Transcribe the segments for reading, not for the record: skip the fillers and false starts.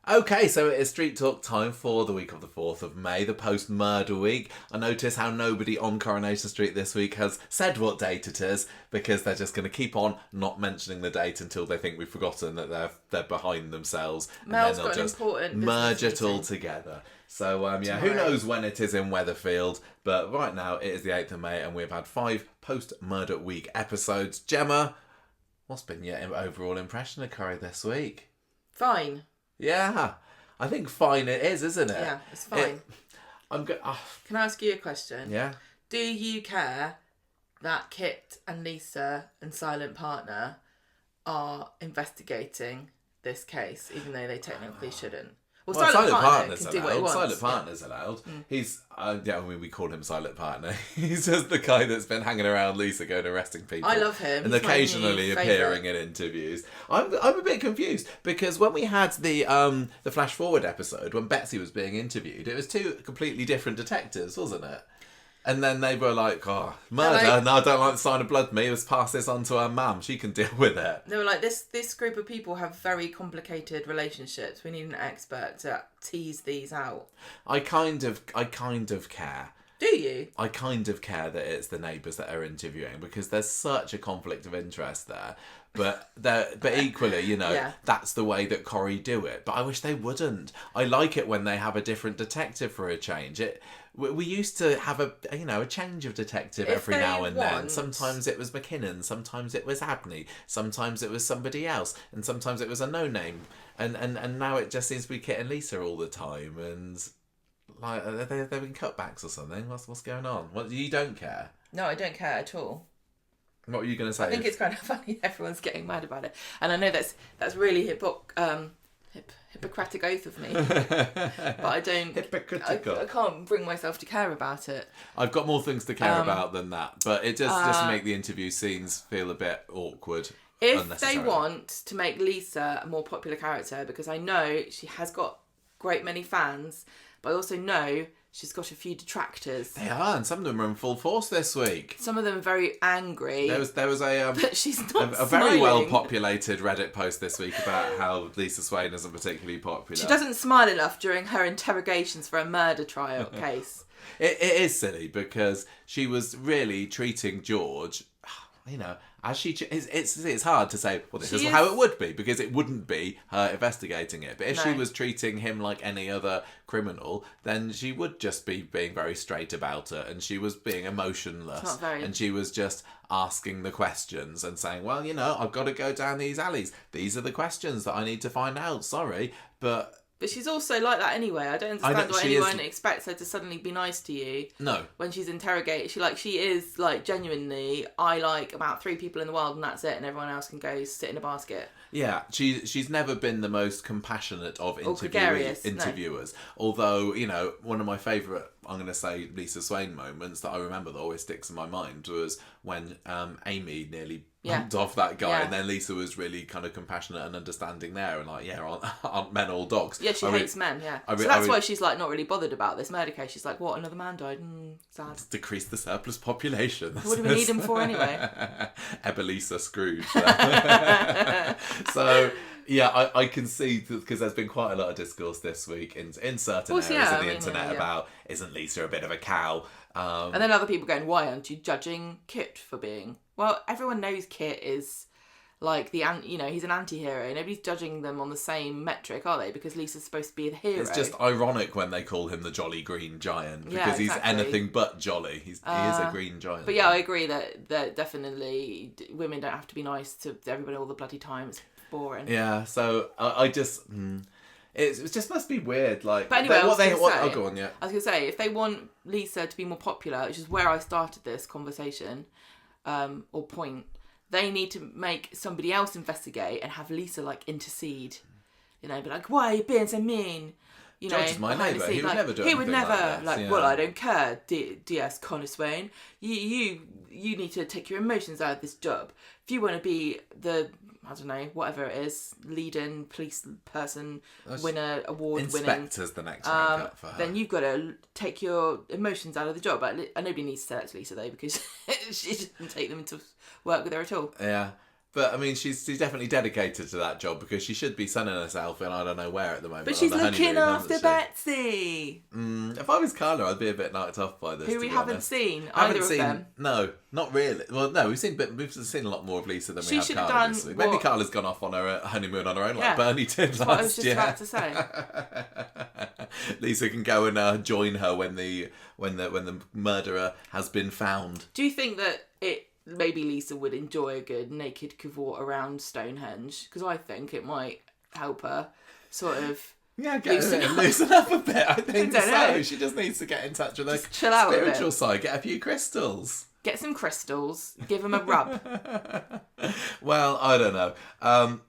Okay, so it is Street Talk time for the week of the 4th of May, the post-murder week. I notice how nobody on Coronation Street this week has said what date it is, because they're just going to keep on not mentioning the date until they think we've forgotten that they're behind themselves. Mel's and then they'll got an just important merge it meeting all together. So, who tomorrow. knows when it is in Weatherfield, but right now it is the 8th of May and we've had 5 post-murder week episodes. Gemma, what's been your overall impression of Corrie this week? Fine. Yeah, I think fine it is, isn't it? Yeah, it's fine. Can I ask you a question? Yeah. Do you care that Kit and Lisa and Silent Partner are investigating this case, even though they technically shouldn't? Well, Silent Partner's can do what he allowed. wants. Silent Partner's allowed. He's, we call him Silent Partner. He's just the guy that's been hanging around Lisa going arresting people. I love him. And He's occasionally appearing in interviews. I'm a bit confused because when we had the Flash Forward episode, when Betsy was being interviewed, it was 2 completely different detectives, wasn't it? And then they were like, oh, murder? Like, no, I don't like the sign of blood, me. Let's pass this on to her mum. She can deal with it. They were like, this group of people have very complicated relationships. We need an expert to tease these out. I kind of care. Do you? I kind of care that it's the neighbours that are interviewing because there's such a conflict of interest there. But equally, yeah. That's the way that Corrie do it. But I wish they wouldn't. I like it when they have a different detective for a change. We used to have a change of detective every now and then. Sometimes it was McKinnon, sometimes it was Abney, sometimes it was somebody else, and sometimes it was a no-name. And now it just seems to be Kit and Lisa all the time. And like they've been cutbacks or something. What's going on? What, you don't care? No, I don't care at all. What were you going to say? I think it's kind of funny everyone's getting mad about it. And I know that's really Hippocratic oath of me. But I don't... Hypocritical. I can't bring myself to care about it. I've got more things to care about than that. But it just make the interview scenes feel a bit awkward. If they want to make Lisa a more popular character, because I know she has got great many fans, but I also know she's got a few detractors. They are, and some of them are in full force this week. Some of them are very angry. There was but she's not a very well populated Reddit post this week about how Lisa Swain isn't particularly popular. She doesn't smile enough during her interrogations for a murder trial case. It is silly because she was really treating George, as it's hard to say, well, this is how it would be, because it wouldn't be her investigating it. But if she was treating him like any other criminal, then she would just be being very straight about it, and she was being emotionless, and she was just asking the questions and saying, well, I've got to go down these alleys. These are the questions that I need to find out. Sorry, But she's also like that anyway. I don't understand why anyone expects her to suddenly be nice to you. No. When she's interrogated. She is genuinely, I like about 3 people in the world and that's it, and everyone else can go sit in a basket. Yeah, she's never been the most compassionate of interviewers. No. Although, one of my favourite, I'm going to say, Lisa Swain moments that I remember that always sticks in my mind was when Amy nearly bumped off that guy, and then Lisa was really kind of compassionate and understanding there, and aren't men all dogs? Yeah, she hates men, yeah. So that's why she's not really bothered about this murder case. She's like, what, another man died? Sad. It's decreased the surplus population. What do we need him for anyway? Ebenezer Scrooge. So, yeah, I can see, because there's been quite a lot of discourse this week in certain areas of the internet about, isn't Lisa a bit of a cow? And then other people going, why aren't you judging Kit for being... Well, everyone knows Kit is he's an anti-hero. Nobody's judging them on the same metric, are they? Because Lisa's supposed to be the hero. It's just ironic when they call him the Jolly Green Giant, because he's anything but jolly. He is a green giant. But yeah, I agree that definitely women don't have to be nice to everybody all the bloody time. It's boring. Yeah, so I just... It just must be weird, But anyway, go on, yeah. I was going to say, if they want Lisa to be more popular, which is where I started this conversation, or point, they need to make somebody else investigate and have Lisa, intercede. Be like, why are you being so mean? George is my neighbour. He would never do anything like that. Well, I don't care, DS Connor Swain. You need to take your emotions out of this job. If you want to be the... I don't know, whatever it is, leading police person, winner, award winning. Inspector's the next makeup for her. Then you've got to take your emotions out of the job. Nobody needs to say that to Lisa though, because she didn't take them to work with her at all. Yeah. But I mean, she's definitely dedicated to that job because she should be sunning herself in I don't know where at the moment. But she's looking after Betsy. If I was Carla, I'd be a bit knocked off by this. Who we haven't seen, either of them. No, not really. Well, no, we've seen a lot more of Lisa than we have Carla. Done this week. Maybe Carla's gone off on her honeymoon on her own, like Bernie did last year. That's what I was just about to say. Lisa can go and join her when the murderer has been found. Do you think that maybe Lisa would enjoy a good naked cavort around Stonehenge? Because I think it might help her sort of loosen up a bit. I think I don't know. She just needs to get in touch with her chill out spiritual side, get a few crystals. Get some crystals, give them a rub. Well, I don't know. Don't.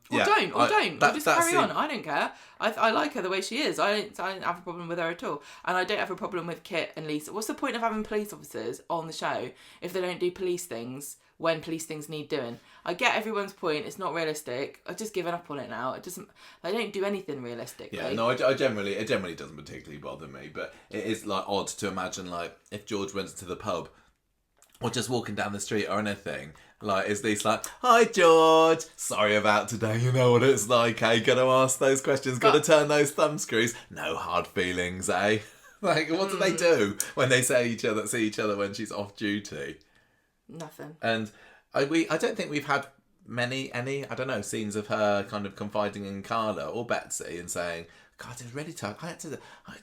Just carry on. I don't care. I like her the way she is. I don't have a problem with her at all. And I don't have a problem with Kit and Lisa. What's the point of having police officers on the show if they don't do police things when police things need doing? I get everyone's point. It's not realistic. I've just given up on it now. They don't do anything realistically. Yeah, no, it generally doesn't particularly bother me. But it is like odd to imagine like if George went to the pub or just walking down the street or anything. Like, is Lisa like, hi George, sorry about today, you know what it's like, eh? Gotta ask those questions, gotta turn those thumb screws. No hard feelings, eh? Like, what do they do when they see each other when she's off duty? Nothing. And I don't think we've had any, I don't know, scenes of her kind of confiding in Carla or Betsy and saying, God, it's really tough. I had to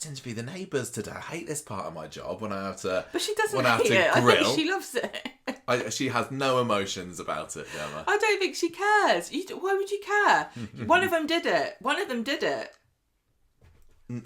interview the neighbours today. I hate this part of my job when I have to. But she doesn't hate it. I think she loves it. She has no emotions about it, Gemma. I don't think she cares. Why would you care? One of them did it.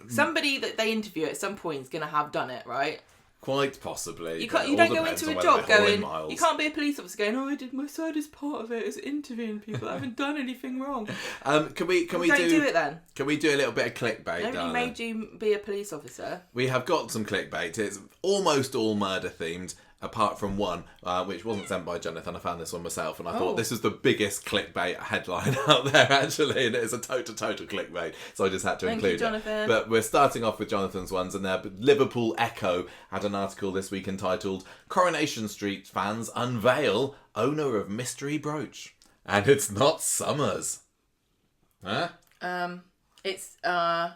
Somebody that they interview at some point is going to have done it, right? Quite possibly. You don't go into a job going. You can't be a police officer going. I did my saddest part of it is interviewing people. I haven't done anything wrong. Can we do it then? Can we do a little bit of clickbait? Nobody made you be a police officer. We have got some clickbait. It's almost all murder themed. Apart from one, which wasn't sent by Jonathan. I found this one myself, and I thought this was the biggest clickbait headline out there, actually, and it's a total clickbait, so I just had to include it. Jonathan. But we're starting off with Jonathan's ones, and there. Liverpool Echo had an article this week entitled "Coronation Street Fans Unveil Owner of Mystery Brooch," and it's not Summers. Huh? It's I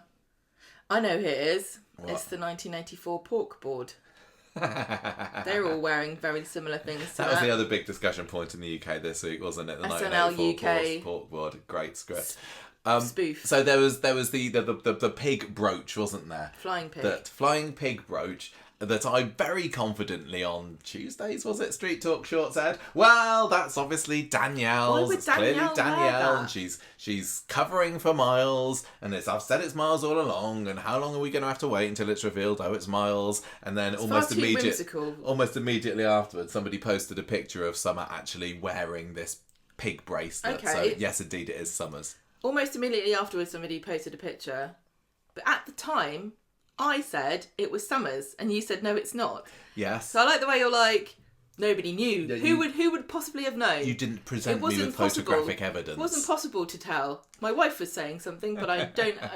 know who it is. What? It's the 1984 pork board. They're all wearing very similar things to that was the other big discussion point in the UK this week, wasn't it? The SNL UK pork board, great script. Spoof. So there was the pig brooch, wasn't there? Flying pig. That flying pig brooch that I very confidently on Tuesdays, was it, Street Talk Short said, well, that's obviously Danielle's. Why would it's clearly Danielle Danielle, and she's covering for Miles, and I've said it's Miles all along, and how long are we going to have to wait until it's revealed, oh, it's Miles, and then almost immediately afterwards, somebody posted a picture of Summer actually wearing this pig bracelet. Okay. So yes, indeed, it is Summer's. Almost immediately afterwards, somebody posted a picture, but at the time, I said it was Summers, and you said no, it's not. Yes. So I like the way you're like, nobody knew. Yeah, who would possibly have known? You didn't present me with photographic evidence. It wasn't possible to tell. My wife was saying something, but I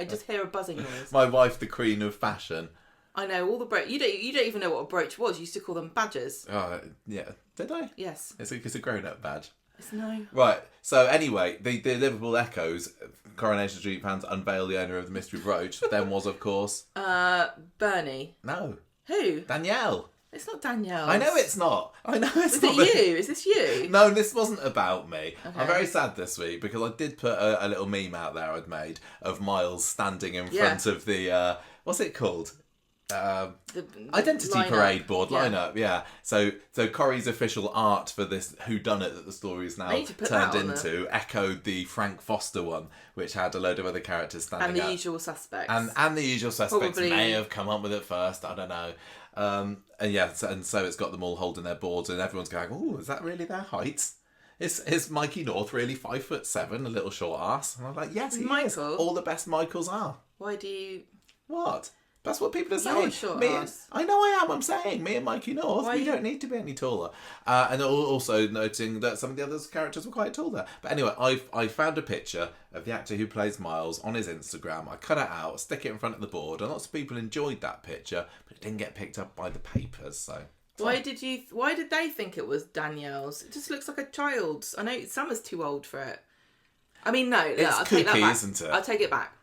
just hear a buzzing noise. My wife, the queen of fashion. I know all the brooch. You don't even know what a brooch was. You used to call them badges. Oh yeah, did I? Yes. It's a grown-up badge. No. Right. So anyway, the Liverpool Echoes, Coronation Street fans unveil the owner of the mystery brooch. Then was, of course, Bernie. No. Who? Danielle. It's not Danielle. I know it's not. I know it's not. Was it you? Is this you? No, this wasn't about me. Okay. I'm very sad this week because I did put a little meme out there I'd made of Miles standing in front of the what's it called? The Identity lineup. Parade board lineup, yeah. So Corrie's official art for this whodunit that the story is now turned into echoed the Frank Foster one, which had a load of other characters standing and the usual suspects. And the usual suspects Probably may have come up with it first. I don't know. And so it's got them all holding their boards, and everyone's going, "Oh, is that really their height? Is Mikey North really 5'7", a little short ass?" And I'm like, "Yes, he is. All the best Michaels are." Why do you? What? That's what people are saying. I know I am. I'm saying me and Mikey North. We don't need to be any taller. And also noting that some of the other characters were quite tall there. But anyway, I found a picture of the actor who plays Miles on his Instagram. I cut it out, stick it in front of the board, and lots of people enjoyed that picture, but it didn't get picked up by the papers. So Why did they think it was Danielle's? It just looks like a child's. I know Summer's too old for it. I mean, no, I'll take that back. Isn't it? I'll take it back.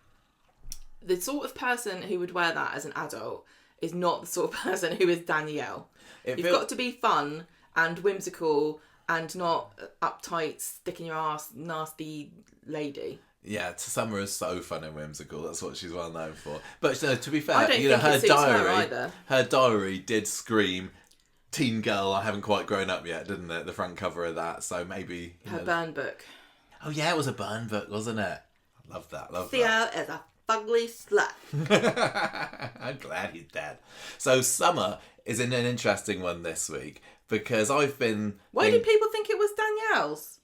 The sort of person who would wear that as an adult is not the sort of person who is Danielle. You've got to be fun and whimsical and not uptight, sticking your ass, nasty lady. Yeah, Summer is so fun and whimsical. That's what she's well known for. But to be fair, her diary did scream teen girl. I haven't quite grown up yet, didn't it? The front cover of that. So maybe her burn book. Oh yeah, it was a burn book, wasn't it? I love that. Theo is a fugly slut. I'm glad he's dead. So Summer is in an interesting one this week because I've been. Why did people think it was Danielle's?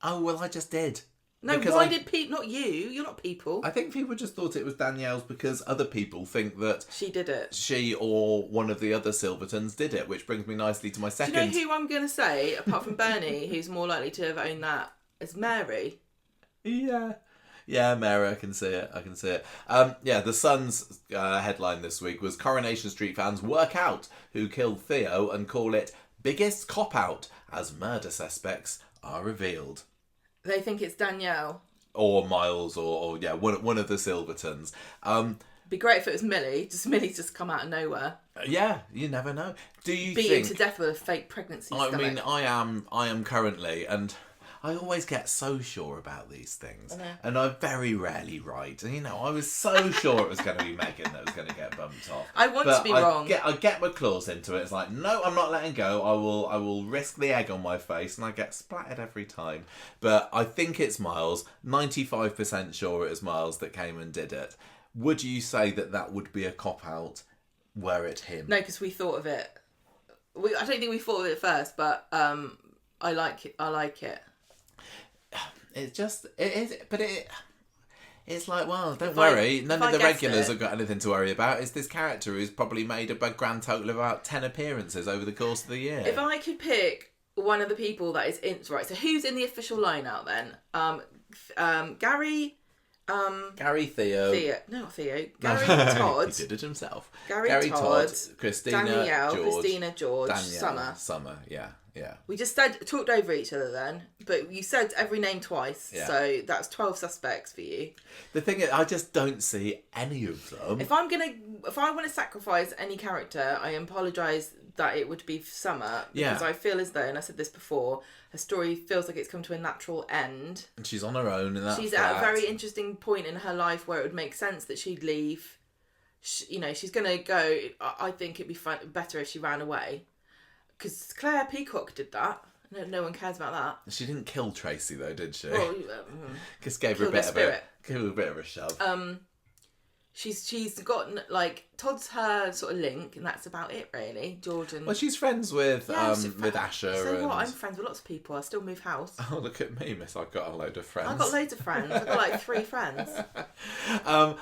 Oh well, I just did. No, why did people? Not you. You're not people. I think people just thought it was Danielle's because other people think that she did it. She or one of the other Silvertons did it, which brings me nicely to my second. Do you know who I'm going to say, apart from Bernie, who's more likely to have owned that? Is Mary. Yeah, Mary, I can see it. The Sun's headline this week was Coronation Street fans work out who killed Theo and call it biggest cop-out as murder suspects are revealed. They think it's Danielle. Or Miles, or one of the Silvertons. Be great if it was Millie. Millie's just come out of nowhere. Yeah, you never know. Do you beaten to death with a fake pregnancy stomach? I mean, I am currently, and I always get so sure about these things, and I'm very rarely right. And I was so sure it was going to be Megan that was going to get bumped off. I want to be wrong. I get my claws into it. It's like, no, I'm not letting go. I will risk the egg on my face, and I get splattered every time. But I think it's Miles. 95% sure it was Miles that came and did it. Would you say that would be a cop out were it him? No, because we thought of it. I don't think we thought of it first, but I like it. It's like, well, don't worry. None of the regulars have got anything to worry about. It's this character who's probably made a grand total of about 10 appearances over the course of the year. If I could pick one of the people that is in... Right, so who's in the official lineup then? Gary... Theo. No, not Theo. Gary Todd. He did it himself. Gary Todd. Christina, Danielle, George. Christina, George. Danielle, Summer, yeah. We just talked over each other then, but you said every name twice, so that's 12 suspects for you. The thing is, I just don't see any of them. If I want to sacrifice any character, I apologise that it would be Summer, because I feel as though, and I said this before, her story feels like it's come to a natural end. And she's on her own in that She's flat. at a very interesting point in her life where it would make sense that she'd leave. She's going to go. I think it'd be better if she ran away. Because Claire Peacock did that. No one cares about that. She didn't kill Tracy though, did she? Well, just gave her a bit of a shove. She's got Todd's her sort of link, and that's about it really. Jordan. Well, she's friends with Asher. So what? I'm friends with lots of people. I still move house. Oh, look at me, miss! I've got a load of friends. I've got loads of friends. I've got 3 friends. I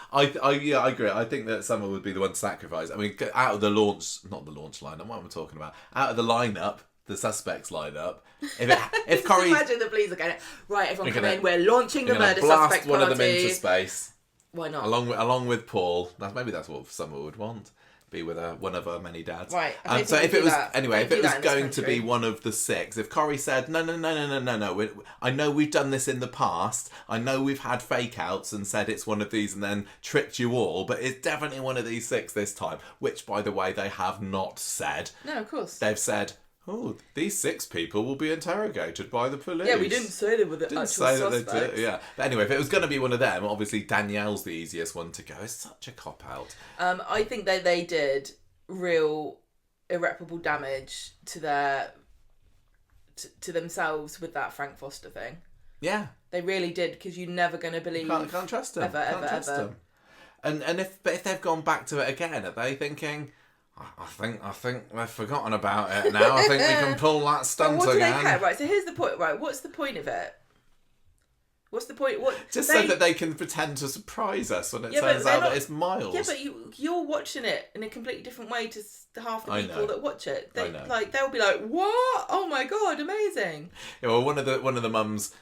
agree. I think that Summer would be the one to sacrifice. I mean, out of the not the launch lineup. What am I talking about? Out of the lineup. The suspects lineup. If Corrie, imagine the police are going, right, everyone come in. We're launching the murder suspect blast one party. of them into space. Why not? Along with Paul. Maybe that's what Summer would want. Be with one of her many dads. Right. So if it was going to be one of the 6, if Corrie said no, I know we've done this in the past. I know we've had fake outs and said it's one of these and then tricked you all, but it's definitely one of these 6 this time. Which, by the way, they have not said. No, of course. They've said, oh, these 6 people will be interrogated by the police. Yeah, we didn't say they were the actual suspects. Yeah. But anyway, if it was going to be one of them, obviously Danielle's the easiest one to go. It's such a cop-out. I think they did real irreparable damage to to themselves with that Frank Foster thing. Yeah. They really did, because you're never going to believe... Can't trust them. Ever. Them. And if they've gone back to it again, are they thinking... I think they've forgotten about it now. I think we can pull that stunt again. What do they care? Right, so here's the point. Right, what's the point of it? What's the point? So that they can pretend to surprise us when it turns out that it's Miles. Yeah, but you're watching it in a completely different way to half the people that watch it. They'll be like, "What? Oh my god, amazing!" Yeah, well, one of the mums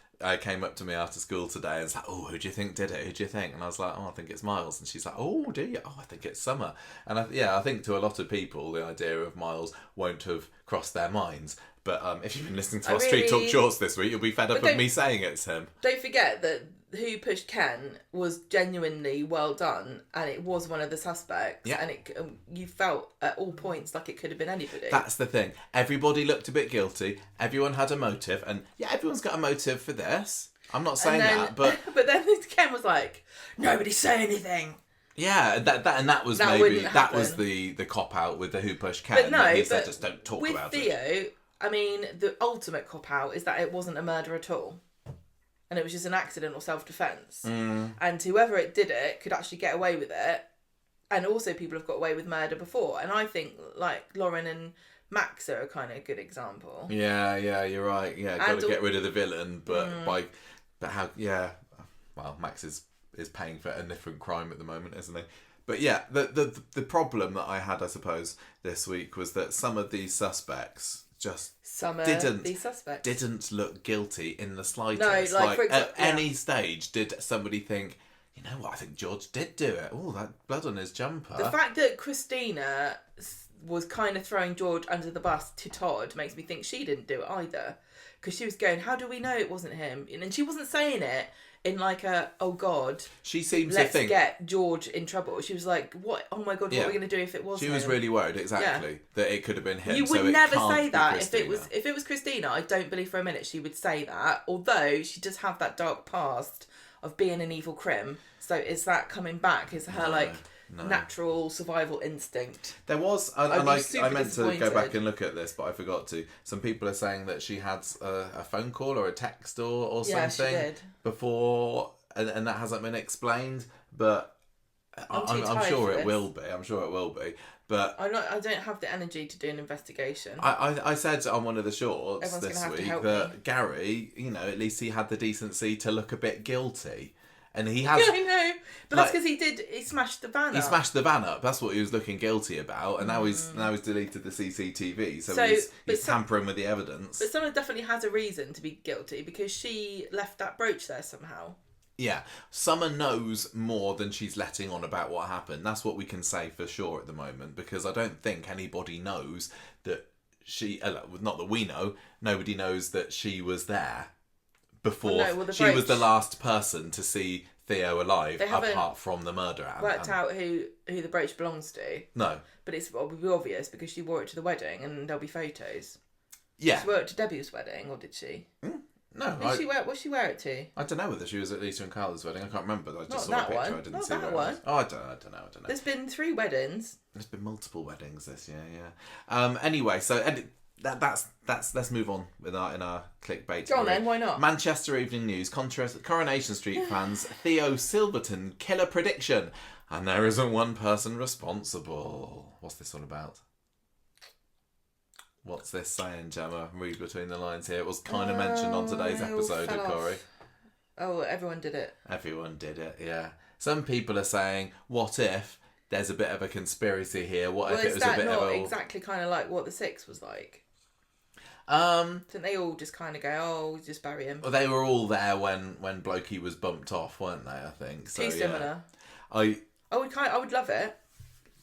came up to me after school today and was like, oh, who do you think did it? Who do you think? And I was like, oh, I think it's Miles. And she's like, oh, do you? Oh, I think it's Summer. And I think to a lot of people, the idea of Miles won't have crossed their minds. But if you've been listening to our Street Talk Shorts this week, you'll be fed up of me saying it's him. Don't forget that Who Pushed Ken was genuinely well done, and it was one of the suspects. Yeah. And you felt at all points like it could have been anybody. That's the thing. Everybody looked a bit guilty. Everyone had a motive, and everyone's got a motive for this. I'm not saying that, but but then Ken was like, nobody say anything. Yeah, that was the cop out with the Who Pushed Ken. But he said just don't talk about Theo, it. I mean, the ultimate cop out is that it wasn't a murder at all. And it was just an accident or self-defence. And whoever did it could actually get away with it. And also people have got away with murder before. And I think, like, Lauren and Max are a kind of good example. Yeah, you're right. Yeah, got to get rid of the villain, but well, Max is paying for a different crime at the moment, isn't he? But yeah, the problem that I had, I suppose, this week was that some of these suspects just didn't look guilty in the slightest. No, like for example, at any stage, did somebody think, you know what, I think George did do it. Oh, that blood on his jumper. The fact that Christina was kind of throwing George under the bus to Todd makes me think she didn't do it either. Because she was going, how do we know it wasn't him? And she wasn't saying it in like a, oh God, she seems let's to think get George in trouble. She was like, what? Oh my God, what are we going to do if it was him? She was really worried, that it could have been him. You would never say that if it was Christina. I don't believe for a minute she would say that. Although she does have that dark past of being an evil crim. So is that coming back? Is her natural survival instinct? There was, I meant to go back and look at this, but I forgot to. Some people are saying that she had a phone call or a text or something before, and that hasn't been explained. But I'm sure it will be. I'm sure it will be. But I don't have the energy to do an investigation. I said on one of the shorts this week that Gary, at least he had the decency to look a bit guilty. And he has. Yeah, I know. But that's because he smashed the van up. He smashed the van up. That's what he was looking guilty about. And now he's deleted the CCTV. So he's tampering with the evidence. But Summer definitely has a reason to be guilty because she left that brooch there somehow. Yeah. Summer knows more than she's letting on about what happened. That's what we can say for sure at the moment. Because I don't think anybody knows that she... not that we know. Nobody knows that she was there. Before she was the last person to see Theo alive, apart from the murder. Worked out who the brooch belongs to. No, but it will be obvious because she wore it to the wedding, and there'll be photos. Yeah, did she wear it to Debbie's wedding, or did she? No. What did she wear it to? I don't know whether she was at Lisa and Carla's wedding. I can't remember. I just saw a picture. I didn't see that one. Oh, I don't know. There's been 3 weddings. There's been multiple weddings this year. Yeah. Anyway, so. That's let's move on in our clickbait. Go on then, why not? Manchester Evening News, Coronation Street fans, Theo Silverton killer prediction, and there isn't one person responsible. What's this all about? What's this saying, Gemma? Read between the lines here. It was kind of mentioned on today's episode of Corrie. Oh, everyone did it. Everyone did it, yeah. Some people are saying, what if there's a bit of a conspiracy here? What if it was a bit of a... exactly kind of like what the Six was like? Didn't they all just kind of go, oh, just bury him? Well, they were all there when Blokey was bumped off, weren't they, I think? So, too similar. I would love it.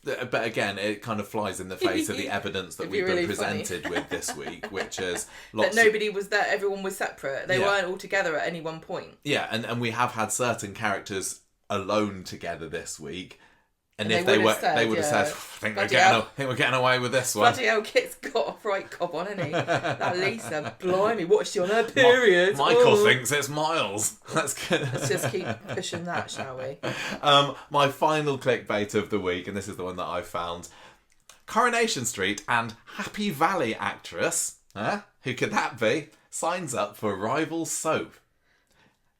But again, it kind of flies in the face of the evidence that we've been presented with this week, which is that nobody was there, everyone was separate. They weren't all together at any one point. Yeah, and we have had certain characters alone together this week. And if they would have said, I think we're getting away with this one. Bloody hell, Kit's got a right cob on, hasn't he? That Lisa, blimey, what is she on her period? Michael thinks it's Miles. Let's just keep pushing that, shall we? My final clickbait of the week, and this is the one that I found. Coronation Street and Happy Valley actress, who could that be, signs up for rival soap.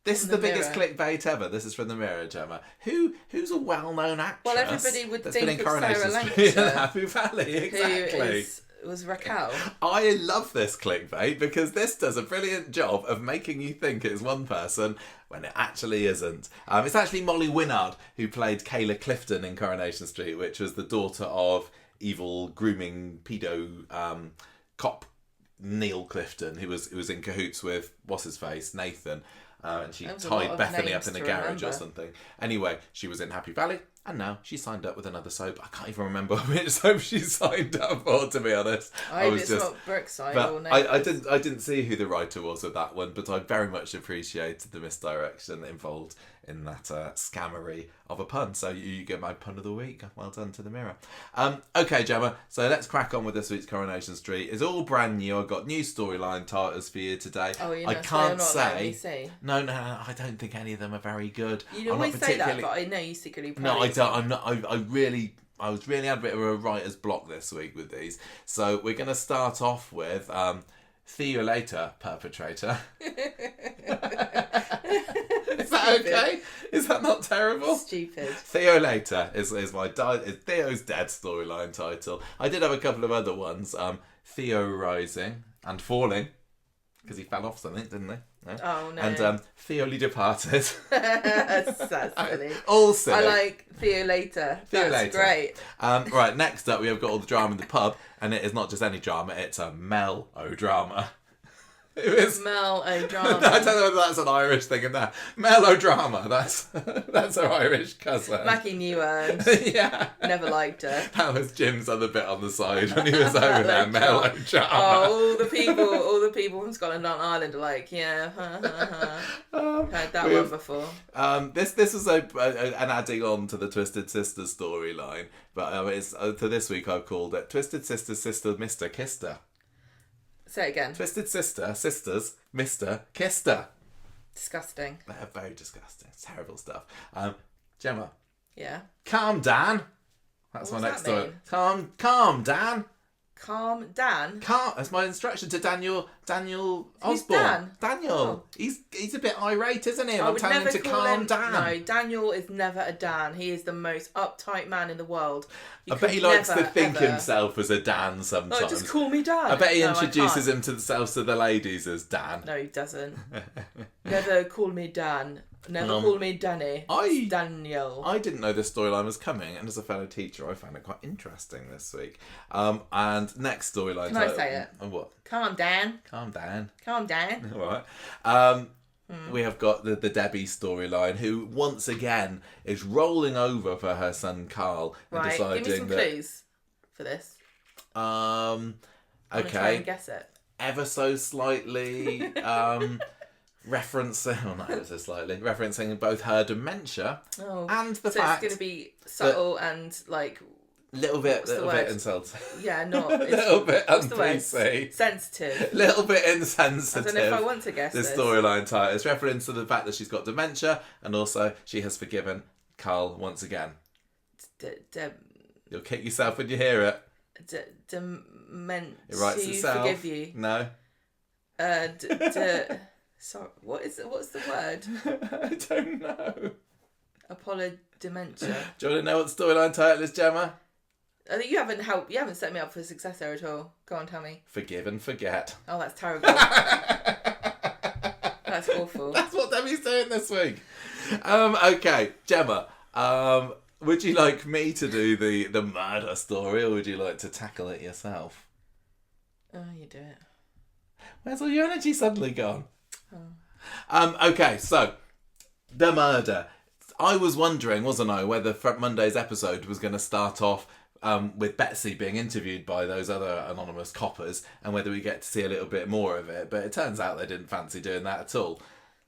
This is the biggest clickbait ever. This is from the Mirror, Gemma. Who's a well-known actress? Well, everybody would think of Coronation Sarah Street and Happy Valley, exactly. Who was Raquel. I love this clickbait because this does a brilliant job of making you think it's one person when it actually isn't. It's actually Molly Winnard who played Kayla Clifton in Coronation Street, which was the daughter of evil grooming pedo cop Neil Clifton, who was in cahoots with what's his face, Nathan, and she tied Bethany up in a garage or something. Anyway, she was in Happy Valley, and now she signed up with another soap. I can't even remember which soap she signed up for, to be honest. I was just not Brookside or Neighbours. I didn't see who the writer was of that one, but I very much appreciated the misdirection involved in that scammery of a pun. So you get my pun of the week. Well done to the Mirror. Okay, Gemma, so let's crack on with this week's Coronation Street. It's all brand new. I've got new storyline titles for you today. Oh, I can't say. No, I don't think any of them are very good. You always say that, but I know you secretly. No, I don't. I'm not. I was really had a bit of a writer's block this week with these. So we're going to start off with Theo later, perpetrator. Is that okay? Is that not terrible? Stupid. Theo later is Theo's dead storyline title. I did have a couple of other ones. Theo rising and falling, because he fell off something, didn't he? No? Oh no. And Theoly departed. That's silly. All silly. I like Theo later. That's great. Right, next up we have got all the drama in the pub, and it is not just any drama, it's a melodrama. Melodrama. I don't know whether that's an Irish thing in there. Melodrama. That's our Irish cousin. Mackie Newland. Yeah. Never liked her. That was Jim's other bit on the side when he was over there. Melodrama. Oh, all the people from Scotland on Ireland are like, yeah, heard that one before. This was an adding on to the Twisted Sisters storyline, but it's for this week I've called it Twisted Sisters, Sister, Mr. Kissed. Say it again. Twisted Sisters, Mr. Kissed. Disgusting. They're very disgusting. It's terrible stuff. Gemma. Yeah. Calm Dan. That's my next story. Calm Dan. Calm Dan? That's my instruction to Danielle Osborne. Who's Dan? Daniel. Oh. He's a bit irate, isn't he? I'm telling him to calm down. No, Daniel is never a Dan. He is the most uptight man in the world. I bet he likes to think himself as a Dan sometimes. Oh, just call me Dan. I bet he introduces himself to the ladies as Dan. No, he doesn't. Never call me Dan. Never call me Danny. Danielle. I didn't know this storyline was coming, and as a fellow teacher, I found it quite interesting this week. And next storyline. Can I say it? What? Calm Dan. Calm Dan. Calm Dan. All right. We have got the Debbie storyline, who once again is rolling over for her son Carl. Right. Deciding give me some clues for this. Okay. I'm gonna try and guess it. Ever so slightly. Referencing both her dementia and the fact it's going to be subtle and like little bit insulting. Yeah, not a little bit un-PC. Sensitive. Little bit insensitive. I don't know if I want to guess this. The storyline title is reference to the fact that she's got dementia, and also she has forgiven Carl once again. You'll kick yourself when you hear it. Dementia. It writes itself. Forgive you. No. Sorry, what's the word? I don't know. Apolodementia. Do you want to know what the storyline title is, Gemma? I think you haven't set me up for success there at all. Go on, tell me. Forgive and forget. Oh, that's terrible. That's awful. That's what Debbie's doing this week. Okay, Gemma. Would you like me to do the murder story, or would you like to tackle it yourself? Oh, you do it. Where's all your energy suddenly gone? Okay, so the murder. I was wondering, wasn't I, whether Monday's episode was going to start off with Betsy being interviewed by those other anonymous coppers, and whether we get to see a little bit more of it. But it turns out they didn't fancy doing that at all.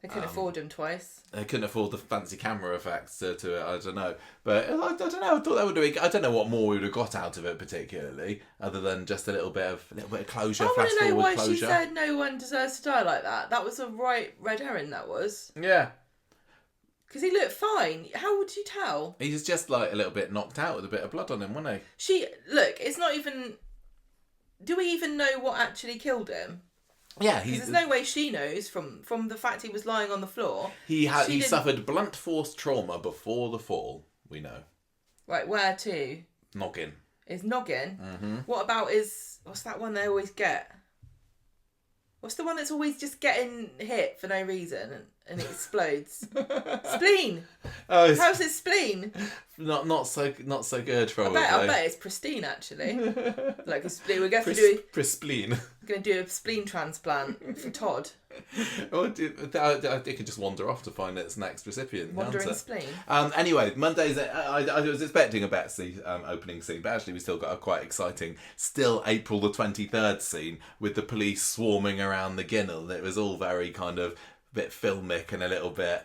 They couldn't afford them twice. They couldn't afford the fancy camera effects to it. I don't know, but I don't know. I thought that would be. I don't know what more we would have got out of it particularly, other than just a little bit of closure. I want to know why closure. She said no one deserves to die like that. That was a right red herring. That was. Yeah. Because he looked fine. How would you tell? He's just like a little bit knocked out with a bit of blood on him, wasn't he? It's not even. Do we even know what actually killed him? Yeah, there's no way she knows from the fact he was lying on the floor. He suffered blunt force trauma before the fall. We know. Right, where to? Noggin. His noggin. Mm-hmm. What about what's that one they always get? What's the one that's always just getting hit for no reason and it explodes? Spleen. Oh, how's his spleen? Not so good probably. I bet it's pristine actually. Like a spleen. We're going to do spleen. Going to do a spleen transplant for Todd. Or it could just wander off to find its next recipient. Wandering spleen. Anyway, Monday's. I was expecting a Betsy opening scene, but actually we still got a quite exciting, still April the 23rd scene with the police swarming around the Ginnel. It was all very kind of a bit filmic and a little bit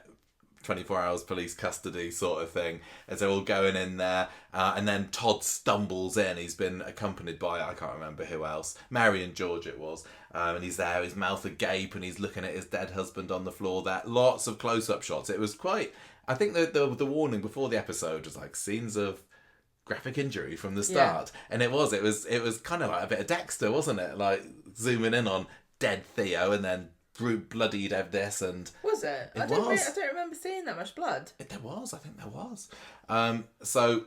24 hours police custody sort of thing as they're all going in there, and then Todd stumbles in. He's been accompanied by, I can't remember who else, Mary and George it was, and he's there, his mouth agape, and he's looking at his dead husband on the floor there. Lots of close-up shots. It was quite, I think the warning before the episode was like scenes of graphic injury from the start, and it was kind of like a bit of Dexter, wasn't it, like zooming in on dead Theo and then bloodied of this. And was it? I don't remember seeing that much blood. I think there was. So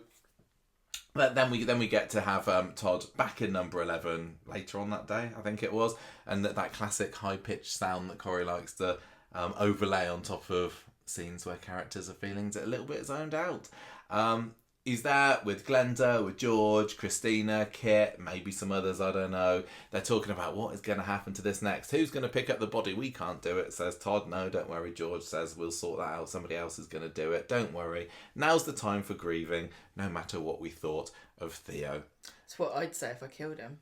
then we get to have Todd back in number 11 later on that day, I think it was, and that classic high pitched sound that Corrie likes to overlay on top of scenes where characters are feeling a little bit zoned out. He's there with Glenda, with George, Christina, Kit, maybe some others, I don't know. They're talking about what is going to happen to this next. Who's going to pick up the body? We can't do it, says Todd. No, don't worry. George says, we'll sort that out. Somebody else is going to do it. Don't worry. Now's the time for grieving, no matter what we thought of Theo. That's what I'd say if I killed him.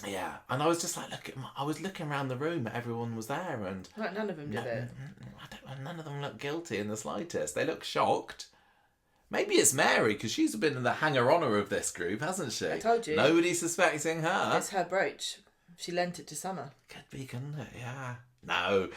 Yeah, and I was just like, I was looking around the room, everyone was there, and like none of them did it. None of them looked guilty in the slightest. They look shocked. Maybe it's Mary, because she's been the hanger-oner of this group, hasn't she? I told you. Nobody's suspecting her. It's her brooch. She lent it to Summer. Could be, couldn't it? Yeah. No.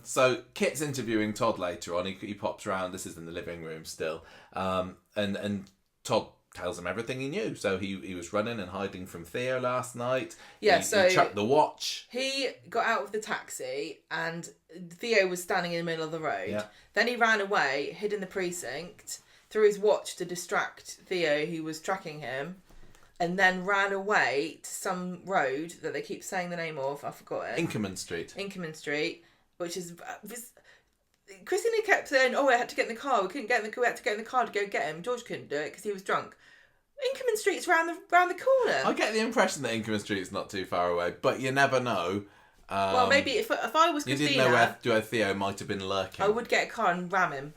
So Kit's interviewing Todd later on. He pops around. This is in the living room still. And Todd tells him everything he knew. So he was running and hiding from Theo last night. Yeah, he chucked the watch. He got out of the taxi and Theo was standing in the middle of the road. Yeah. Then he ran away, hid in the precinct, threw his watch to distract Theo, who was tracking him, and then ran away to some road that they keep saying the name of. I forgot it. Inkerman Street, which is... Christina kept saying, "Oh, I had to get in the car. We had to get in the car to go get him." George couldn't do it because he was drunk. Inkerman Street's round the corner. I get the impression that Inkerman Street's not too far away, but you never know. Well, maybe if I was Christina... You didn't know where Theo might have been lurking. I would get a car and ram him.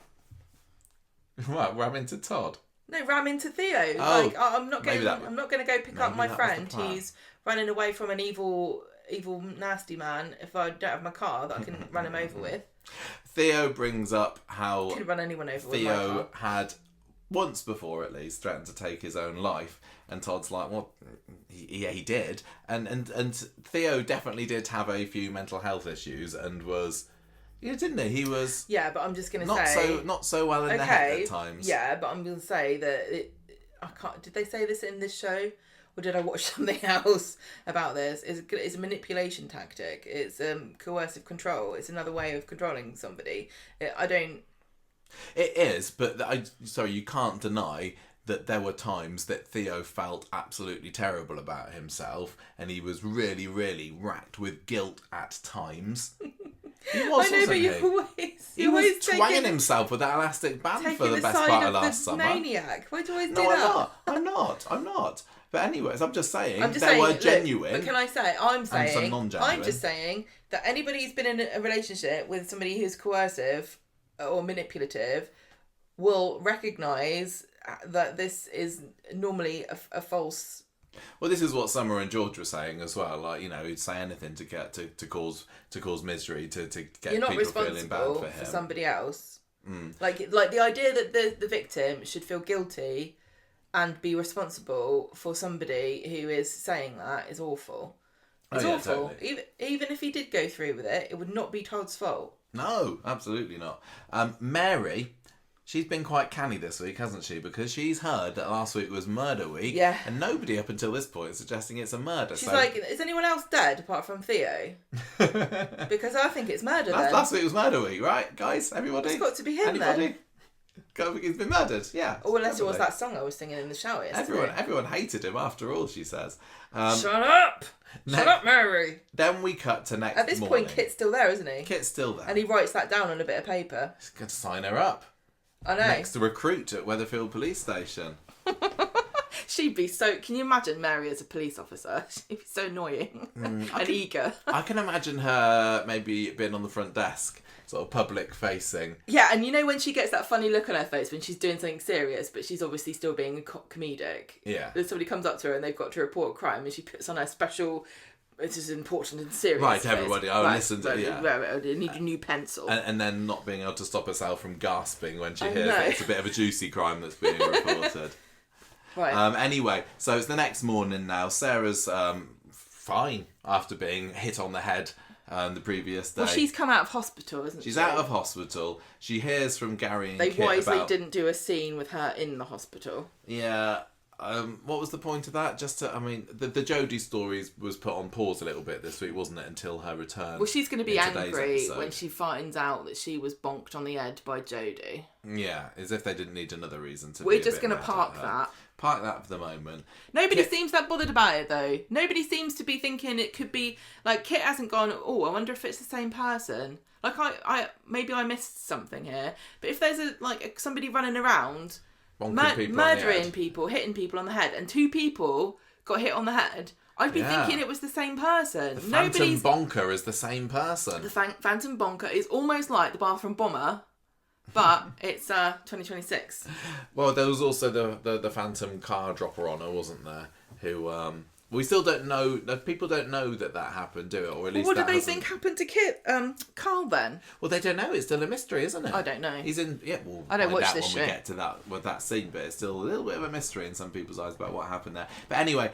What, ram into Todd? No, ram into Theo. Oh, like I'm not going to go pick up my friend who's running away from an evil, nasty man if I don't have my car that I can run him over with. Theo brings up how could run anyone over Theo with my car. had once before at least threatened to take his own life, and Todd's like, well, he did, and Theo definitely did have a few mental health issues and was. Yeah, didn't he? He was. Yeah, but I'm just going to say not so well in the head at times. Yeah, but I'm going to say that I can't. Did they say this in this show, or did I watch something else about this? It's a manipulation tactic. It's coercive control. It's another way of controlling somebody. It is, but you can't deny that there were times that Theo felt absolutely terrible about himself, and he was really, really racked with guilt at times. He was, I know, but he was twanging himself with that elastic band for the best part of last summer. Maniac. Why do I do that? I'm not. But anyways, I'm just saying were genuine. Look, but can I say, I'm just saying that anybody who's been in a relationship with somebody who's coercive or manipulative will recognise that this is normally a false. Well, this is what Summer and George were saying as well. Like, he'd say anything to get to cause misery, to get You're not people feeling bad for him. For somebody else. Like the idea that the victim should feel guilty and be responsible for somebody who is saying that is awful. It's awful. Totally. Even if he did go through with it, it would not be Todd's fault. No, absolutely not. Mary. She's been quite canny this week, hasn't she? Because she's heard that last week was murder week. Yeah. And nobody up until this point is suggesting it's a murder. She's like, is anyone else dead apart from Theo? Because I think it's murder then. Last week was murder week, right, guys? Everybody? It's got to be him then. He's been murdered, yeah. Oh, unless it was that song I was singing in the shower yesterday. Everyone hated him after all, she says. Shut up! Shut up, Mary! Then we cut to next morning. At this point, Kit's still there, isn't he? Kit's still there. And he writes that down on a bit of paper. He's going to sign her up. I know. Next to recruit at Weatherfield Police Station. She'd be so... Can you imagine Mary as a police officer? She'd be so annoying and eager. I can imagine her maybe being on the front desk, sort of public facing. Yeah, and you know when she gets that funny look on her face when she's doing something serious, but she's obviously still being comedic? Yeah. Then somebody comes up to her and they've got to report a crime and she puts on her special... This is important and serious. Right, everybody. Oh, listen to I need a new pencil. And then not being able to stop herself from gasping when she hears that it's a bit of a juicy crime that's being reported. Right. Anyway, so it's the next morning now. Sarah's fine after being hit on the head the previous day. Well, she's come out of hospital, isn't she? She's out of hospital. She hears from Gary and They Kit wisely didn't do a scene with her in the hospital. Yeah. What was the point of that? Just to, I mean, the Jodie stories was put on pause a little bit this week, wasn't it? Until her return. Well, she's going to be angry when she finds out that she was bonked on the head by Jodie. Yeah, as if they didn't need another reason to. We're just going to park that. Park that for the moment. Nobody seems that bothered about it though. Nobody seems to be thinking it could be like Kit hasn't gone. Oh, I wonder if it's the same person. Like I maybe I missed something here. But if there's somebody running around. Murdering people, hitting people on the head, and 2 people got hit on the head, I'd be thinking it was the same person. The Phantom Bonker is the same person. The Phantom Bonker is almost like the Bathroom Bomber, but it's 2026. Well, there was also the Phantom Car Dropper Honor, wasn't there? Who we still don't know. People don't know that happened, do it? Or at least what do they think happened to Kit? Carl then? Well, they don't know. It's still a mystery, isn't it? I don't know. He's in. Yeah, we'll I don't find watch out this when show. we get to that scene, but it's still a little bit of a mystery in some people's eyes about what happened there. But anyway,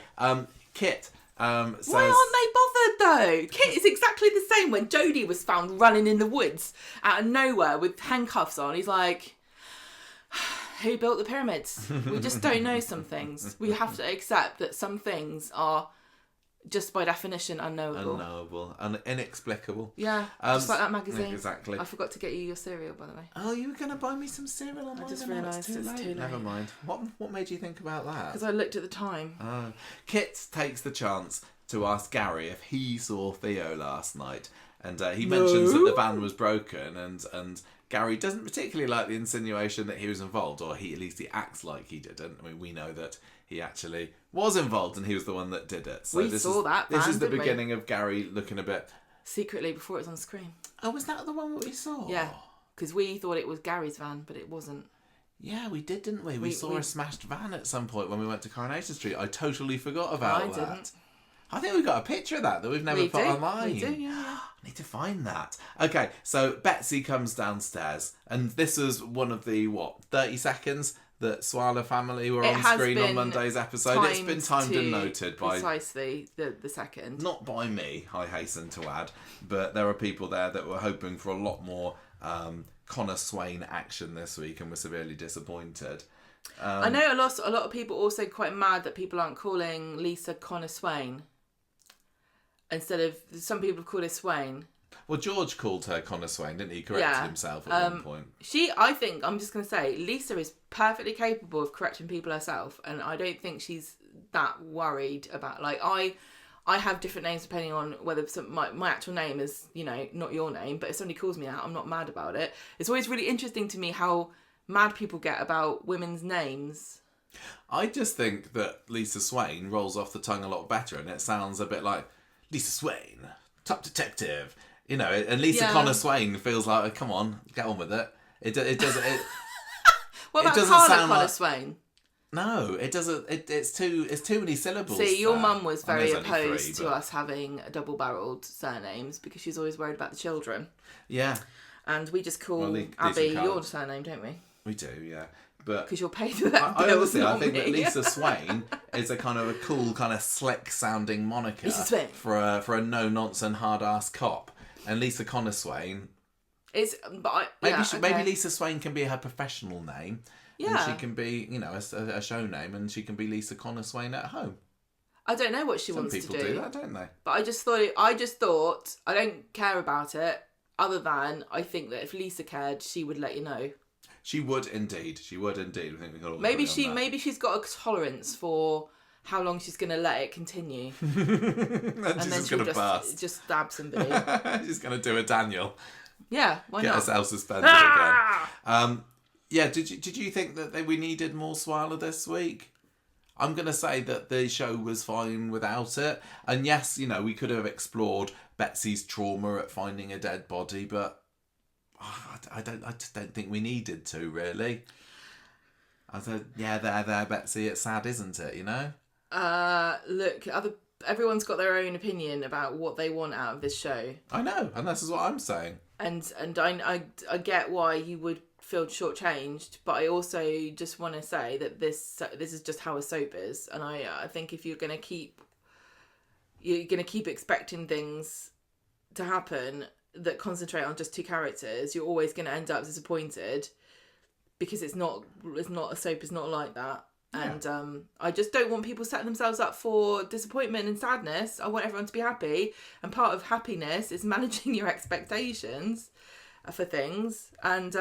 Kit. Says, why aren't they bothered though? Kit is exactly the same when Jodie was found running in the woods out of nowhere with handcuffs on. He's like, who built the pyramids? We just don't know some things. We have to accept that some things are just by definition unknowable. Inexplicable. Yeah, just like that magazine. Exactly. I forgot to get you your cereal, by the way. Oh, you were going to buy me some cereal on mine? I just realised it's too late. Never mind. What made you think about that? Because I looked at the time. Kit takes the chance to ask Gary if he saw Theo last night. And he mentions that the van was broken and Gary doesn't particularly like the insinuation that he was involved, or at least he acts like he didn't. I mean, we know that he actually was involved and he was the one that did it. So This is the beginning of Gary looking a bit... Secretly, before it was on screen. Oh, was that the one that we saw? Yeah, because we thought it was Gary's van, but it wasn't. Yeah, we did, didn't we? We saw a smashed van at some point when we went to Coronation Street. I totally forgot about that. I didn't. I think we've got a picture of that we've never put online. We do, yeah. I need to find that. Okay, so Betsy comes downstairs, and this was one of the, 30 seconds that Swala family were on screen on Monday's episode. It's been timed and noted by... Precisely the second. Not by me, I hasten to add, but there are people there that were hoping for a lot more Connor Swain action this week and were severely disappointed. I know a lot of people also quite mad that people aren't calling Lisa Connor Swain. Instead of, some people call her Swain. Well, George called her Connor Swain, didn't he? He corrected himself at one point. I think, I'm just going to say, Lisa is perfectly capable of correcting people herself, and I don't think she's that worried about, I have different names depending on whether my actual name is, not your name, but if somebody calls me out, I'm not mad about it. It's always really interesting to me how mad people get about women's names. I just think that Lisa Swain rolls off the tongue a lot better, and it sounds a bit like Lisa Swain, top detective, and Lisa Connor Swain feels like, come on, get on with it. It doesn't. What about Carla Connor Swain? No, it doesn't. It's too many syllables. See, your mum was very opposed to us having double-barrelled surnames because she's always worried about the children. Yeah. And we just call Abby your surname, don't we? We do, yeah. But because you're paid for that. I think that Lisa Swain is a kind of a cool, kind of slick sounding moniker for a no nonsense hard ass cop. And Lisa Connor Swain maybe Lisa Swain can be her professional name. Yeah. And she can be, a show name, and she can be Lisa Connor Swain at home. I don't know what she wants to do. Some people do that, don't they? But I just thought I don't care about it, other than I think that if Lisa cared, she would let you know. She would indeed. I think we got all maybe she's got a tolerance for how long she's going to let it continue. and then she'll just stab somebody. She's going to do a Danielle. Yeah, why not? Get herself suspended again. Yeah, did you think that we needed more Swala this week? I'm going to say that the show was fine without it. And yes, you know, we could have explored Betsy's trauma at finding a dead body, but I just don't think we needed to, really. I said, yeah, there, Betsy, it's sad, isn't it, you know? Look, everyone's got their own opinion about what they want out of this show. I know, and this is what I'm saying. And I get why you would feel shortchanged, but I also just want to say that this is just how a soap is, and I think if you're gonna keep expecting things to happen that concentrate on just two characters, you're always gonna end up disappointed, because it's not a soap. It's not like that. Yeah. And I just don't want people setting themselves up for disappointment and sadness. I want everyone to be happy, and part of happiness is managing your expectations for things. And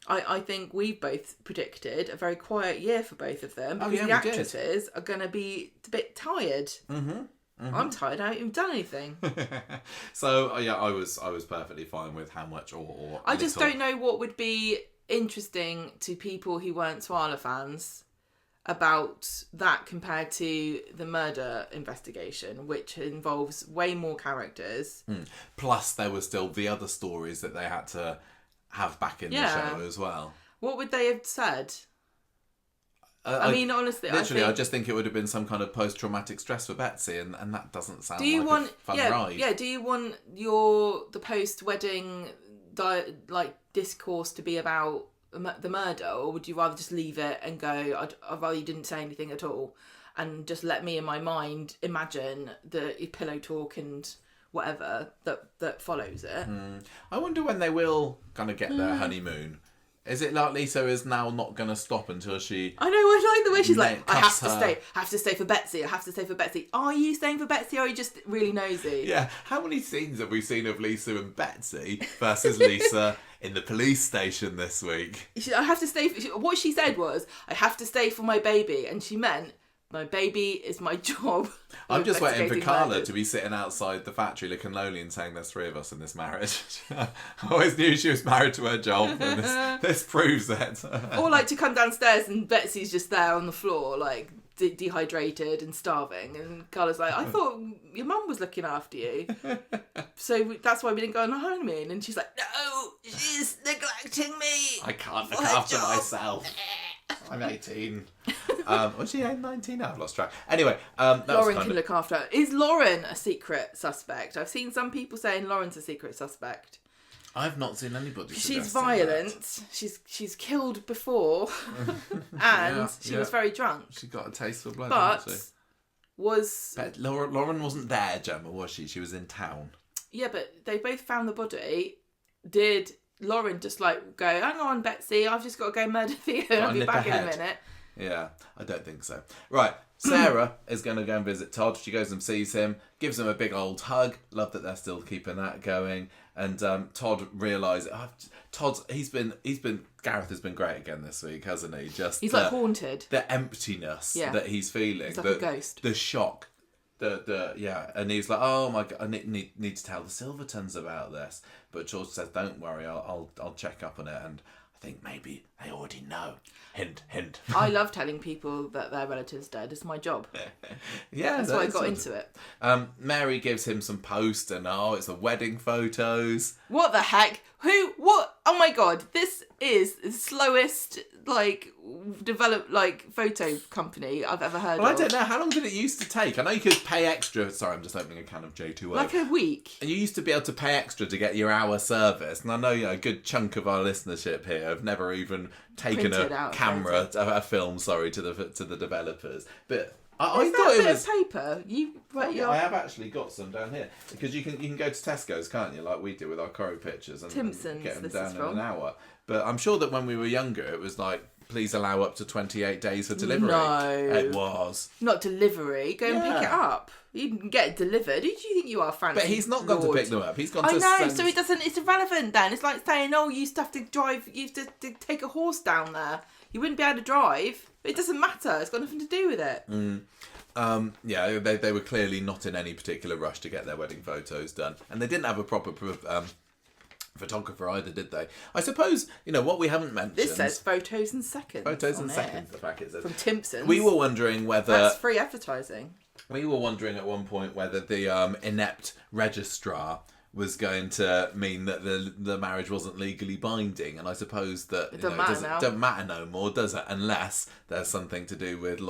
I think we both predicted a very quiet year for both of them, because the actresses are going to be a bit tired. Mm-hmm. I'm tired. I haven't even done anything. So yeah, I was perfectly fine with how much or I just don't know what would be interesting to people who weren't Swala fans about that compared to the murder investigation, which involves way more characters. Plus, there were still the other stories that they had to have back in the show as well. What would they have said? I mean, honestly, I just think it would have been some kind of post-traumatic stress for Betsy, and that doesn't sound a fun ride. Yeah, do you want the post-wedding discourse to be about the murder, or would you rather just leave it and go, I'd rather you didn't say anything at all, and just let me in my mind imagine the pillow talk and whatever that follows it? I wonder when they will kind of get their honeymoon. Is it like Lisa is now not going to stop until she... I know, I like the way she's like, I have to stay for Betsy. Are you staying for Betsy, or are you just really nosy? Yeah, how many scenes have we seen of Lisa and Betsy versus Lisa in the police station this week? I have to stay... What she said was, I have to stay for my baby, and she meant, my baby is my job. I'm just waiting for Carla to be sitting outside the factory looking lonely and saying there's three of us in this marriage. I always knew she was married to her job, and this proves it. Or to come downstairs and Betsy's just there on the floor, dehydrated and starving, and Carla's like, I thought your mum was looking after you, so that's why we didn't go on a honeymoon. And she's like, no, she's neglecting me. I can't look after myself. I'm 18. Was she 19? I've lost track. Anyway, Lauren can look after her. Is Lauren a secret suspect? I've seen some people saying Lauren's a secret suspect. I've not seen anybody. She's violent. That. She's killed before, and she was very drunk. She got a taste for blood. But Lauren wasn't there, Gemma, was she? She was in town. Yeah, but they both found the body. Did Lauren just go, hang on, Betsy, I've just got to go murder Theo, I'll be back in a minute? Yeah, I don't think so. Right, Sarah is going to go and visit Todd. She goes and sees him, gives him a big old hug. Love that they're still keeping that going. And Todd realises, Gareth has been great again this week, hasn't he? He's haunted. The emptiness that he's feeling. He's like a ghost. The shock. And he's like, oh my god, I need to tell the Silvertons about this. But George says, don't worry, I'll check up on it, and I think maybe they already know. Hint, hint. I love telling people that their relative's dead. It's my job. Yeah, that's why I got into it. Mary gives him some post, and it's the wedding photos. What the heck? What? Oh my god, this is the slowest developed photo company I've ever heard of. I don't know, how long did it used to take? I know you could pay extra. Sorry, I'm just opening a can of J2O. A week. And you used to be able to pay extra to get your hour service, and I know a good chunk of our listenership here have never even taken a film to the developers. But I thought it was paper. I have actually got some down here, because you can go to Tesco's, can't you, like we do with our Corrie pictures, and get them down in an hour. But I'm sure that when we were younger, it was please allow up to 28 days for delivery. No, it was not delivery. Go and pick it up. You can get it delivered. Who do you think you are, fancy? But he's not gone to pick them up. He's gone to so it doesn't. It's irrelevant then. It's like saying, you used to have to drive. You used to take a horse down there. You wouldn't be able to drive. It doesn't matter. It's got nothing to do with it. They were clearly not in any particular rush to get their wedding photos done, and they didn't have a proper photographer either, did they? I suppose, what we haven't mentioned... This says photos and seconds. Photos and seconds, the packet says. From Timpson's. We were wondering whether... That's free advertising. We were wondering at one point whether the inept registrar was going to mean that the marriage wasn't legally binding, and I suppose that it doesn't matter no more, does it? Unless there's something to do with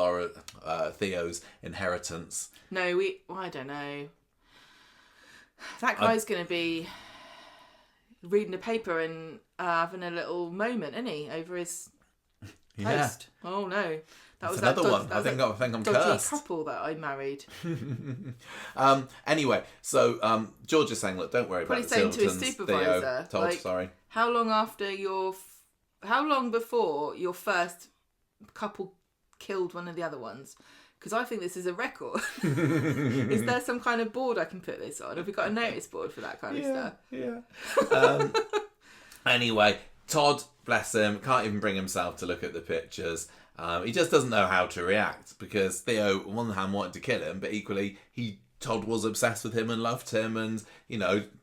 Theo's inheritance. No, I don't know. That guy's going to be reading the paper and having a little moment, isn't he, over his post? Oh no. That was another one. I think I'm cursed. Couple that I married. Anyway, so George is saying, look, don't worry about it. Probably saying to his supervisor, sorry. How long before your first couple killed one of the other ones? Because I think this is a record. Is there some kind of board I can put this on? Have we got a notice board for that kind of stuff? Yeah. Anyway, Todd, bless him, can't even bring himself to look at the pictures. He just doesn't know how to react because Theo, on one hand, wanted to kill him, but equally, Todd was obsessed with him and loved him and,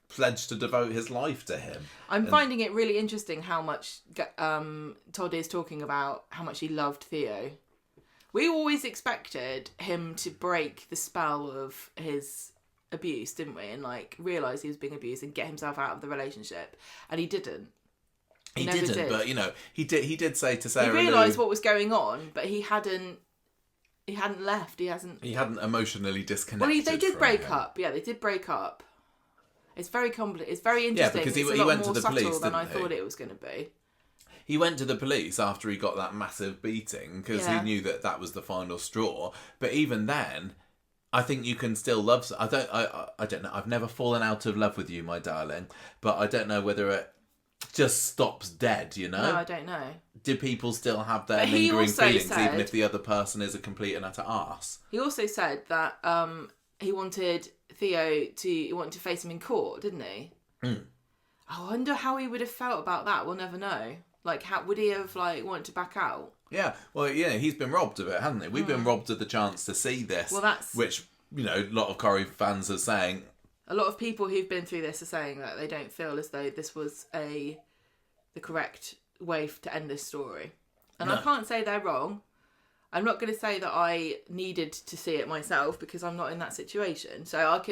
pledged to devote his life to him. I'm finding it really interesting how much Todd is talking about how much he loved Theo. We always expected him to break the spell of his abuse, didn't we? And, realise he was being abused and get himself out of the relationship. And he didn't. He didn't, but he did say to Sarah. He realised what was going on, but he hadn't left. He hadn't emotionally disconnected. Well, they did break up. Yeah, they did break up. It's very complicated. It's very interesting. Yeah, because he went to the police than I thought it was going to be. He went to the police after he got that massive beating because he knew that was the final straw. But even then, I think you can still love. I don't know. I've never fallen out of love with you, my darling. But I don't know whether it just stops dead, No, I don't know. Do people still have their lingering feelings even if the other person is a complete and utter arse? He also said that he wanted Theo to face him in court, didn't he? Mm. I wonder how he would have felt about that. We'll never know. How would he have wanted to back out? Yeah, well, he's been robbed of it, hasn't he? We've been robbed of the chance to see this. Well, which a lot of Corrie fans are saying. A lot of people who've been through this are saying that they don't feel as though this was the correct way to end this story. And no. I can't say they're wrong. I'm not going to say that I needed to see it myself because I'm not in that situation. So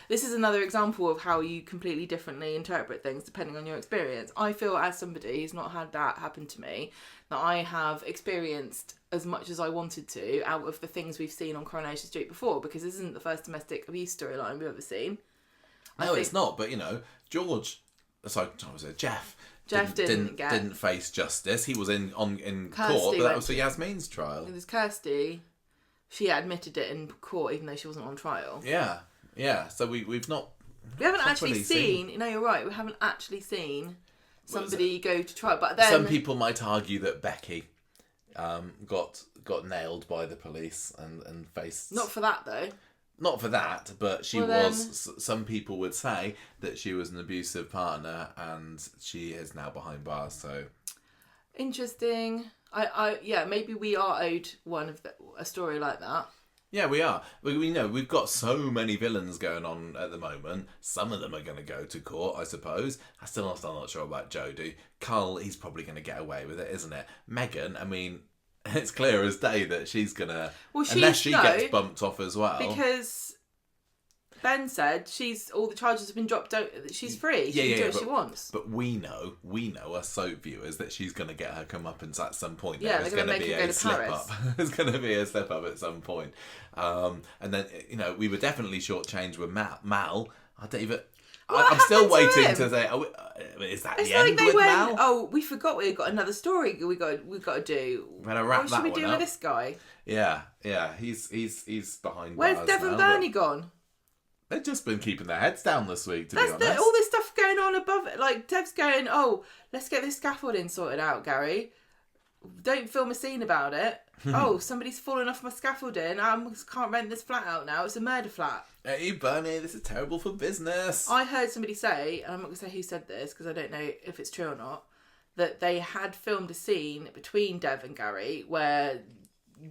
this is another example of how you completely differently interpret things depending on your experience. I feel as somebody who's not had that happen to me, that I have experienced as much as I wanted to out of the things we've seen on Coronation Street before, because this isn't the first domestic abuse storyline we've ever seen. It's not, but Jeff didn't face justice. He was in court, but that was for Yasmin's trial. It was Kirsty. She admitted it in court, even though she wasn't on trial. Yeah. So we've not. We haven't actually seen. No, you're right. We haven't actually seen somebody go to trial. But then some people might argue that Becky got nailed by the police and faced. Not for that though. Not for that, but she was. Some people would say that she was an abusive partner, and she is now behind bars. So interesting. Maybe we are owed a story like that. Yeah, we are. We know we've got so many villains going on at the moment. Some of them are going to go to court, I suppose. I'm still not sure about Jodie. Carl, he's probably going to get away with it, isn't it? Megan, I mean. It's clear as day that she's gonna, unless she gets bumped off as well. Because Ben said all the charges have been dropped. She's free. She can do what she wants. But we know, us soap viewers, that she's gonna get her comeuppance at some point. Yeah, they're gonna make her go to Paris. There's gonna be a slip up at some point. And then we were definitely shortchanged with Mal. I don't even. I'm still waiting to say. Is that the end with Mal? Oh, we forgot we've got another story we got to do. We're gonna wrap that one up. What should we do with this guy? Yeah. He's behind. Where's Dev and Bernie gone? They've just been keeping their heads down this week. To be honest, all this stuff going on above it. Dev's going, let's get this scaffolding sorted out, Gary. Don't film a scene about it. Somebody's fallen off my scaffolding. I can't rent this flat out now. It's a murder flat. Hey, Bernie, this is terrible for business. I heard somebody say, and I'm not going to say who said this because I don't know if it's true or not, that they had filmed a scene between Dev and Gary where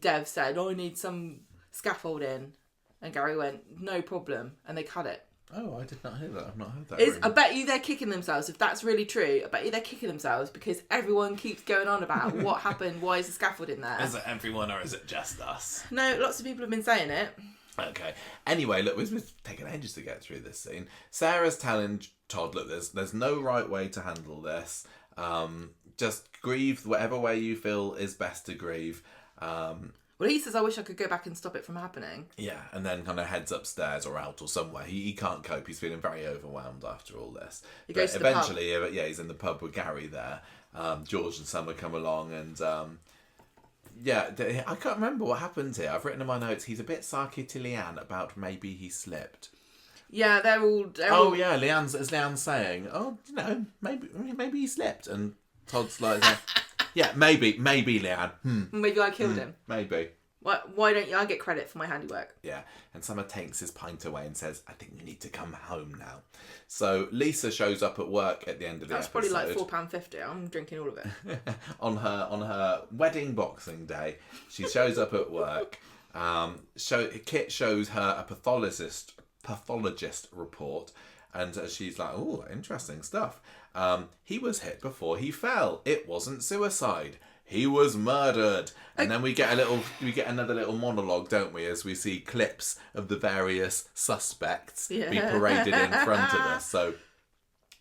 Dev said, I need some scaffolding. And Gary went, no problem. And they cut it. Oh, I did not hear that. I've not heard that. I bet you they're kicking themselves. If that's really true, I bet you they're kicking themselves because everyone keeps going on about what happened, why is the scaffolding there? Is it everyone or is it just us? No, lots of people have been saying it. Okay. Anyway, look, we've taken ages to get through this scene. Sarah's telling Todd, look, there's no right way to handle this. Just grieve whatever way you feel is best to grieve. Well, he says, I wish I could go back and stop it from happening. Yeah, and then kind of heads upstairs or out or somewhere. He can't cope. He's feeling very overwhelmed after all this. He goes to the pub. He's in the pub with Gary there. George and Summer come along and... I can't remember what happened here. I've written in my notes, he's a bit sarky to Leanne about maybe he slipped. Yeah, they're all... yeah, Leanne's saying, maybe he slipped. And Todd's like... Yeah, maybe Leanne. Maybe I killed him. Maybe. Why don't I get credit for my handiwork? Yeah, and Summer takes his pint away and says, I think you need to come home now. So Lisa shows up at work at the end of the episode. That's probably like £4.50. I'm drinking all of it. on her wedding Boxing Day, she shows up at work. Kit shows her a pathologist report, and she's like, oh, interesting stuff. He was hit before he fell. It wasn't suicide. He was murdered. And then we get another little monologue, don't we, as we see clips of the various suspects be paraded in front of us. So,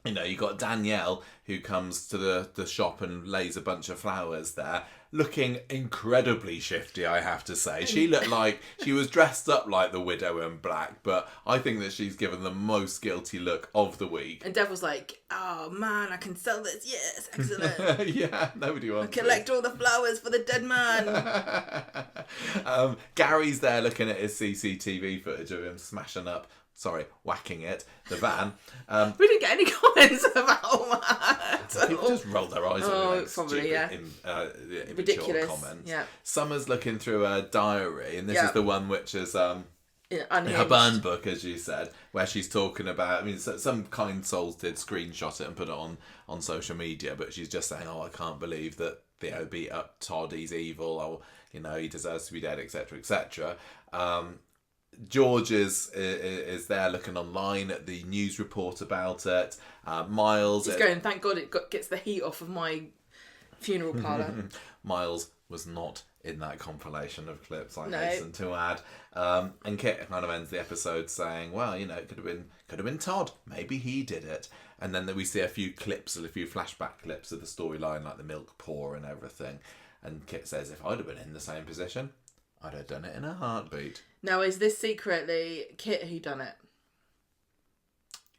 you got Danielle, who comes to the shop and lays a bunch of flowers there, looking incredibly shifty, I have to say. She looked like she was dressed up like the widow in black, but I think that she's given the most guilty look of the week. And Devil's like, oh man, I can sell this. Yes, excellent. Yeah, nobody wants I collect all the flowers for the dead man. Gary's there looking at his CCTV footage of him whacking it, the van. We didn't get any comments about that. People just rolled their eyes on it. Probably, ridiculous comments. Yeah. Summer's looking through her diary, and this is the one which is her burn book, as you said, where she's talking about, some kind souls did screenshot it and put it on social media, but she's just saying, I can't believe that Theo beat up Todd, he's evil, or, he deserves to be dead, etc., etc. George is there looking online at the news report about it. Miles... He's going, thank God it gets the heat off of my funeral parlour. Miles was not in that compilation of clips, I hasten to add. And Kit kind of ends the episode saying, well, it could have been Todd. Maybe he did it. And then we see a few flashback clips of the storyline, like the milk pour and everything. And Kit says, if I'd have been in the same position, I'd have done it in a heartbeat. Now, is this secretly Kit who done it?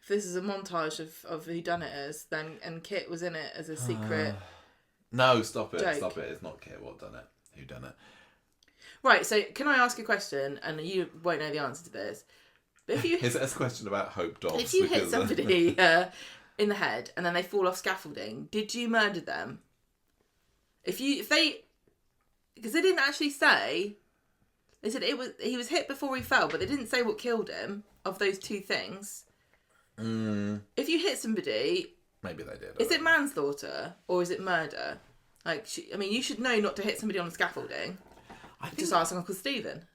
If this is a montage of who done it is, and Kit was in it as a secret... No, stop it. Joke. Stop it. It's not Kit what done it. Who done it? Right, so can I ask a question? And you won't know the answer to this. But if you... Is it a question about Hope Dobbs? If you hit somebody in the head and then they fall off scaffolding, did you murder them? If they... Because they didn't actually say... They said he was hit before he fell, but they didn't say what killed him of those two things. If you hit somebody... Maybe they did. Is it manslaughter or is it murder? You should know not to hit somebody on scaffolding. Just ask Uncle Stephen.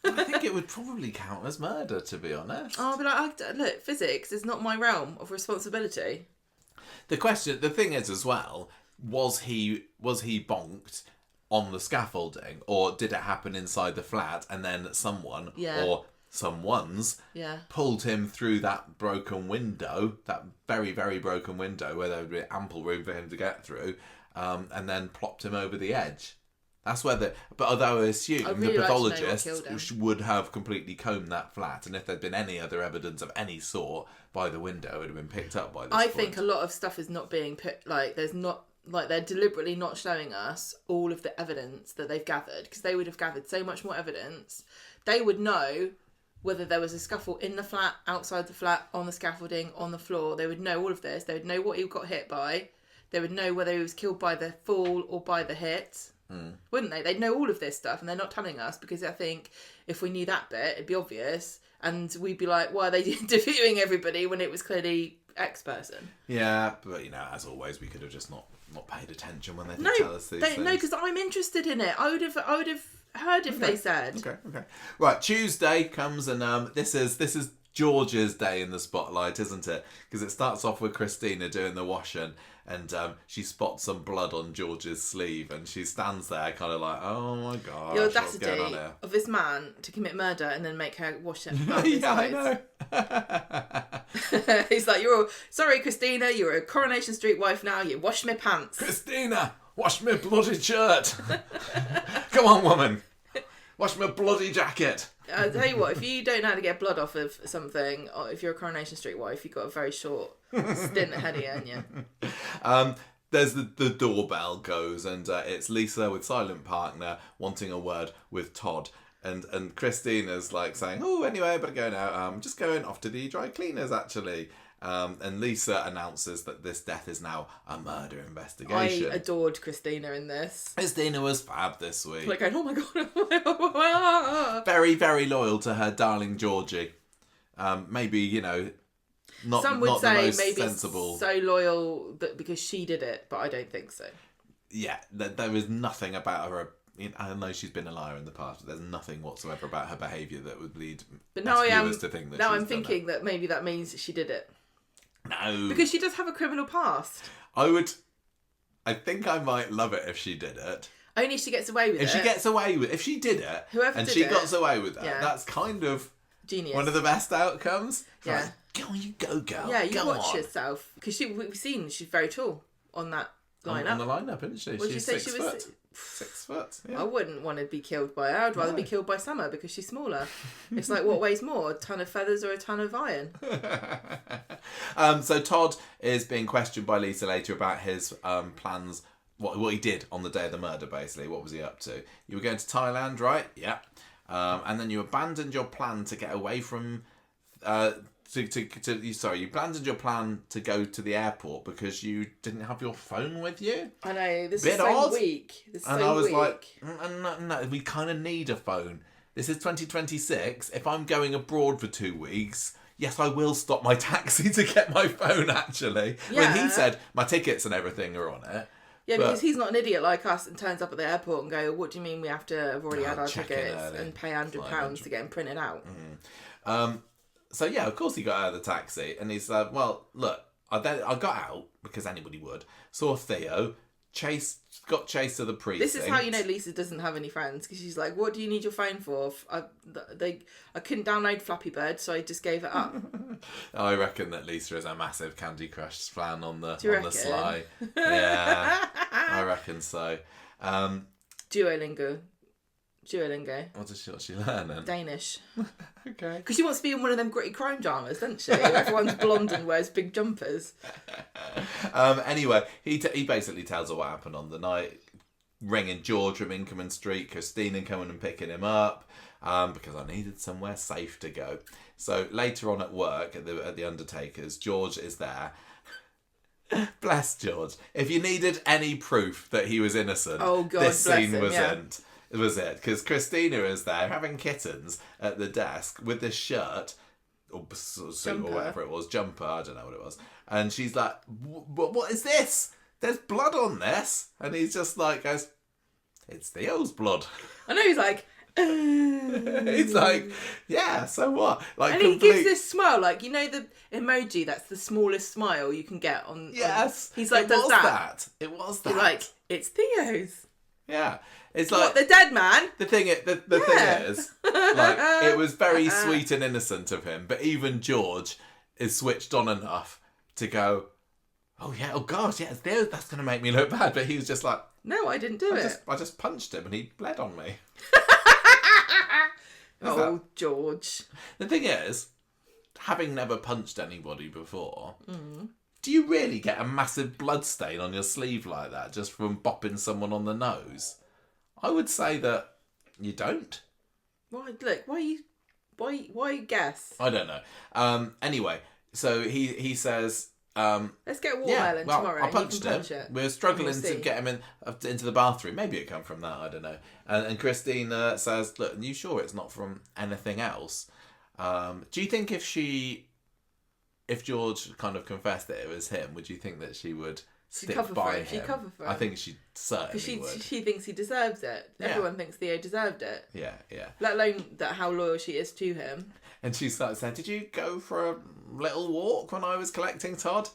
I think it would probably count as murder, to be honest. Oh, but look, physics is not my realm of responsibility. The thing is as well, was he bonked on the scaffolding, or did it happen inside the flat and then someone or someone's pulled him through that broken window, that very, very broken window where there would be ample room for him to get through, and then plopped him over the edge. That's where but although I assume the pathologist would have completely combed that flat, and if there'd been any other evidence of any sort by the window, it would have been picked up by this point. I think a lot of stuff is not being put, they're deliberately not showing us all of the evidence that they've gathered, because they would have gathered so much more evidence. They would know whether there was a scuffle in the flat, outside the flat, on the scaffolding, on the floor. They would know all of this. They would know what he got hit by. They would know whether he was killed by the fall or by the hit. Wouldn't they? They'd know all of this stuff, and they're not telling us, because I think if we knew that bit, it'd be obvious, and we'd be like, why are they interviewing everybody when it was clearly X person? Yeah, but as always, we could have just not paid attention when they did tell us these things. No, because I'm interested in it. I would have heard if they said. Okay. Right, Tuesday comes, and this is George's day in the spotlight, isn't it? Because it starts off with Christina doing the washing, and she spots some blood on George's sleeve, and she stands there kind of like, oh my gosh, the what's going on audacity here? of this man to commit murder and then make her wash it. Yeah, I know. He's like, sorry, Christina, you're a Coronation Street wife now, you wash me pants. Christina, wash me bloody shirt. Come on, woman. Wash my bloody jacket. I'll tell you what, if you don't know how to get blood off of something, or if you're a Coronation Street wife, you've got a very short stint ahead of you, haven't you? There's the doorbell goes, and it's Lisa with silent partner wanting a word with Todd. And Christina's like saying, oh, anyway, I better go now. I'm just going off to the dry cleaners, actually. And Lisa announces that this death is now a murder investigation. I adored Christina in this. Christina was fab this week. Like going, oh my god. Very, very loyal to her darling Georgie. Maybe, not, some would not say the most maybe sensible. So loyal that because she did it, but I don't think so. Yeah, there is nothing about her. I know she's been a liar in the past, but there's nothing whatsoever about her behaviour that would lead viewers to think that now she's I'm thinking that maybe that means that she did it. No. Because she does have a criminal past. I think I might love it if she did it. Only if she gets away with it. If she did it, whoever and did she it, got away with that, yeah. That's kind of genius. One of the best outcomes. Yeah. Like, go on, you go, girl. Yeah, you go watch on. yourself. Because we've seen she's very tall on that lineup. On the lineup, isn't she? What did you say 6 she foot. was? 6 foot. Yeah. I wouldn't want to be killed by her. I'd rather be killed by Summer because she's smaller. It's like, what weighs more, a ton of feathers or a ton of iron? So Todd is being questioned by Lisa later about his plans, what he did on the day of the murder, basically. What was he up to? You were going to Thailand, right? Yeah. And then you abandoned your plan to get away from... you abandoned your plan to go to the airport because you didn't have your phone with you. I know, this Bit is so odd. weak. This is And so I was weak. like, no, we kind of need a phone. This is 2026. If I'm going abroad for 2 weeks, yes, I will stop my taxi to get my phone, actually. Yeah. When he said my tickets and everything are on it. Yeah, because he's not an idiot like us and turns up at the airport and go, what do you mean we have to have already had our check in tickets early. and pay £100 to get them printed out? So yeah, of course he got out of the taxi and he's like, well, look, I got out because anybody would. Saw Theo, got chased to the precinct. This is how you know Lisa doesn't have any friends, because she's like, what do you need your phone for? I couldn't download Flappy Bird, so I just gave it up. I reckon that Lisa is a massive Candy Crush fan on the reckon? sly. Yeah, I reckon so. Duolingo. What's she learning? Danish. Okay. Because she wants to be in one of them gritty crime dramas, doesn't she? Where everyone's blonde and wears big jumpers. Anyway, he basically tells her what happened on the night, ringing George from Inkerman Street, Christina coming and picking him up, because I needed somewhere safe to go. So later on at work at the Undertaker's, George is there. Bless George. If you needed any proof that he was innocent, oh God, this scene him, was yeah. was it, because Christina is there having kittens at the desk with this shirt or suit or whatever it was, jumper, I don't know what it was, and she's like, what is this? There's blood on this. And he's just like goes, it's Theo's blood. I know, he's like, he's like, yeah, so what? Like, and he gives this smile, like, you know the emoji that's the smallest smile you can get on. Yes, he's like, does that? It was that. He's like, it's Theo's. Yeah, it's like what, the dead man. The thing is, like, it was very sweet and innocent of him, but even George is switched on enough to go, oh yeah, oh gosh, yeah, it's Theo, that's going to make me look bad. But he was just like, no, I didn't do it. I just punched him and he bled on me. Oh, George. The thing is, having never punched anybody before, do you really get a massive blood stain on your sleeve like that just from bopping someone on the nose? I would say that you don't. Why? Look, why guess? I don't know. Anyway, so he says, let's get a watermelon tomorrow. I punched him. We're struggling to get him into the bathroom. Maybe it come from that. I don't know. And Christine says, "Look, are you sure it's not from anything else?" Do you think if George kind of confessed that it was him, would you think that she would stick by him. She'd cover for him. I think she certainly would. She thinks he deserves it. Yeah. Everyone thinks Theo deserved it. Yeah. Let alone how loyal she is to him. And she starts saying, "Did you go for a little walk when I was collecting Todd?"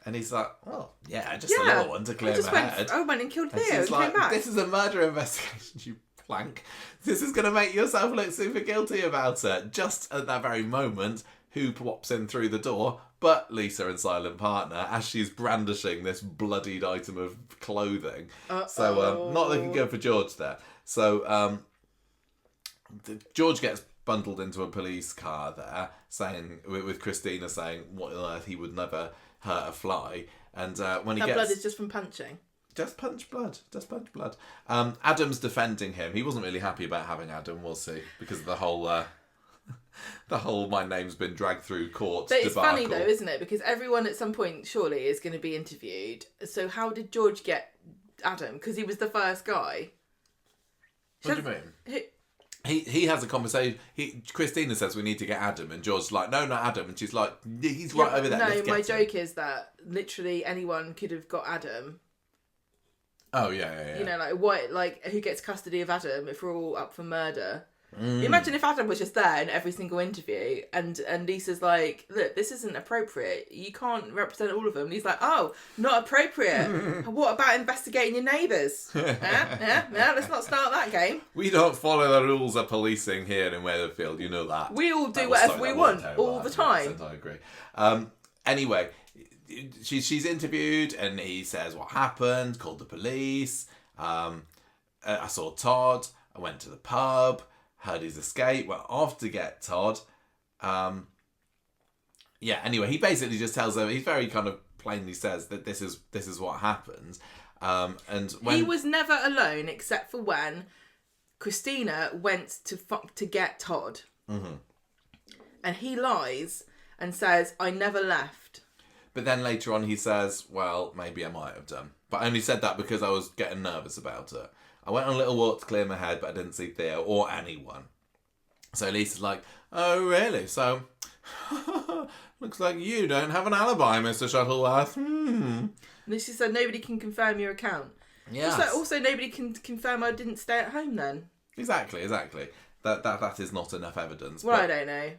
And he's like, "Oh, yeah, just a little one to clear my head." I went and killed Theo and like, came back. "This is a murder investigation, you plank. This is going to make yourself look super guilty about it." Just at that very moment, who pops in through the door but Lisa and silent partner as she's brandishing this bloodied item of clothing. So not looking good for George there. So George gets bundled into a police car there, saying with Christina saying what on earth he would never hurt a fly. And when he gets blood is just from punching. Just punch blood. Adam's defending him. He wasn't really happy about having Adam, was he? Because of the whole my name's been dragged through court But it's debacle. funny though, isn't it? Because everyone at some point surely is going to be interviewed. So how did George get Adam? Because he was the first guy. What do you mean? He has a conversation. Christina says we need to get Adam, and George's like, "No, not Adam," and she's like, "He's right over there." No, my joke is that literally anyone could have got Adam. Oh yeah. You know, who gets custody of Adam if we're all up for murder? Imagine if Adam was just there in every single interview, and Lisa's like, "Look, this isn't appropriate. You can't represent all of them." And he's like, "Oh, not appropriate. What about investigating your neighbours? Yeah, let's not start that game. We don't follow the rules of policing here in Weatherfield. You know that. We all do whatever we want all the time." I agree. Anyway, she's interviewed, and he says what happened. Called the police. I saw Todd. I went to the pub. Heard his escape, went off to get Todd. Anyway, he basically just tells her, he's very kind of plainly says that this is what happens. And when he was never alone except for when Christina went to get Todd. Mm-hmm. And he lies and says, "I never left." But then later on he says, "Well, maybe I might have done. But I only said that because I was getting nervous about it. I went on a little walk to clear my head, but I didn't see Theo or anyone." So Lisa's like, "Oh, really? So, looks like you don't have an alibi, Mr. Shuttleworth." Lisa said, "Nobody can confirm your account." Yeah. Also, nobody can confirm I didn't stay at home then. Exactly. That is not enough evidence. Well, I don't know.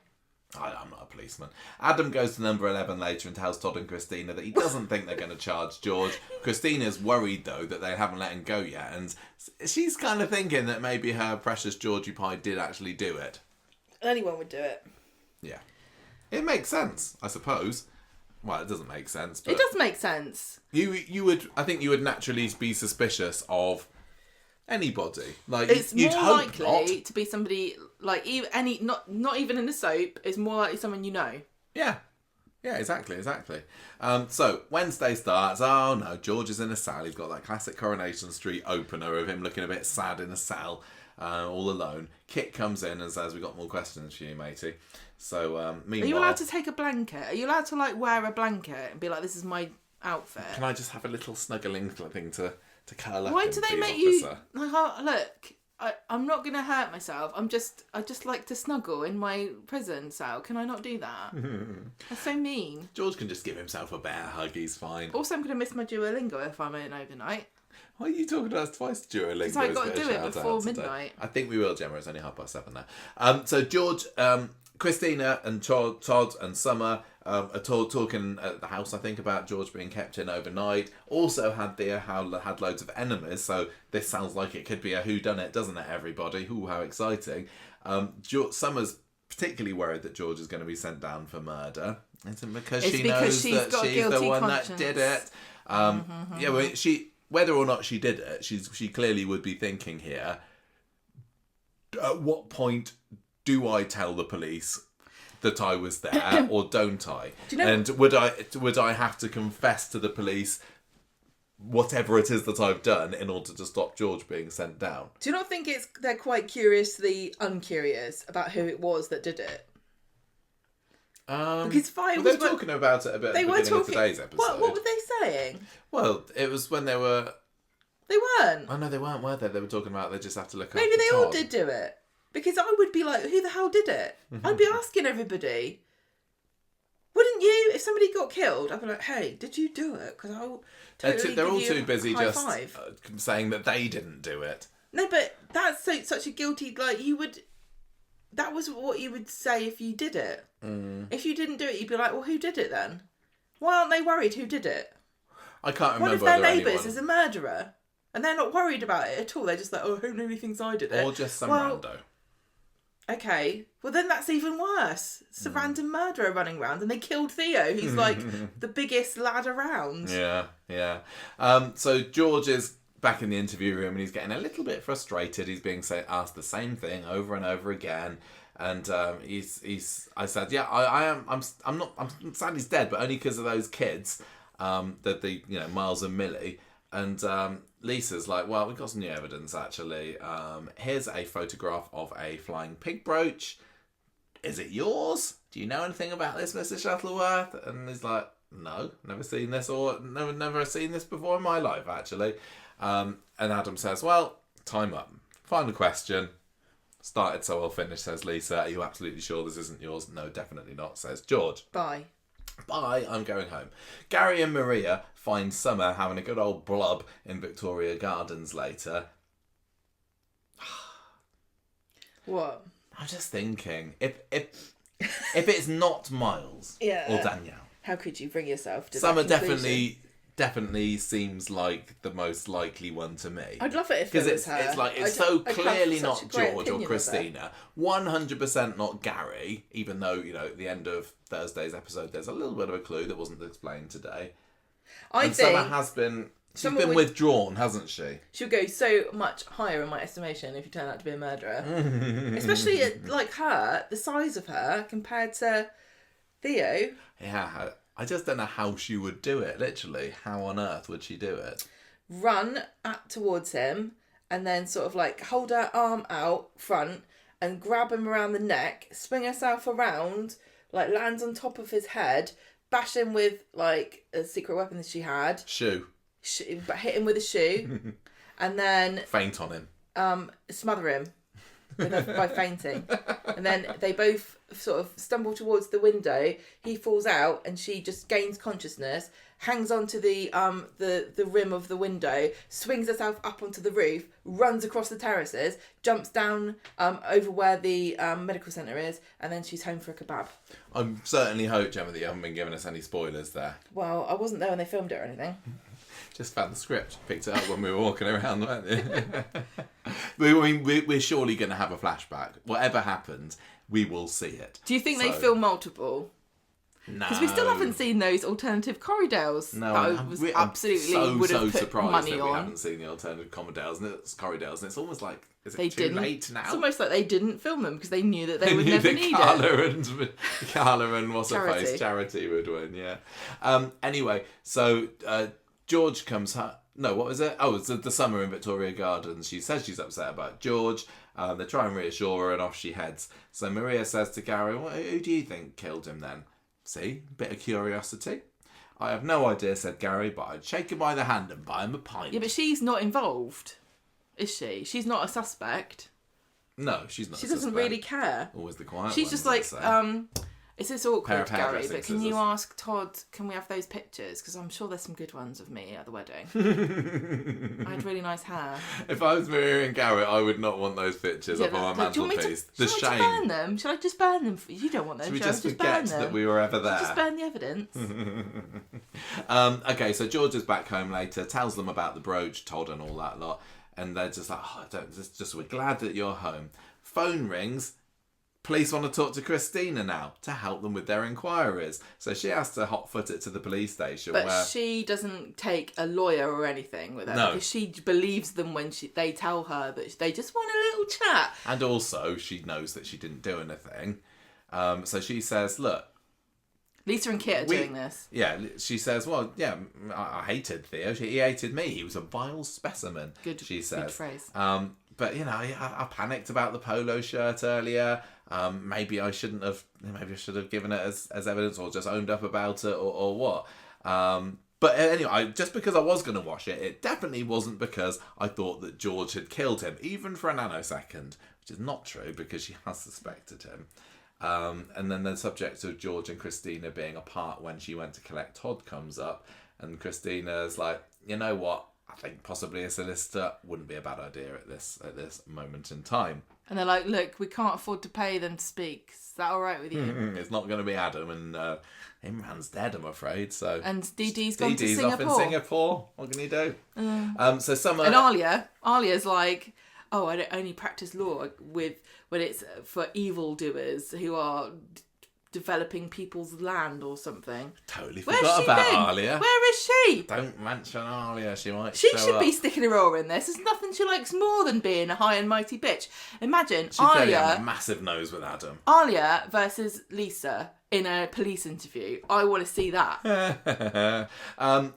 I'm not a policeman. Adam goes to number 11 later and tells Todd and Christina that he doesn't think they're going to charge George. Christina's worried, though, that they haven't let him go yet. And she's kind of thinking that maybe her precious Georgie Pie did actually do it. Anyone would do it. Yeah. It makes sense, I suppose. Well, it doesn't make sense. But it does make sense. I think you would naturally be suspicious of anybody. Like, it's you'd more hope likely not. to be somebody like not even in a soap. It's more likely someone you know. Yeah, exactly. So Wednesday starts. Oh no, George is in a cell. He's got that classic Coronation Street opener of him looking a bit sad in a cell, all alone. Kit comes in and says, "We got more questions for you, matey." So meanwhile, are you allowed to take a blanket? Are you allowed to wear a blanket and be like, "This is my outfit"? Can I just have a little snuggling thing to curl up? Why do they make you like? Oh, look, I'm not gonna hurt myself. I just like to snuggle in my prison cell. Can I not do that? That's so mean. George can just give himself a bear hug. He's fine. Also, I'm gonna miss my Duolingo if I'm in overnight. Why are you talking to us twice, Duolingo? Because I've got to do it before midnight. I think we will, Gemma. It's only 7:30 now. So George, Christina and Todd and Summer are talking at the house, I think, about George being kept in overnight. Also had loads of enemies, so this sounds like it could be a whodunit, doesn't it, everybody? Ooh, how exciting. Summer's particularly worried that George is going to be sent down for murder. It's because she knows that she's the one that did it. Yeah, well, whether or not she did it, she clearly would be thinking here, at what point do I tell the police that I was there or don't I? Do you know, and would I have to confess to the police whatever it is that I've done in order to stop George being sent down? Do you not think they're quite curiously uncurious about who it was that did it? Because they were talking about it a bit at the beginning of today's episode. What were they saying? Well, it was when they were... They weren't. Oh no, they weren't, were they? They were talking about they just have to look up. Maybe they Todd. all did do it. Because I would be like, who the hell did it? I'd be asking everybody. Wouldn't if somebody got killed, I'd be like, hey, did you do it? Because I'll totally they're all give you too busy high just five. saying that they didn't do it. No, but that's such a guilty, like, that was what you would say if you did it. If you didn't do it, you'd be like, well, who did it then? Why aren't they worried who did it? I can't remember. What if their neighbours is a murderer? And they're not worried about it at all. They're just like, oh, who really thinks I did it? Or just some rando. Okay. Well, then that's even worse. It's a random murderer running around, and they killed Theo, who's like the biggest lad around. Yeah. So George is back in the interview room, and he's getting a little bit frustrated. He's being asked the same thing over and over again. And I said, yeah, I'm sad he's dead, but only because of those kids, Miles and Millie. And Lisa's like, well, we've got some new evidence, actually. Here's a photograph of a flying pig brooch. Is it yours? Do you know anything about this, Mr. Shuttleworth? And he's like, no, never seen this, or never seen this before in my life, actually. And Adam says, well, time up. Final question. Started, so I'll finish, says Lisa. Are you absolutely sure this isn't yours? No, definitely not, says George. Bye, I'm going home. Gary and Maria find Summer having a good old blub in Victoria Gardens later. What? I'm just thinking, if it's not Miles or Danielle. How could you bring yourself to Summer that conclusion? definitely seems like the most likely one to me. I'd love it if it was her. It's so clearly not George or Christina. 100% not Gary, even though, at the end of Thursday's episode there's a little bit of a clue that wasn't explained today. Summer has been... She's been withdrawn, hasn't she? She'll go so much higher in my estimation if you turn out to be a murderer. Especially like her, the size of her compared to Theo. Yeah, I just don't know how she would do it, literally. How on earth would she do it? Run towards him and then sort of like hold her arm out front and grab him around the neck, swing herself around, like lands on top of his head, bash him with like a secret weapon that she had. Shoe. Hit him with a shoe and then... Faint on him. Smother him by fainting. And then they both sort of stumble towards the window. He falls out and she just gains consciousness, hangs onto the rim of the window, swings herself up onto the roof, runs across the terraces, jumps down over where the medical centre is, and then she's home for a kebab. I certainly hope, Gemma, that you haven't been giving us any spoilers there. Well, I wasn't there when they filmed it or anything. Just found the script, picked it up when we were walking around, weren't you? We're surely going to have a flashback. Whatever happens, we will see it. Do you think they film multiple? No. Because we still haven't seen those alternative Corriedales. No, I'm absolutely so surprised money that on. we haven't seen the alternative Corriedales, and it's almost like, is it they too late now? It's almost like they didn't film them because they knew that they would never need it. Carla and what's her face? Charity would win, yeah. Anyway, so... George comes home. No, what was it? Oh, it's the Summer in Victoria Gardens. She says she's upset about George. They try and reassure her, and off she heads. So Maria says to Gary, well, who do you think killed him then? See? Bit of curiosity. I have no idea, said Gary, but I'd shake him by the hand and buy him a pint. Yeah, but she's not involved, is she? She's not a suspect. No, she's not. She doesn't really care. Always the quiet She's one, just like, it's this awkward, Gary, but can you ask Todd, can we have those pictures? Because I'm sure there's some good ones of me at the wedding. I had really nice hair. If I was Maria and Gary, I would not want those pictures up on my mantelpiece. The shame. Should I burn them? Should I just burn them? You don't want them. Should we just forget that we were ever there? Just burn the evidence. Okay, so George is back home later, tells them about the brooch, Todd and all that lot, and they're just like, we're glad that you're home. Phone rings. Police want to talk to Christina now to help them with their inquiries. So she has to hotfoot it to the police station. But she doesn't take a lawyer or anything with her. No. Because she believes them when they tell her that they just want a little chat. And also, she knows that she didn't do anything. So she says, look. Lisa and Kit are doing this. Yeah, she says, well, yeah, I hated Theo. He hated me. He was a vile specimen, she says. Good phrase. But, I panicked about the polo shirt earlier. Maybe I should have given it as evidence or just owned up about it or what. But anyway, just because I was going to wash it, it definitely wasn't because I thought that George had killed him, even for a nanosecond, which is not true because she has suspected him. And then the subject of George and Christina being apart when she went to collect Todd comes up, and Christina's like, you know what? I think possibly a solicitor wouldn't be a bad idea at this moment in time. And they're like, look, we can't afford to pay them to speak. Is that all right with you? It's not going to be Adam, and Imran's dead, I'm afraid. So and Dee Dee's gone to Singapore. Off in Singapore. What can you do? So Summer and Alia's like, oh, I only practice law when it's for evildoers who are developing people's land or something. Totally forgot about Alia. Where is she? Don't mention Alia. She should be sticking her oar in this. There's nothing she likes more than being a high and mighty bitch. Imagine She'd Alia have a massive nose with Adam. Alia versus Lisa in a police interview. I want to see that.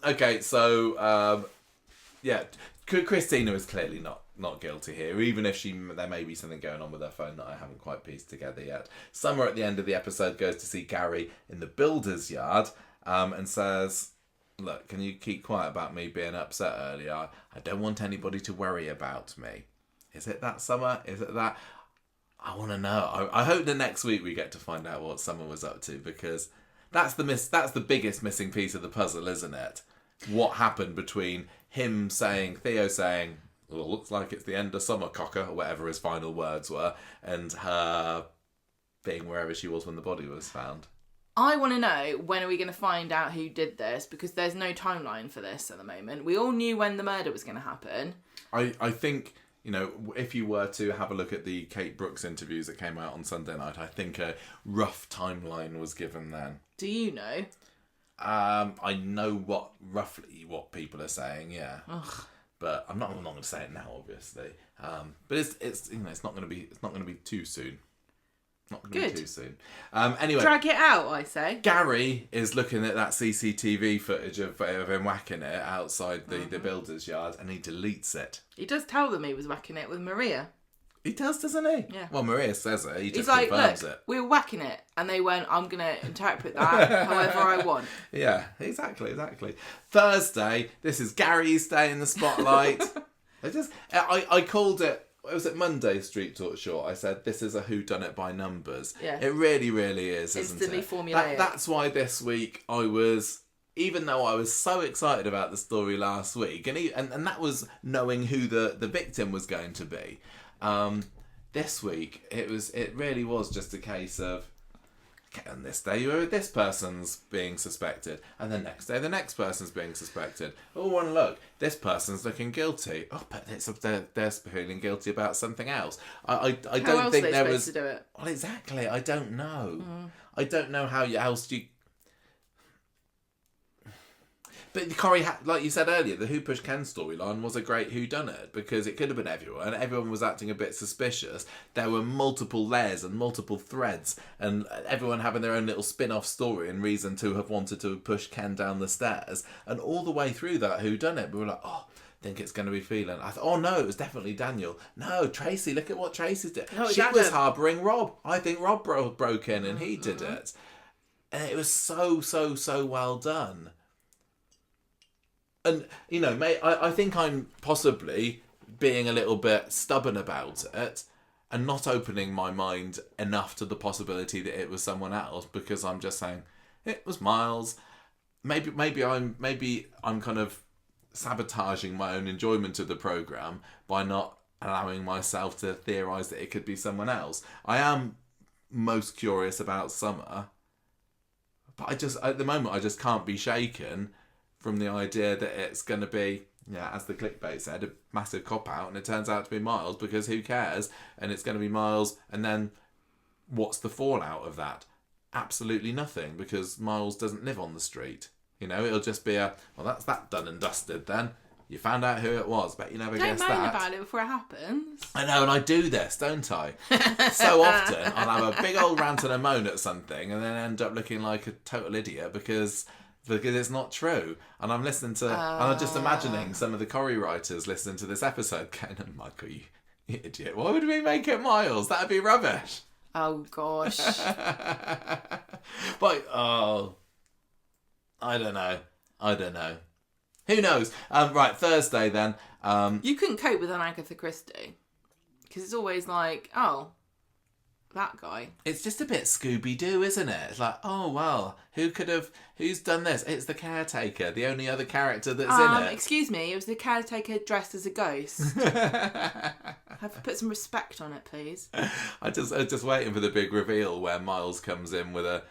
Okay, so yeah, Christina is clearly not guilty here, even if there may be something going on with her phone that I haven't quite pieced together yet. Summer at the end of the episode goes to see Gary in the builder's yard and says, look, can you keep quiet about me being upset earlier? I don't want anybody to worry about me. Is it that, Summer? Is it that? I want to know. I hope that next week we get to find out what Summer was up to, because that's the biggest missing piece of the puzzle, isn't it? What happened between Theo saying, well, looks like it's the end of summer, cocker, or whatever his final words were, and her being wherever she was when the body was found. I want to know, when are we going to find out who did this? Because there's no timeline for this at the moment. We all knew when the murder was going to happen. I think, if you were to have a look at the Kate Brooks interviews that came out on Sunday night, I think a rough timeline was given then. Do you know? I know roughly what people are saying, yeah. Ugh. But I'm not going to say it now, obviously. But it's not going to be too soon. Not going to be too soon. Anyway, drag it out, I say. Gary is looking at that CCTV footage of him whacking it outside the builder's yard, and he deletes it. He does tell them he was whacking it with Maria. He does, doesn't he? Yeah. Well, Maria says it. He just like, confirms look, it. We were whacking it, and they went, I'm going to interpret that however I want. Yeah, exactly. Thursday, this is Gary's day in the spotlight. I called it, was it Monday Street Talk Short? I said, this is a whodunit by numbers. Yeah. It really, really is, isn't it? Instantly formulaic. That's why this week even though I was so excited about the story last week, and that was knowing who the victim was going to be, this week it really was just a case of, okay, on this day this person's being suspected, and the next day the next person's being suspected. Oh, one look, this person's looking guilty. Oh, but they're feeling guilty about something else. I don't think there was. To do it? Well, exactly. I don't know. I don't know how else you. But Corrie, like you said earlier, the Who Pushed Ken storyline was a great whodunit, because it could have been everyone. Everyone was acting a bit suspicious. There were multiple layers and multiple threads, and everyone having their own little spin-off story and reason to have wanted to push Ken down the stairs. And all the way through that whodunit, we were like, oh, I think it's going to be Phelan. I thought, oh no, it was definitely Daniel. No, Tracy, look at what Tracy did. No, she was harbouring Rob. I think Rob broke in and he did it. And it was so well done. And, I think I'm possibly being a little bit stubborn about it and not opening my mind enough to the possibility that it was someone else, because I'm just saying, it was Miles. Maybe I'm kind of sabotaging my own enjoyment of the programme by not allowing myself to theorise that it could be someone else. I am most curious about Summer, but at the moment, I just can't be shaken from the idea that it's going to be, as the clickbait said, a massive cop-out, and it turns out to be Miles, because who cares? And it's going to be Miles, and then what's the fallout of that? Absolutely nothing, because Miles doesn't live on the street. It'll just be that's that done and dusted then. You found out who it was, but you never guessed that. Don't moan about it before it happens. I know, and I do this, don't I? So often, I'll have a big old rant and a moan at something, and then end up looking like a total idiot because it's not true. And I'm listening to, and I'm just imagining some of the Corrie writers listening to this episode going, oh, Michael, you idiot. Why would we make it Miles? That'd be rubbish. Oh, gosh. But, I don't know. Who knows? Right, Thursday then. You couldn't cope with an Agatha Christie. Because it's always like, oh, that guy. It's just a bit Scooby-Doo, isn't it? It's like, oh, well, who's done this? It's the caretaker, the only other character that's in it. Excuse me, it was the caretaker dressed as a ghost. Have to put some respect on it, please. I was just waiting for the big reveal where Miles comes in with a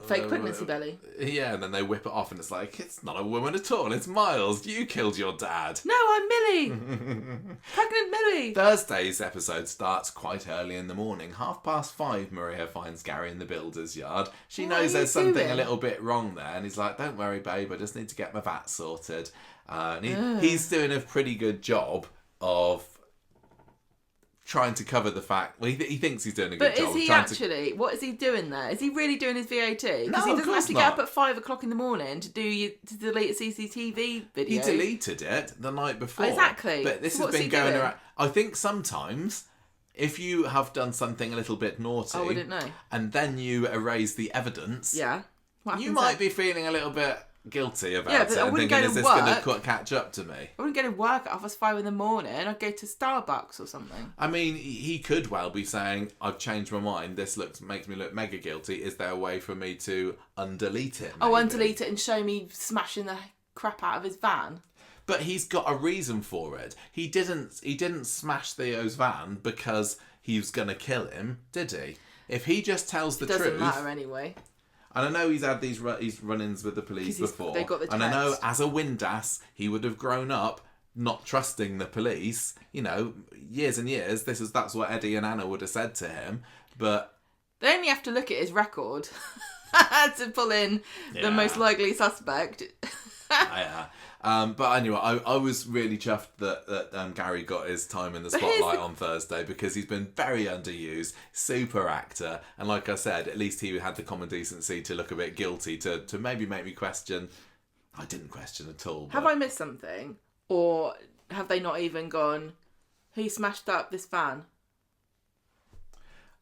fake pregnancy belly. Yeah, and then they whip it off and it's like, it's not a woman at all, it's Miles. You killed your dad. No, I'm Millie. Pregnant Millie. Thursday's episode starts quite early in the morning. 5:30, Maria finds Gary in the builder's yard. She knows there's something a little bit wrong there, and he's like, don't worry, babe, I just need to get my VAT sorted. And he's doing a pretty good job of trying to cover the fact. Well, he thinks he's doing a good job. But is he actually? What is he doing there? Is he really doing his VAT? Because he doesn't have to get up at 5 o'clock in the morning to delete a CCTV video. He deleted it the night before. Exactly. But this has been going around. I think sometimes, if you have done something a little bit naughty, I wouldn't know, and then you erase the evidence, you might be feeling a little bit guilty about it, I and thinking, is this going to catch up to me? I wouldn't go to work at 5 in the morning. I'd go to Starbucks or something. I mean, he could well be saying, I've changed my mind, this makes me look mega guilty. Is there a way for me to undelete it? Oh, undelete it and show me smashing the crap out of his van? But he's got a reason for it. He didn't smash Theo's van because he was going to kill him, did he? If he just tells the truth... It doesn't matter anyway. And I know he's had these run-ins with the police before. They got the text. And I know as a windass, he would have grown up not trusting the police. You know, years and years, that's what Eddie and Anna would have said to him. But they only have to look at his record to pull in the most likely suspect. But anyway, I was really chuffed that Gary got his time in the spotlight on Thursday, because he's been very underused, super actor, and like I said, at least he had the common decency to look a bit guilty, to maybe make me question. I didn't question at all. But... Have I missed something? Or have they not even gone, who smashed up this van?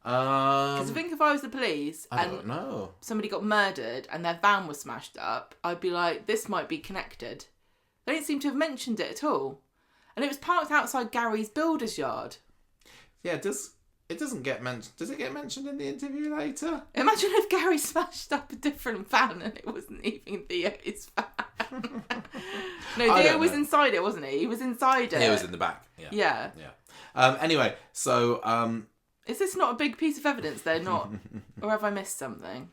Because I think if I was the police and somebody got murdered and their van was smashed up, I'd be like, this might be connected. They don't seem to have mentioned it at all. And it was parked outside Gary's builder's yard. Yeah, it doesn't get mentioned. Does it get mentioned in the interview later? Imagine if Gary smashed up a different van and it wasn't even Theo's van. No, Theo was inside it, wasn't he? He was inside it. He was in the back. Yeah. Anyway, so... is this not a big piece of evidence they're not... or have I missed something?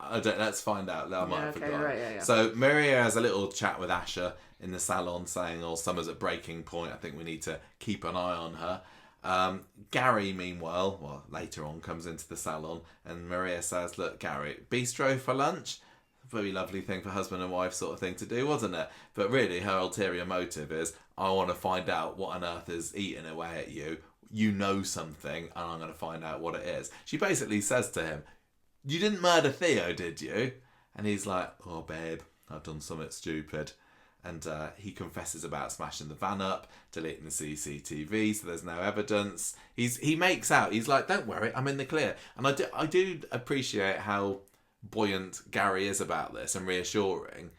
Let's find out. I might have forgotten. Right. So Maria has a little chat with Asher in the salon, saying, Summer's at breaking point. I think we need to keep an eye on her. Gary, meanwhile, later on, comes into the salon, and Maria says, look, Gary, bistro for lunch? Very lovely thing for husband and wife sort of thing to do, wasn't it? But really, her ulterior motive is, I want to find out what on earth is eating away at you. You know something, and I'm going to find out what it is. She basically says to him, you didn't murder Theo, did you? And he's like, oh, babe, I've done something stupid. And he confesses about smashing the van up, deleting the CCTV, so there's no evidence. He makes out, he's like, don't worry, I'm in the clear. And I do appreciate how buoyant Gary is about this and reassuring.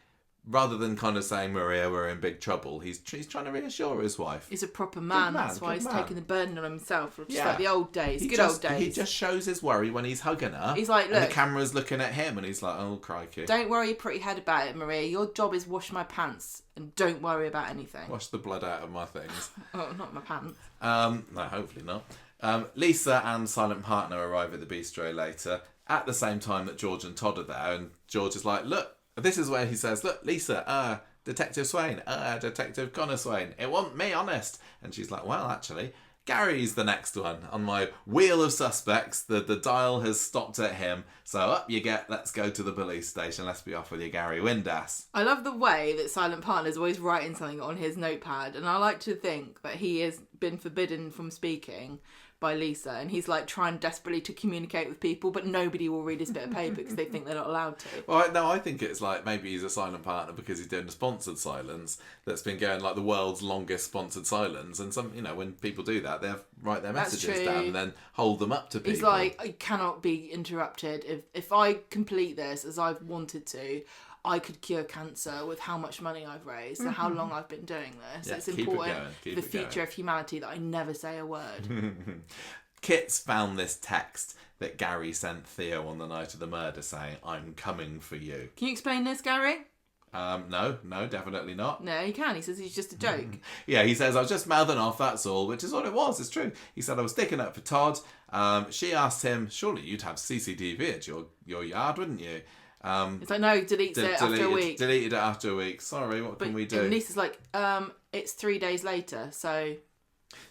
Rather than kind of saying, Maria, we're in big trouble, he's trying to reassure his wife. He's a proper man, that's why he's taking the burden on himself. Just like the old days, old days. He just shows his worry when he's hugging her. He's like, look. And the camera's looking at him and he's like, oh, crikey. Don't worry your pretty head about it, Maria. Your job is wash my pants and don't worry about anything. Wash the blood out of my things. Oh, not my pants. No, hopefully not. Lisa and Silent Partner arrive at the bistro later at the same time that George and Todd are there. And George is like, look. This is where he says, look, Lisa, Detective Swain, Detective Connor Swain, it wasn't me, honest. And she's like, well, actually, Gary's the next one on my wheel of suspects. The dial has stopped at him. So up you get, let's go to the police station. Let's be off with you, Gary Windass. I love the way that Silent Partner is always writing something on his notepad. And I like to think that he has been forbidden from speaking by Lisa, and he's like trying desperately to communicate with people, but nobody will read his bit of paper because they think they're not allowed to. Well, no, I think it's like maybe he's a silent partner because he's doing a sponsored silence that's been going like the world's longest sponsored silence, and some, when people do that, they write their messages down and then hold them up to people. He's like, I cannot be interrupted. If I complete this as I've wanted to, I could cure cancer with how much money I've raised and how long I've been doing this. Yeah, it's important for the future of humanity that I never say a word. Kit's found this text that Gary sent Theo on the night of the murder saying, "I'm coming for you." Can you explain this, Gary? No, definitely not. No, he can. He says he's just a joke. Yeah, he says, "I was just mouthing off, that's all," which is what it was. It's true. He said, "I was sticking up for Todd." She asked him, "Surely you'd have CCTV at your yard, wouldn't you?" It's like, no, deletes it after a week. Deleted it after a week. Sorry, what can we do? And Lisa's like, it's 3 days later, so...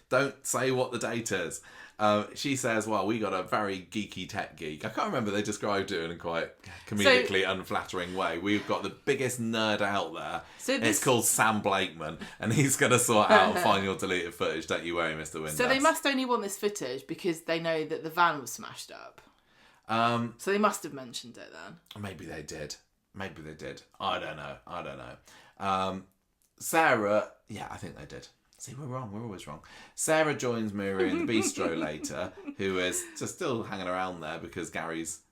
Don't say what the date is. She says, "Well, we got a very geeky tech geek." I can't remember, they described it in a quite comedically unflattering way. We've got the biggest nerd out there. It's called Sam Blakeman, and he's going to sort out find your deleted footage. Don't you worry, Mr. Windass. So they must only want this footage because they know that the van was smashed up. So they must have mentioned it then. Maybe they did. I don't know. Sarah, yeah, I think they did. See, we're wrong. We're always wrong. Sarah joins Maria in the bistro later, who is just still hanging around there because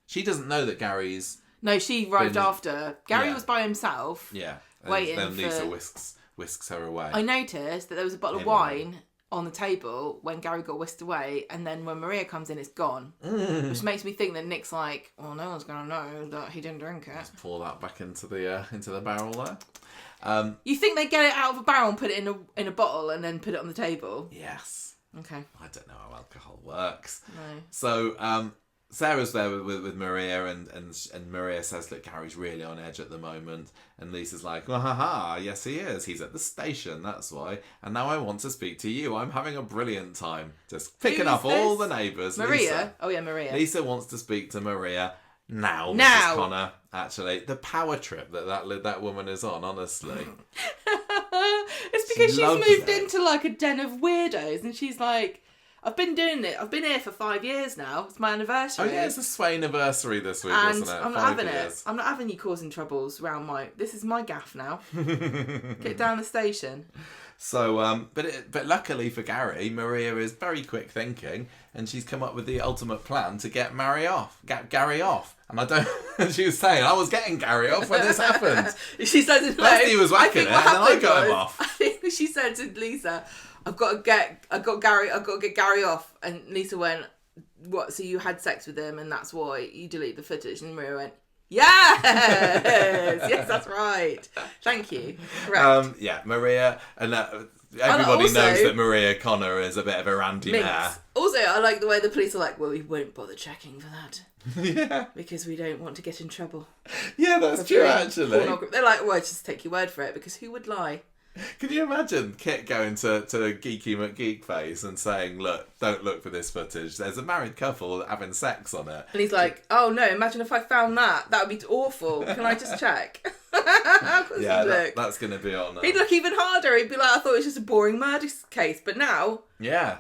she doesn't know that Gary's... No, she arrived after. Gary was by himself. Yeah. Waiting then Lisa whisks her away. I noticed that there was a bottle of wine on the table when Gary got whisked away, and then when Maria comes in, it's gone. Which makes me think that Nick's like, well, no one's going to know that he didn't drink it. Just pour that back into the barrel there. You think they get it out of a barrel and put it in a bottle and then put it on the table? Yes. Okay. I don't know how alcohol works. No. So Sarah's there with Maria, and Maria says, "Look, Gary's really on edge at the moment." And Lisa's like, "Well, haha, yes he is. He's at the station, that's why. And now I want to speak to you. I'm having a brilliant time. Just picking up all the neighbours." Maria? Lisa. Oh yeah, Maria. Lisa wants to speak to Maria now. Mrs. Connor. Actually, the power trip that woman is on, honestly. It's because she's moved into like a den of weirdos, and she's like, "I've been doing it. I've been here for 5 years now. It's my anniversary." Oh yeah, it's a sway anniversary this week, and wasn't it? I'm not having it. I'm not having you causing troubles around this is my gaff now. Get down the station. So, but luckily for Gary, Maria is very quick thinking, and she's come up with the ultimate plan to get Gary off. And she was saying, "I was getting Gary off when this happened." She said, "No." First he was whacking it, and then I got him off. I think she said to Lisa, "I've got to get Gary off," and Lisa went, "What? So you had sex with him, and that's why you delete the footage?" And Maria went, "Yes, yes, that's right. Thank you." Correct. Yeah, Maria, and everybody knows that Maria Connor is a bit of a randy mare. Also, I like the way the police are like, "Well, we won't bother checking for that." Yeah. Because we don't want to get in trouble. Yeah, that's true, actually. They're like, "Well, just take your word for it," because who would lie? Can you imagine Kit going to Geeky McGeek face and saying, "Look, don't look for this footage. There's a married couple having sex on it." And he's like, "Oh no, imagine if I found that. That would be awful. Can I just check?" Yeah, that's going to be on. He'd look even harder. He'd be like, "I thought it was just a boring murder case, but now..." Yeah.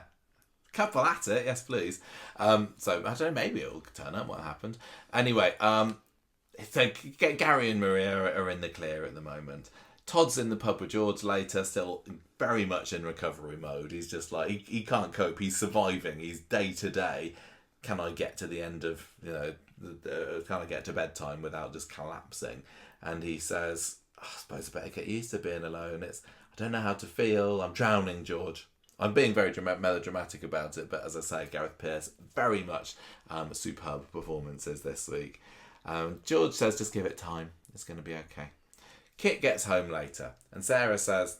Couple at it, yes please. So, I don't know, maybe it'll turn up what happened. Anyway, so Gary and Maria are in the clear at the moment. Todd's in the pub with George later, still very much in recovery mode. He's just like, he can't cope. He's surviving. He's day to day. Can I get to the end of, can I get to bedtime without just collapsing? And he says, "I suppose I better get used to being alone. I don't know how to feel. I'm drowning, George." I'm being very melodramatic about it, but as I say, Gareth Peirce, very much superb performances this week. George says, "Just give it time. It's going to be okay." Kit gets home later, and Sarah says,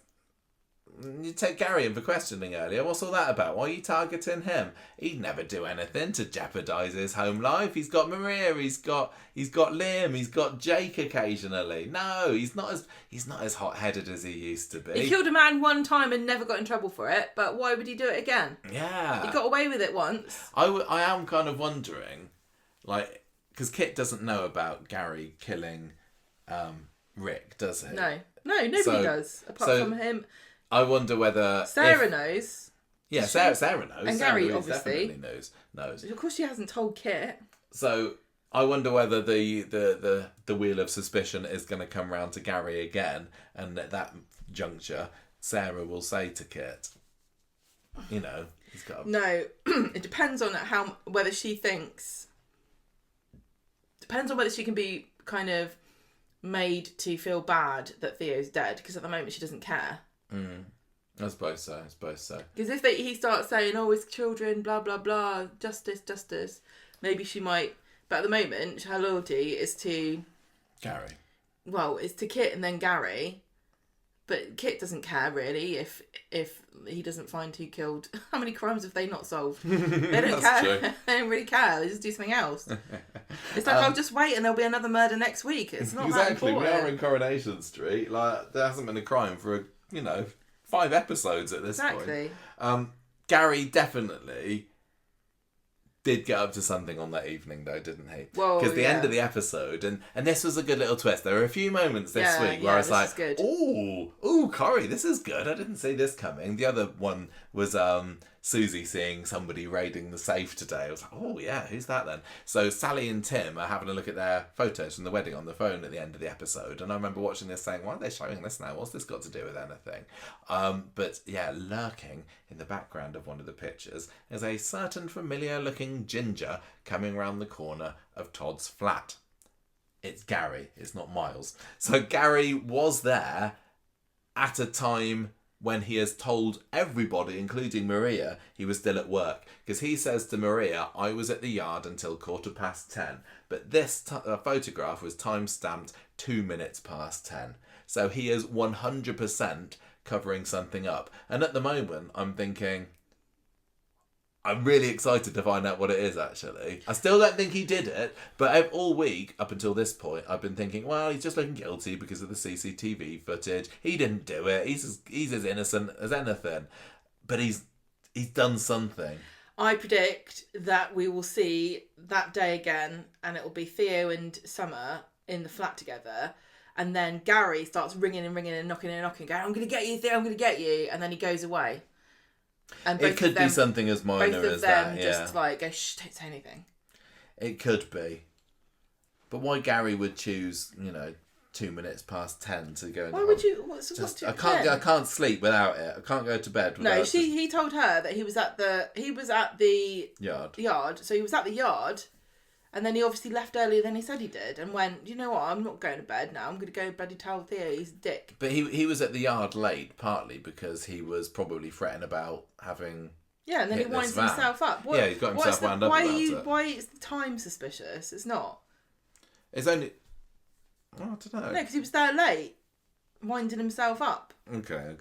"You take Gary in for questioning earlier. What's all that about? Why are you targeting him? He'd never do anything to jeopardise his home life. He's got Maria, he's got Liam, he's got Jake occasionally. No, he's not as hot-headed as he used to be. He killed a man one time and never got in trouble for it, but why would he do it again? Yeah. He got away with it once." I am kind of wondering, like, because Kit doesn't know about Gary killing Rick, does he? No, nobody does, apart from him. I wonder whether Sarah knows. Yeah, Sarah knows. And Sarah Gary obviously knows. Of course, she hasn't told Kit. So I wonder whether the wheel of suspicion is going to come round to Gary again, and at that juncture, Sarah will say to Kit, he's got. No, it depends on whether she thinks. Depends on whether she can be kind of made to feel bad that Theo's dead, because at the moment she doesn't care. I suppose so. Because if he starts saying, "Oh, it's children, blah blah blah, justice," maybe she might. But at the moment, her loyalty is to Gary. Well, it's to Kit and then Gary. But Kit doesn't care really if he doesn't find who killed. How many crimes have they not solved? They don't care. True. They don't really care. They just do something else. It's like I'll just wait and there'll be another murder next week. It's not that important. We are in Coronation Street. Like there hasn't been a crime for 5 episodes at this point. Gary definitely did get up to something on that evening, though, didn't he? Well, because the end of the episode, and this was a good little twist. There were a few moments this week where I was like, "Ooh, Corrie, this is good. I didn't see this coming." The other one was Susie seeing somebody raiding the safe today. I was like, "Oh yeah, who's that then?" So Sally and Tim are having a look at their photos from the wedding on the phone at the end of the episode, and I remember watching this saying, "Why are they showing this now? What's this got to do with anything?" But yeah, lurking in the background of one of the pictures is a certain familiar-looking ginger coming round the corner of Todd's flat. It's Gary. It's not Miles. So Gary was there at a time when he has told everybody, including Maria, he was still at work. Because he says to Maria, "I was at the yard until 10:15. But this photograph was time-stamped 2 minutes past 10. So he is 100% covering something up. And at the moment, I'm thinking, I'm really excited to find out what it is, actually. I still don't think he did it, but all week, up until this point, I've been thinking, well, he's just looking guilty because of the CCTV footage. He didn't do it. He's as innocent as anything. But he's done something. I predict that we will see that day again, and it will be Theo and Summer in the flat together. And then Gary starts ringing and knocking and knocking, going, "I'm going to get you, Theo, I'm going to get you." And then he goes away. And it could be something as minor as that. Yeah. Just like go, "Shh, don't say anything." It could be. But why Gary would choose, 2 minutes past 10 to go. Why would you? What's I can't sleep without it. I can't go to bed without. No, he told her that he was at the yard. So he was at the yard, and then he obviously left earlier than he said he did, and went, "You know what? I'm not going to bed now. I'm going to go bloody tell Theo he's a dick." But he was at the yard late, partly because he was probably fretting about having. Yeah, and then he winds himself up. He's got himself wound up about it. Why is the time suspicious? It's not. It's only. Oh, I don't know. No, because he was there late, winding himself up. Okay.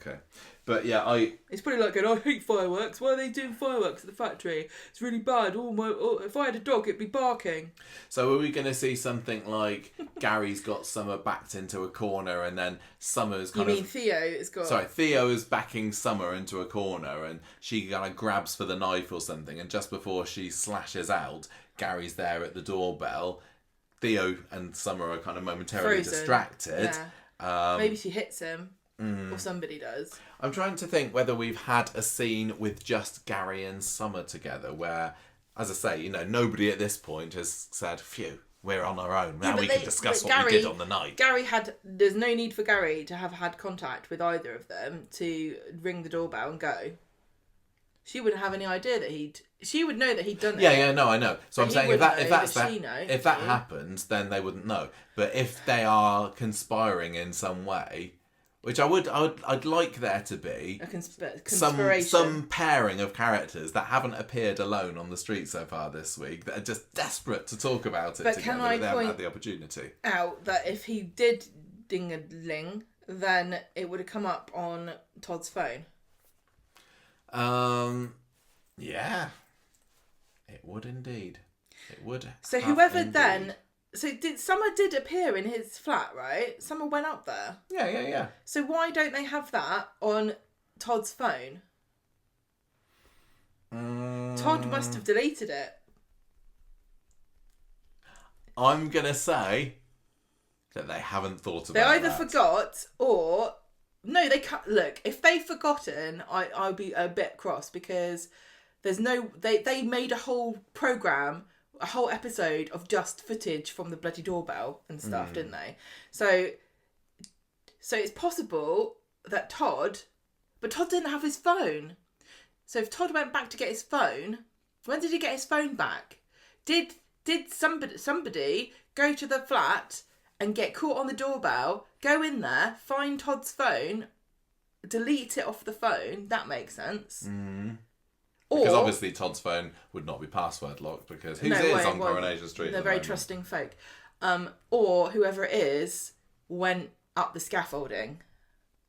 But yeah, It's probably like, "I hate fireworks. Why are they doing fireworks at the factory? It's really bad. If I had a dog, it'd be barking." So are we going to see something like Gary's got Summer backed into a corner, and then Summer's kind of... You mean Theo has got... Sorry, Theo is backing Summer into a corner, and she kind of grabs for the knife or something, and just before she slashes out, Gary's there at the doorbell. Theo and Summer are kind of momentarily distracted. Yeah. Maybe she hits him. Or somebody does. I'm trying to think whether we've had a scene with just Gary and Summer together where, as I say, nobody at this point has said, "Phew, we're on our own. Now we can discuss what we did on the night." There's no need for Gary to have had contact with either of them to ring the doorbell and go. She wouldn't have any idea that she would know that he'd done it. Yeah, no, I know. So I'm saying if that happens, then they wouldn't know. But if they are conspiring in some way, which I'd like there to be a conspiration. Some pairing of characters that haven't appeared alone on the street so far this week, that are just desperate to talk about it together, but they haven't had the opportunity. Out that if he did ding-a-ling, then it would have come up on Todd's phone. Yeah, it would indeed. It would. So whoever indeed. Then. So Summer did appear in his flat, right? Summer went up there. Yeah. So why don't they have that on Todd's phone? Todd must have deleted it. I'm gonna say that they haven't thought about it. They either forgot or no. They can't. Look, if they've forgotten, I'll be a bit cross because there's no. They made a whole program. A whole episode of just footage from the bloody doorbell and stuff, didn't they? So it's possible that Todd didn't have his phone. So if Todd went back to get his phone, when did he get his phone back? Did somebody go to the flat and get caught on the doorbell, go in there, find Todd's phone, delete it off the phone. That makes sense. Because obviously Todd's phone would not be password locked because whose is on Coronation Street? They're very trusting folk. Or whoever it is went up the scaffolding,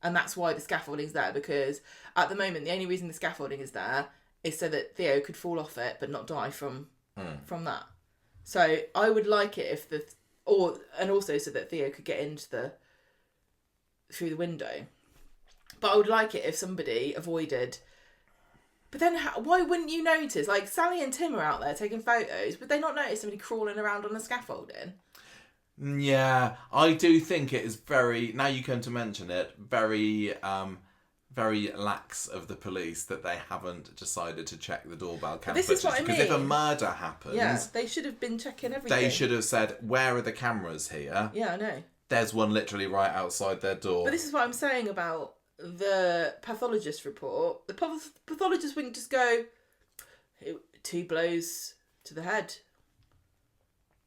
and that's why the scaffolding's there. Because at the moment, the only reason the scaffolding is there is so that Theo could fall off it but not die from that. So I would like it if and also so that Theo could get through the window. But I would like it if somebody avoided. But then why wouldn't you notice? Like, Sally and Tim are out there taking photos. Would they not notice somebody crawling around on the scaffolding? Yeah, I do think it is very, now you come to mention it, very lax of the police that they haven't decided to check the doorbell cam footage. This is what I mean. Because if a murder happens... they should have been checking everything. They should have said, where are the cameras here? Yeah, I know. There's one literally right outside their door. But this is what I'm saying about the pathologist report. The pathologist wouldn't just go, 2 blows to the head.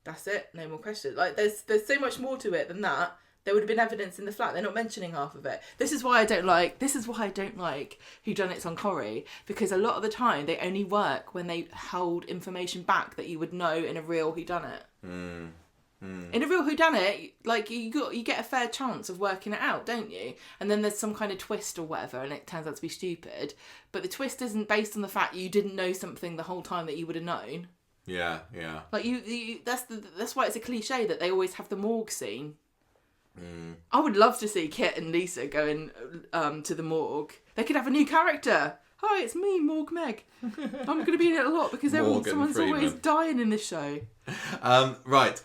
That's it. No more questions. Like, there's so much more to it than that. There would have been evidence in the flat. They're not mentioning half of it. This is why I don't like whodunits on Corrie, because a lot of the time they only work when they hold information back that you would know in a real whodunit. In a real whodunit, like, you get a fair chance of working it out, don't you? And then there's some kind of twist or whatever, and it turns out to be stupid. But the twist isn't based on the fact you didn't know something the whole time that you would have known. Yeah. Like, that's why it's a cliche that they always have the morgue scene. I would love to see Kit and Lisa going to the morgue. They could have a new character. Hi, it's me, Morgue Meg. I'm going to be in it a lot because someone's always dying in this show. Right.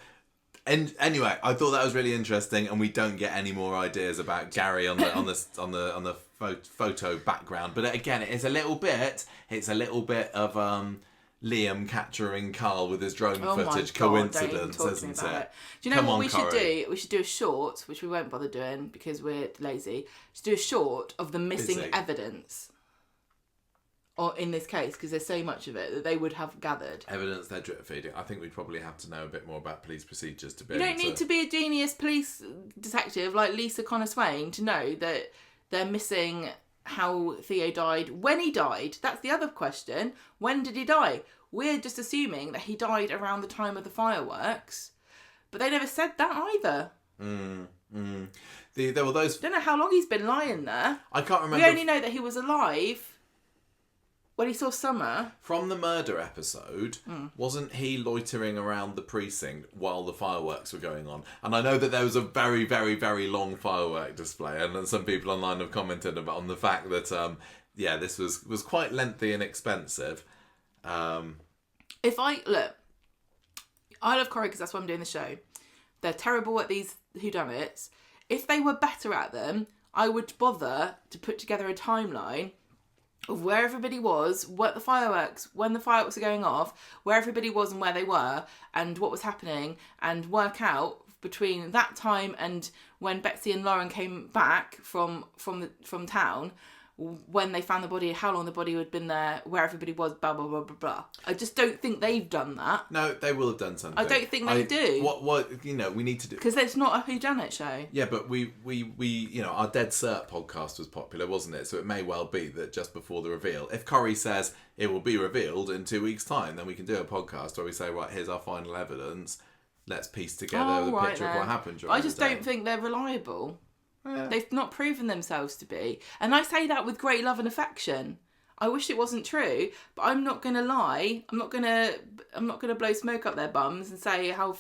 And anyway, I thought that was really interesting, and we don't get any more ideas about Gary on the photo background. But again, it's a little bit of Liam capturing Carl with his drone footage coincidence, isn't it? Do you know what we should do? We should do a short, which we won't bother doing because we're lazy. Just do a short of the missing evidence. Or in this case, because there's so much of it that they would have gathered. Evidence they're drip feeding. I think we'd probably have to know a bit more about police procedures to be You don't need to be a genius police detective like Lisa Connor Swain to know that they're missing how Theo died, when he died. That's the other question. When did he die? We're just assuming that he died around the time of the fireworks, but they never said that either. There were those. Don't know how long he's been lying there. I can't remember. We only know that he was alive when he saw Summer. From the murder episode, wasn't he loitering around the precinct while the fireworks were going on? And I know that there was a very, very, very long firework display, and some people online have commented on the fact that, this was quite lengthy and expensive. I love Corrie because that's why I'm doing the show. They're terrible at these whodunits. If they were better at them, I would bother to put together a timeline of where everybody was, when the fireworks were going off, where everybody was and where they were, and what was happening, and work out between that time and when Betsy and Lauren came back from town, when they found the body, how long the body had been there, where everybody was, blah, blah, blah, blah, blah. I just don't think they've done that. No, they will have done something. I don't think they do. What we need to do... Because it's not a whodunit show. Yeah, but we our Dead Cert podcast was popular, wasn't it? So it may well be that just before the reveal, if Corrie says it will be revealed in 2 weeks' time, then we can do a podcast where we say, right, here's our final evidence. Let's piece together the picture of what happened during I just don't think they're reliable. Yeah. They've not proven themselves to be. And I say that with great love and affection. I wish it wasn't true, but I'm not going to lie. I'm not going to blow smoke up their bums and say how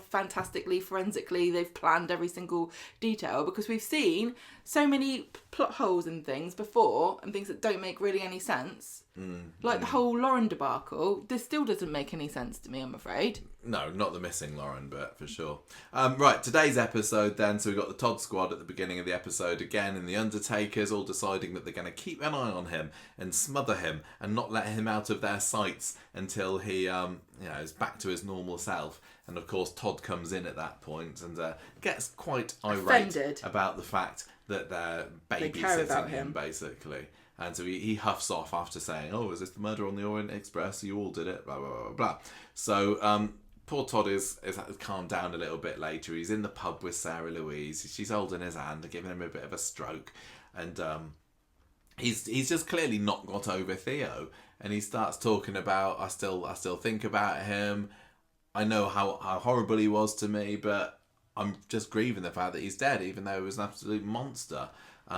fantastically, forensically they've planned every single detail, because we've seen so many plot holes in things before and things that don't make really any sense. The whole Lauren debacle, this still doesn't make any sense to me, I'm afraid. No, not the missing Lauren, but for sure. Right, today's episode then, so we've got the Todd squad at the beginning of the episode again, and the Undertakers all deciding that they're going to keep an eye on him and smother him and not let him out of their sights until he is back to his normal self. And of course Todd comes in at that point and gets quite irate about the fact that they're babysitting him, basically. And so he huffs off after saying, "Oh, is this the murder on the Orient Express? You all did it, blah, blah, blah, blah." So poor Todd is calmed down a little bit later. He's in the pub with Sarah Louise. She's holding his hand and giving him a bit of a stroke. And he's just clearly not got over Theo, and he starts talking about I still think about him. I know how horrible he was to me, but I'm just grieving the fact that he's dead, even though he was an absolute monster.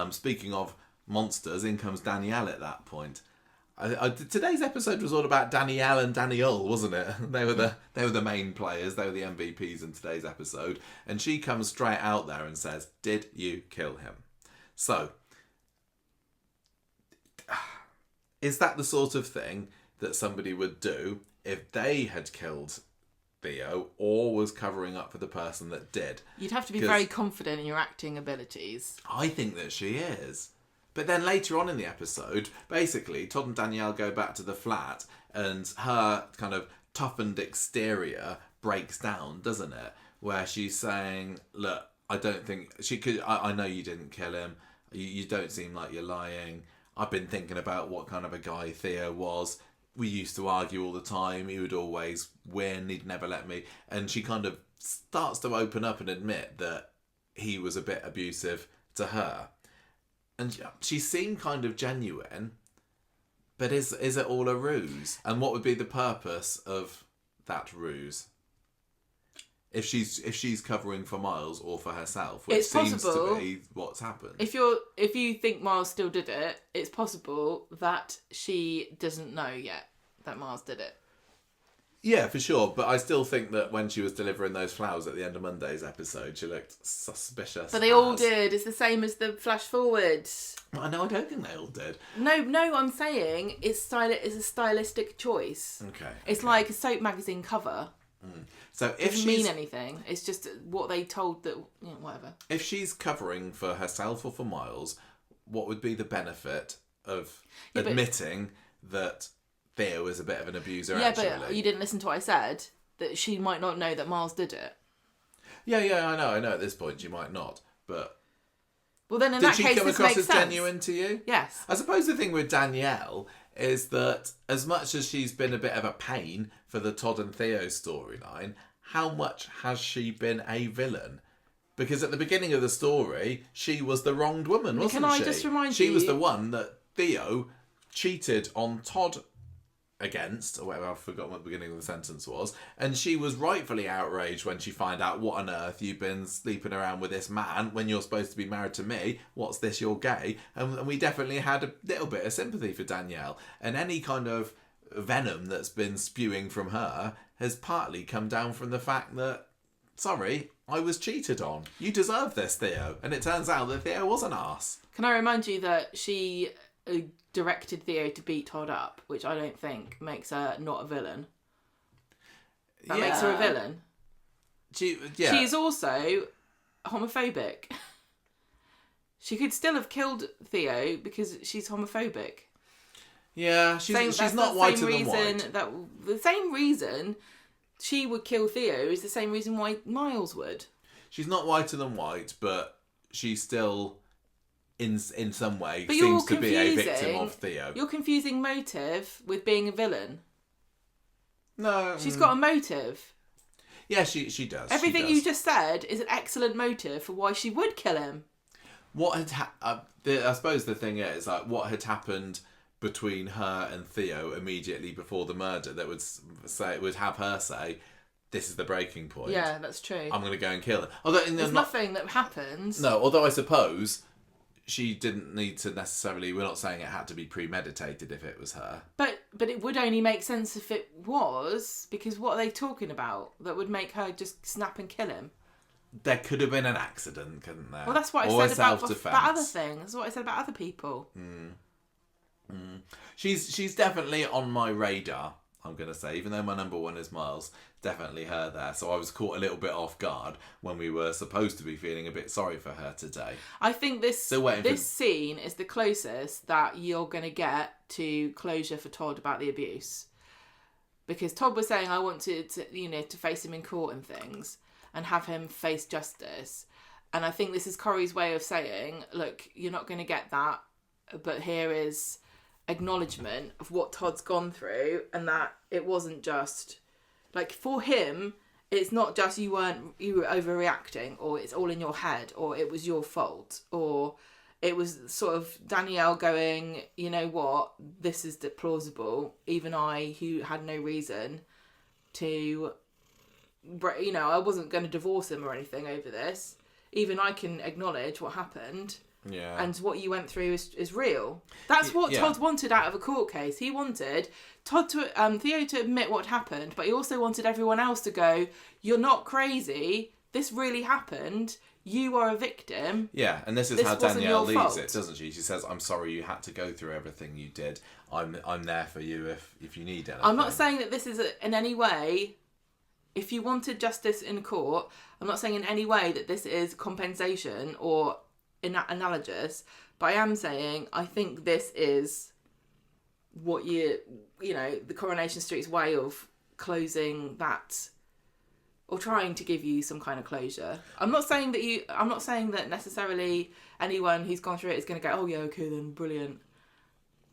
Speaking of monsters, in comes Danielle at that point. Today's episode was all about Danielle and Danielle, wasn't it? They were the main players. They were the MVPs in today's episode. And she comes straight out there and says, "Did you kill him?" So, is that the sort of thing that somebody would do if they had killed Theo or was covering up for the person that did? You'd have to be very confident in your acting abilities. I think that she is. But then later on in the episode, basically, Todd and Danielle go back to the flat and her kind of toughened exterior breaks down, doesn't it? Where she's saying, look, I don't think she could. I know you didn't kill him. You don't seem like you're lying. I've been thinking about what kind of a guy Theo was. We used to argue all the time. He would always win. He'd never let me. And she kind of starts to open up and admit that he was a bit abusive to her. And she seemed kind of genuine. But is it all a ruse? And what would be the purpose of that ruse? If she's covering for Miles or for herself, which seems to be what's happened. If you think Miles still did it, it's possible that she doesn't know yet that Miles did it. Yeah, for sure. But I still think that when she was delivering those flowers at the end of Monday's episode, she looked suspicious. But they all did. It's the same as the flash forward. I know. I don't think they all did. No. I'm saying it's a stylistic choice. Okay. It's like a soap magazine cover. Mm. So if doesn't mean anything. It's just what they told that. Whatever. If she's covering for herself or for Miles, what would be the benefit of admitting that Theo is a bit of an abuser? Yeah, but you didn't listen to what I said. That she might not know that Miles did it. Yeah, I know. At this point, she might not. But well, then in that case, did she come across as sense. genuine to you? Yes. I suppose the thing with Danielle is that as much as she's been a bit of a pain for the Todd and Theo storyline, how much has she been a villain? Because at the beginning of the story, she was the wronged woman, wasn't she? Can I just remind you? She was the one that Theo cheated on Todd against, or whatever, I've forgotten what the beginning of the sentence was, and she was rightfully outraged when she found out, what on earth, you've been sleeping around with this man when you're supposed to be married to me, what's this, you're gay? And we definitely had a little bit of sympathy for Danielle, and any kind of venom that's been spewing from her has partly come down from the fact that, sorry, I was cheated on. You deserve this, Theo. And it turns out that Theo was an arse. Can I remind you that she directed Theo to beat Todd up, which I don't think makes her not a villain. That makes her a villain. She's also homophobic. She could still have killed Theo because she's homophobic. Yeah, she's not whiter than white. The same reason she would kill Theo is the same reason why Miles would. She's not whiter than white, but she's still, in some way, seems to be a victim of Theo. You're confusing motive with being a villain. No. She's got a motive. Yeah, she does. Everything you just said is an excellent motive for why she would kill him. What had I suppose the thing is, like, what had happened between her and Theo immediately before the murder that would have her say, this is the breaking point. Yeah, that's true. I'm going to go and kill her. Although there's nothing that happens. No, although I suppose she didn't need to necessarily, we're not saying it had to be premeditated if it was her. But it would only make sense if it was, because what are they talking about that would make her just snap and kill him? There could have been an accident, couldn't there? Well, that's what I said about other things. That's what I said about other people. She's definitely on my radar, I'm going to say, even though my number one is Miles, definitely her there. So I was caught a little bit off guard when we were supposed to be feeling a bit sorry for her today. I think this scene is the closest that you're going to get to closure for Todd about the abuse. Because Todd was saying, I want to face him in court and things and have him face justice. And I think this is Corrie's way of saying, look, you're not going to get that, but here is acknowledgement of what Todd's gone through, and that it wasn't just like, for him, it's not just you were overreacting, or it's all in your head, or it was your fault, or it was sort of Danielle going, you know what, this is plausible. Even I, who had no reason to, you know, I wasn't going to divorce him or anything over this. Even I can acknowledge what happened. Yeah. And what you went through is real. That's what Todd wanted out of a court case. He wanted Theo to admit what happened, but he also wanted everyone else to go, you're not crazy. This really happened. You are a victim. Yeah, and this is how Danielle leaves it, doesn't she? She says, I'm sorry you had to go through everything you did. I'm there for you if you need anything. I'm not saying that this is in any way, if you wanted justice in court, I'm not saying in any way that this is compensation or analogous, but I am saying I think this is what you know, the Coronation Street's way of closing that, or trying to give you some kind of closure. I'm not saying that necessarily anyone who's gone through it is going to go, oh yeah, okay then, brilliant.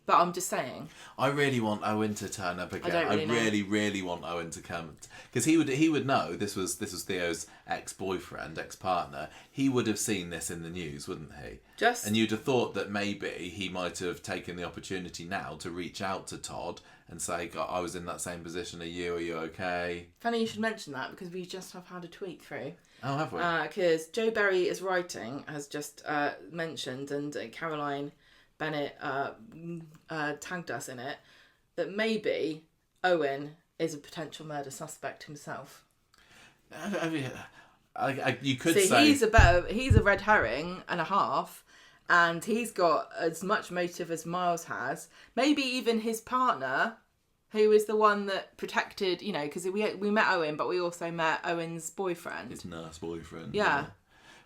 But I'm just saying. I really want Owen to turn up again. I really want Owen to come, because he would know this was Theo's ex-boyfriend, ex-partner. He would have seen this in the news, wouldn't he? And you'd have thought that maybe he might have taken the opportunity now to reach out to Todd and say, I was in that same position. Are you okay? Funny you should mention that, because we just have had a tweet through. Oh, have we? Because Joe Berry is writing has just mentioned, and Caroline Bennett tagged us in it, that maybe Owen is a potential murder suspect himself. I mean, you could say he's a red herring and a half, and he's got as much motive as Miles has. Maybe even his partner, who is the one that protected, you know, because we met Owen, but we also met Owen's boyfriend, his nurse boyfriend. Yeah.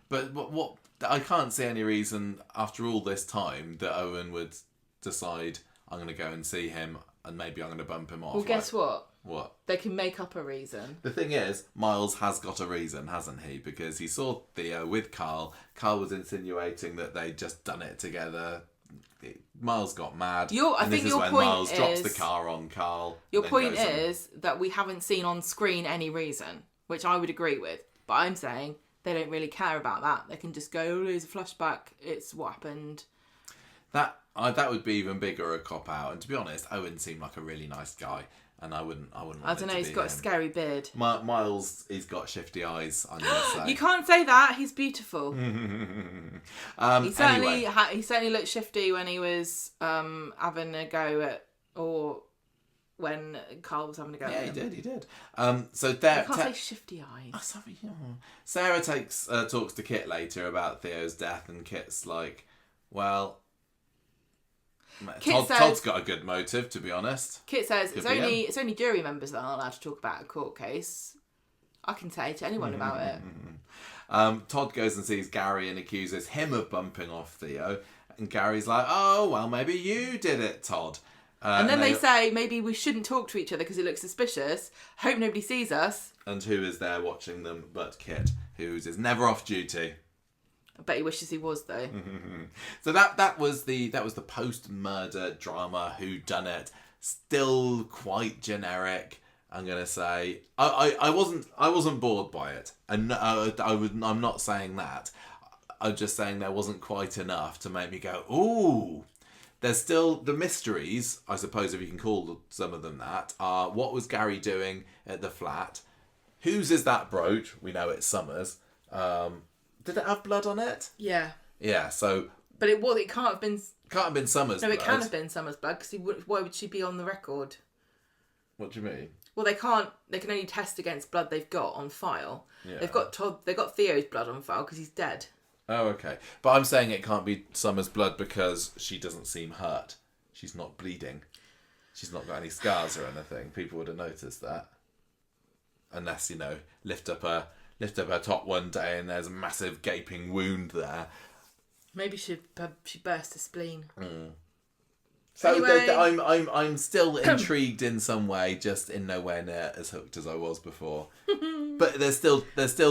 But what I can't see any reason after all this time that Owen would decide, I'm going to go and see him and maybe I'm going to bump him off. Well, guess what? What? They can make up a reason. The thing is, Miles has got a reason, hasn't he? Because he saw Theo with Carl. Carl was insinuating that they'd just done it together. Miles got mad. I think your point Miles drops the car on Carl. Your point is that we haven't seen on screen any reason, which I would agree with. But I'm saying they don't really care about that. They can just go, oh, there's a flashback. It's what happened. That would be even bigger a cop out. And to be honest, Owen seemed like a really nice guy, and I wouldn't. I don't know. He's got a scary beard. Miles, he's got shifty eyes. I'm gonna say. You can't say that. He's beautiful. He certainly looked shifty when he was having a go at, or when Carl was having a go at him. Yeah, he did. So you can't say shifty eyes. Oh, sorry. Yeah. Sarah talks to Kit later about Theo's death, and Kit's like, well, Todd's got a good motive, to be honest. Kit says it's only jury members that aren't allowed to talk about a court case. I can say to anyone about it. Todd goes and sees Gary and accuses him of bumping off Theo, and Gary's like, oh, well, maybe you did it, Todd. And then they say, maybe we shouldn't talk to each other because it looks suspicious. Hope nobody sees us. And who is there watching them but Kit, who is never off duty. I bet he wishes he was, though. So that was the post-murder drama whodunit. Still quite generic, I'm gonna say. I wasn't bored by it, and I'm not saying that. I'm just saying there wasn't quite enough to make me go, ooh. There's still the mysteries, I suppose, if you can call some of them that, are what was Gary doing at the flat? Whose is that brooch? We know it's Summer's. Did it have blood on it? Yeah. Yeah, so... But it can't have been... Can't have been Summer's blood. No, it can have been Summer's blood, because why would she be on the record? What do you mean? Well, they can only test against blood they've got on file. Yeah. They've got Theo's blood on file, because he's dead. Oh, okay. But I'm saying it can't be Summer's blood because she doesn't seem hurt. She's not bleeding. She's not got any scars or anything. People would have noticed that. Unless, lift up her top one day and there's a massive gaping wound there. Maybe she burst a spleen. Mm. So anyway. I'm still intrigued in some way, just in nowhere near as hooked as I was before. But there's still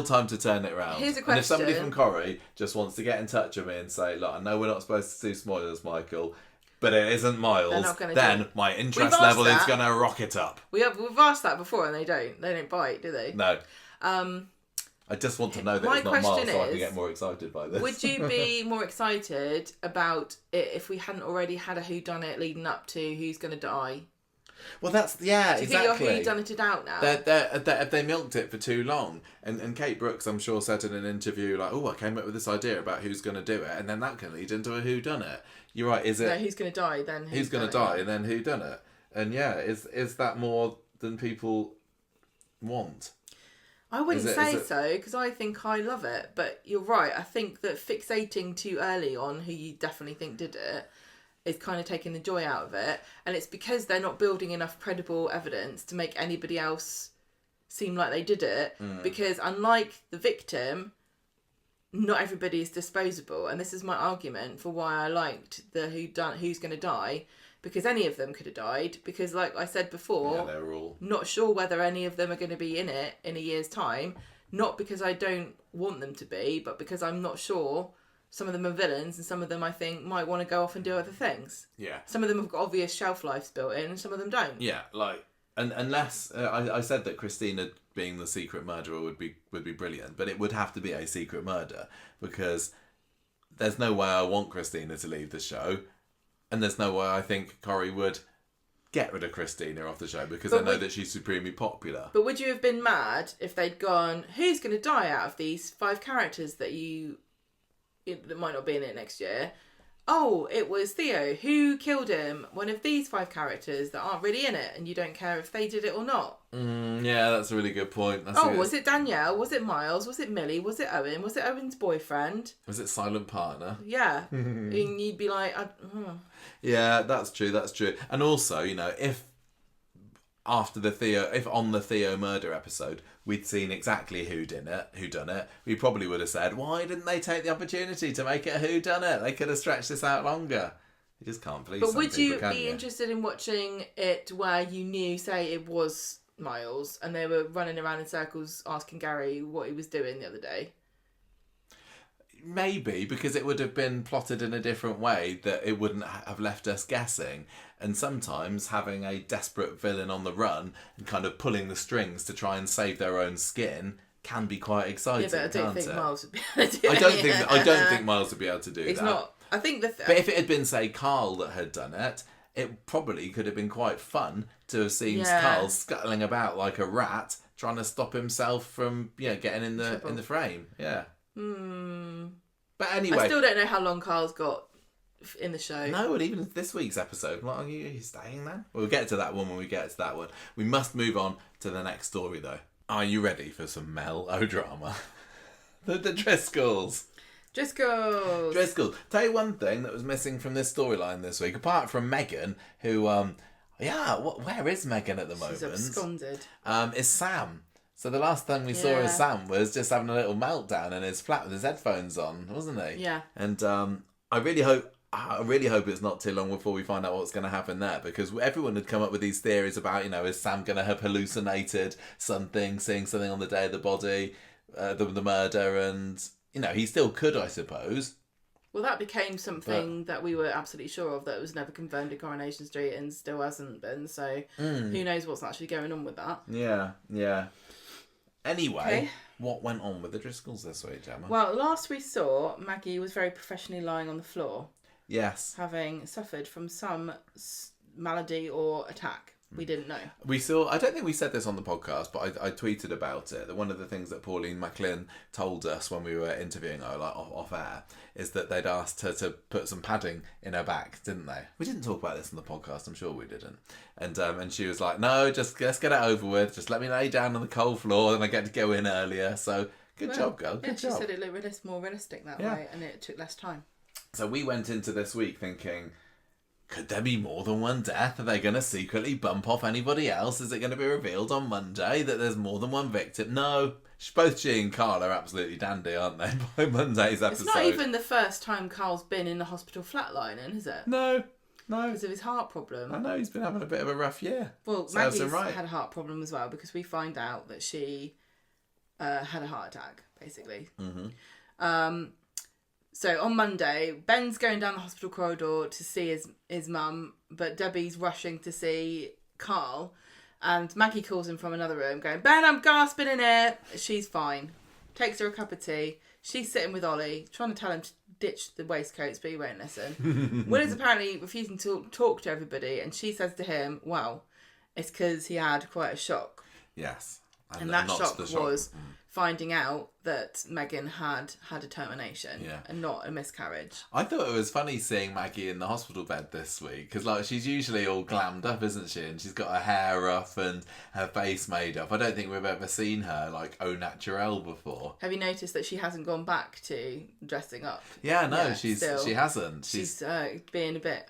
time to turn it around. Here's a question. And if somebody from Corrie just wants to get in touch with me and say, look, I know we're not supposed to do spoilers, Michael, but it isn't Miles, then my interest level is going to rocket up. We've asked that before and they don't bite, do they? No. I just want to know that it's not Miles so I can get more excited by this. Would you be more excited about it if we hadn't already had a whodunit leading up to who's going to die? Well, that's, yeah, Do you exactly. think you're whodunited out now? They milked it for too long. And Kate Brooks, I'm sure, said in an interview, like, I came up with this idea about who's going to do it, and then that can lead into a whodunit. You're right, is it... No, who's going to die, then who's going to die, and then whodunit. And yeah, is that more than people want? I wouldn't say so, because I think I love it. But you're right, I think that fixating too early on who you definitely think did it is kind of taking the joy out of it. And it's because they're not building enough credible evidence to make anybody else seem like they did it. Because unlike the victim, not everybody is disposable. And this is my argument for why I liked the who's going to die. Because any of them could have died. Because like I said before, they're all... not sure whether any of them are going to be in it in a year's time. Not because I don't want them to be, but because I'm not sure. Some of them are villains, and some of them I think might want to go off and do other things. Yeah. Some of them have got obvious shelf lives built in, and some of them don't. Yeah, like, and unless I said that Christina being the secret murderer would be brilliant, but it would have to be a secret murder, because there's no way I want Christina to leave the show, and there's no way I think Corrie would get rid of Christina off the show, because I know that she's supremely popular. But would you have been mad if they'd gone, who's going to die out of these 5 characters that might not be in it next year? Oh, it was Theo. Who killed him? One of these 5 characters that aren't really in it, and you don't care if they did it or not. Yeah, that's a really good point. Was it Danielle? Was it Miles? Was it Millie? Was it Owen? Was it Owen's boyfriend? Was it silent partner? Yeah. And you'd be like... Yeah, that's true. And also, if on the Theo murder episode we'd seen exactly who done it, we probably would have said, why didn't they take the opportunity to make it a who done it? They could have stretched this out longer. You just can't please. But would you be interested in watching it where you knew, say, it was Miles and they were running around in circles asking Gary what he was doing the other day? Maybe, because it would have been plotted in a different way that it wouldn't have left us guessing. And sometimes having a desperate villain on the run and kind of pulling the strings to try and save their own skin can be quite exciting. Yeah, but I don't think Miles would be able to do it. I don't think Miles would be able to do that. It's not. I think but if it had been, say, Carl that had done it, it probably could have been quite fun to have seen Carl scuttling about like a rat, trying to stop himself from getting in the frame. Yeah. But anyway, I still don't know how long Carl's got in the show. No, and even this week's episode, are you staying then? We'll get to that one when we get to that one. We must move on to the next story, though. Are you ready for some melodrama? the Driscolls. Driscolls. Tell you one thing that was missing from this storyline this week, apart from Megan, who, where is Megan at the moment? She's absconded. Is Sam. So the last thing we saw of Sam was just having a little meltdown in his flat with his headphones on, wasn't he? Yeah. And I really hope it's not too long before we find out what's going to happen there, because everyone had come up with these theories about, is Sam going to have hallucinated something, seeing something on the day of the body, the murder, and, he still could, I suppose. Well, that became something that we were absolutely sure of, that was never confirmed at Coronation Street and still hasn't been, so who knows what's actually going on with that. Yeah. Anyway, What went on with the Driscolls this week, Gemma? Well, last we saw, Maggie was very professionally lying on the floor. Yes. Having suffered from some malady or attack. We didn't know. I don't think we said this on the podcast, but I tweeted about it. That one of the things that Pauline McLean told us when we were interviewing her, like off air, is that they'd asked her to put some padding in her back, didn't they? We didn't talk about this on the podcast, I'm sure we didn't. And she was like, no, just let's get it over with. Just let me lay down on the cold floor, and I get to go in earlier. So good job, girl. Good job. She said it looked more realistic that way, and it took less time. So we went into this week thinking, could there be more than one death? Are they going to secretly bump off anybody else? Is it going to be revealed on Monday that there's more than one victim? No. Both she and Carl are absolutely dandy, aren't they, by Monday's episode? It's not even the first time Carl's been in the hospital flatlining, is it? No. Because of his heart problem. I know, he's been having a bit of a rough year. Well, Maggie's had a heart problem as well, because we find out that she had a heart attack, basically. Mm-hmm. So on Monday, Ben's going down the hospital corridor to see his mum, but Debbie's rushing to see Carl, and Maggie calls him from another room going, Ben, I'm gasping in here. She's fine. takes her a cup of tea. She's sitting with Ollie, trying to tell him to ditch the waistcoats, but he won't listen. Will is apparently refusing to talk to everybody, and she says to him, well, it's because he had quite a shock. Yes. And that shock was finding out that Megan had a termination and not a miscarriage. I thought it was funny seeing Maggie in the hospital bed this week because, like, she's usually all glammed up, isn't she? And she's got her hair up and her face made up. I don't think we've ever seen her like au naturel before. Have you noticed that she hasn't gone back to dressing up? Yeah, no, she hasn't. She's being a bit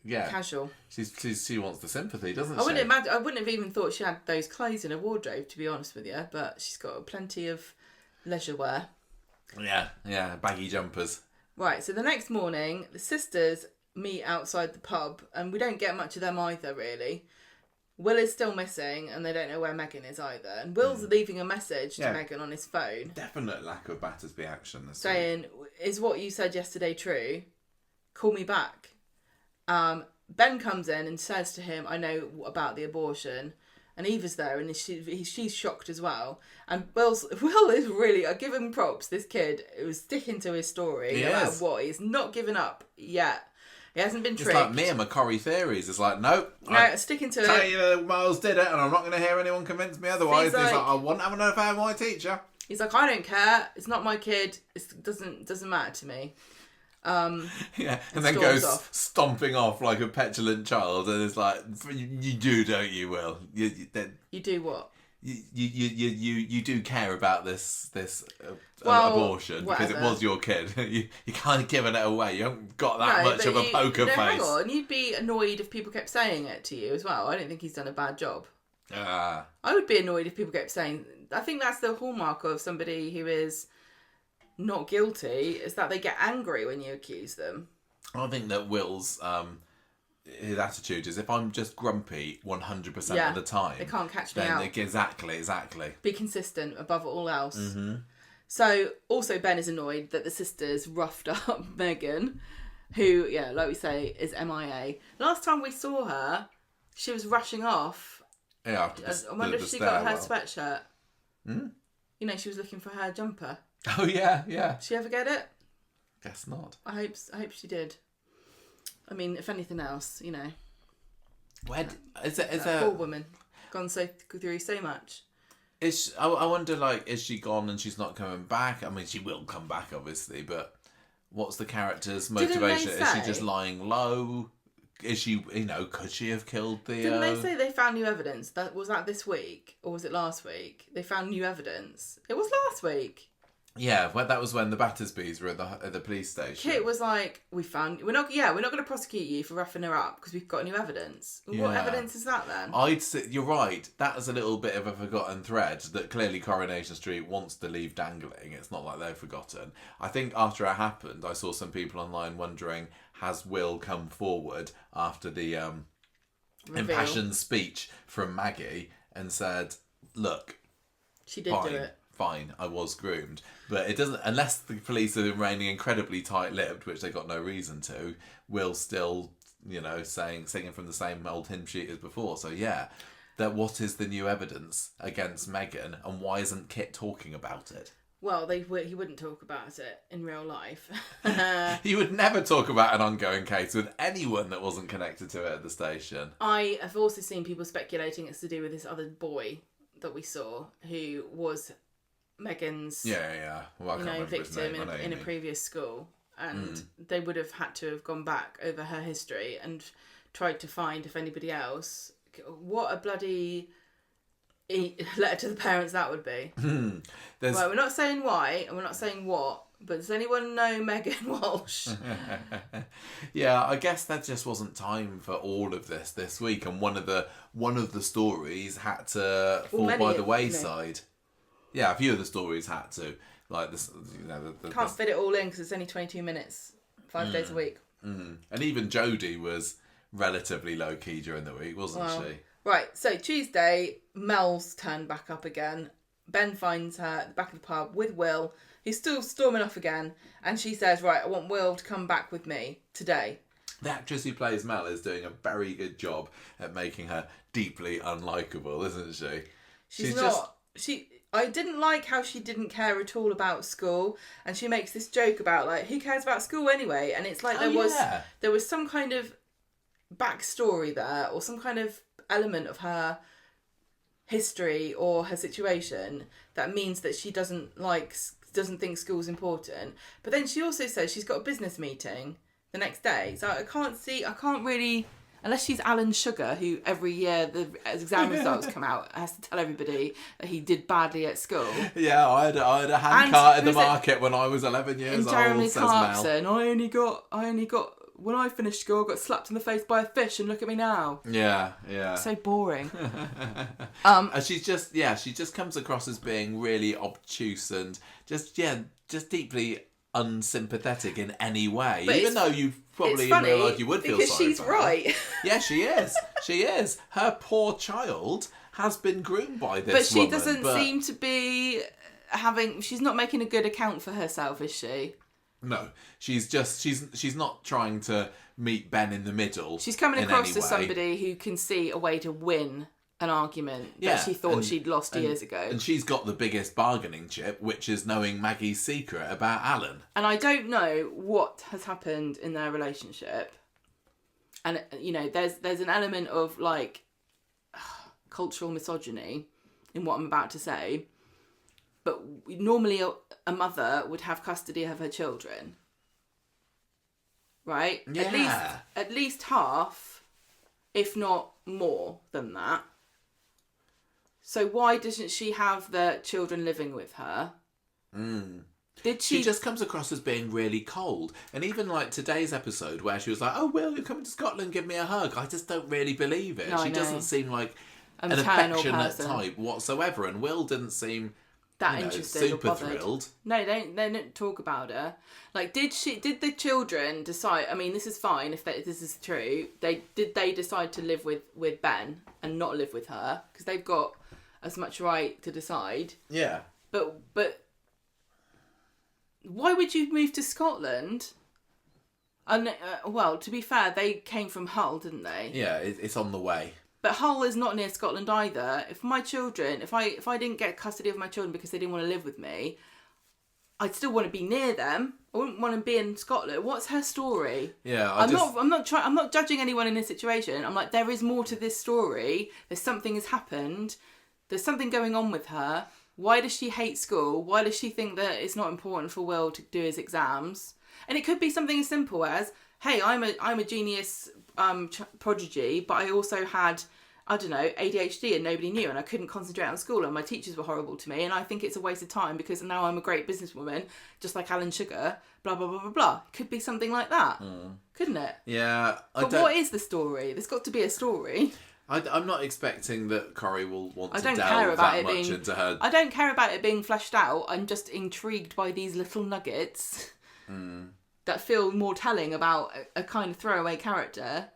casual. She wants the sympathy, doesn't she? I wouldn't have even thought she had those clothes in her wardrobe, to be honest with you. But she's got plenty of leisure wear. Yeah, baggy jumpers. Right. So the next morning, the sisters meet outside the pub, and we don't get much of them either, really. Will is still missing, and they don't know where Megan is either. And Will's leaving a message to Megan on his phone. Definite lack of Battersby action this saying, week. Is what you said yesterday true? Call me back. Ben comes in and says to him, I know about the abortion. And Eva's there, and she's shocked as well. And Will is really, I give him props, this kid, it was sticking to his story. No matter what. He's not given up yet. He hasn't been tricked. It's like me and my Corrie theories. It's like, no, sticking to it. Tell you that Miles did it, and I'm not going to hear anyone convince me otherwise. He's like, I want to have another affair with my teacher. He's like, I don't care. It's not my kid. It doesn't matter to me. And then goes stomping off like a petulant child, and it's like, you do, don't you, Will? You do what? You do care about this abortion because it was your kid. you kind of given it away. You haven't got that much of a poker face. Hang on, you'd be annoyed if people kept saying it to you as well. I don't think he's done a bad job. I would be annoyed if people kept saying. I think that's the hallmark of somebody who is not guilty, is that they get angry when you accuse them. I think that Will's his attitude is, if I'm just grumpy 100% of the time, they can't catch me out. Exactly. Be consistent above all else. Mm-hmm. So also Ben is annoyed that the sisters roughed up Megan, who, like we say, is MIA. Last time we saw her, she was rushing off. Yeah, I wonder if she got her sweatshirt. Hmm? You know, she was looking for her jumper. Oh yeah. Did she ever get it? Guess not. I hope she did. I mean, if anything else, you know. Where is it? Poor woman gone through so much. I wonder, like, is she gone and she's not coming back? I mean, she will come back, obviously, but what's the character's motivation? Is she just lying low? Is she, could she have killed Theo? Didn't they say they found new evidence? Was that this week? Or was it last week? They found new evidence. It was last week. Yeah, that was when the Battersbys were at the police station. Kit was like, we're not going to prosecute you for roughing her up because we've got new evidence. Yeah. What evidence is that then? I'd say you're right. That is a little bit of a forgotten thread that clearly Coronation Street wants to leave dangling. It's not like they've forgotten. I think after it happened, I saw some people online wondering, has Will come forward after the impassioned speech from Maggie and said, look, she did do it. Fine, I was groomed. But it doesn't, unless the police are remaining incredibly tight-lipped, which they've got no reason to, Will still, singing from the same old hymn sheet as before. So what is the new evidence against Megan, and why isn't Kit talking about it? Well, he wouldn't talk about it in real life. He would never talk about an ongoing case with anyone that wasn't connected to it at the station. I have also seen people speculating it's to do with this other boy that we saw, who was Megan's victim in a previous school, and they would have had to have gone back over her history and tried to find if anybody else. What a bloody letter to the parents that would be. Well, we're not saying why and we're not saying what, but does anyone know Megan Walsh? Yeah, I guess there just wasn't time for all of this week, and one of the stories had to fall by the wayside. Yeah, a few of the stories had to, like this. Can't fit it all in because it's only 22 minutes, 5 days a week. And even Jodie was relatively low key during the week, wasn't she? Right. So Tuesday, Mel's turned back up again. Ben finds her at the back of the pub with Will. He's still storming off again, and she says, "Right, I want Will to come back with me today." The actress who plays Mel is doing a very good job at making her deeply unlikable, isn't she? She's not I didn't like how she didn't care at all about school, and she makes this joke about like, who cares about school anyway? And it's like there was some kind of backstory there, or some kind of element of her history or her situation that means that she doesn't think school's important. But then she also says she's got a business meeting the next day, so I can't really. Unless she's Alan Sugar, who every year the exam results come out has to tell everybody that he did badly at school. Yeah, I had a handcart in the market when I was 11 years old. Jeremy says Clarkson, Mel. I only got when I finished school, I got slapped in the face by a fish, and look at me now. Yeah. So boring. And she just comes across as being really obtuse and just deeply unsympathetic in any way, but even though you probably in real life you would feel sorry because she's for her. Right. Yeah, she is. Her poor child has been groomed by this but she woman, doesn't seem to be she's not making a good account for herself, is she? No, she's not trying to meet Ben in the middle. She's coming across as somebody who can see a way to win an argument that she thought she'd lost years ago. And she's got the biggest bargaining chip, which is knowing Maggie's secret about Alan. And I don't know what has happened in their relationship. And, you know, there's an element of, like, cultural misogyny in what I'm about to say. But normally a mother would have custody of her children. Right? Yeah. At least half, if not more than that. So why doesn't she have the children living with her? Did she... She just comes across as being really cold. And even like today's episode where she was like, oh, Will, you're coming to Scotland, give me a hug. I just don't really believe it. No, she doesn't seem like an affectionate type whatsoever. And Will didn't seem that interested super or bothered. Thrilled. No, they don't talk about her. Like, did the children decide, I mean, this is fine if this is true. Did they decide to live with Ben and not live with her? Because they've got as much right to decide. Yeah. But why would you move to Scotland? And well, to be fair, they came from Hull, didn't they? Yeah, it's on the way. But Hull is not near Scotland either. If my children, if I didn't get custody of my children because they didn't want to live with me, I'd still want to be near them. I wouldn't want to be in Scotland. What's her story? Yeah, I'm not judging anyone in this situation. I'm like, there is more to this story. Something has happened. There's something going on with her. Why does she hate school? Why does she think that it's not important for Will to do his exams? And it could be something as simple as, hey, I'm a genius prodigy, but I also had, I don't know, ADHD and nobody knew, and I couldn't concentrate on school, and my teachers were horrible to me, and I think it's a waste of time because now I'm a great businesswoman, just like Alan Sugar, blah, blah, blah, blah, blah. It could be something like that, couldn't it? Yeah. But what is the story? There's got to be a story. I'm not expecting that Corrie will want to delve into her. I don't care about it being fleshed out. I'm just intrigued by these little nuggets that feel more telling about a kind of throwaway character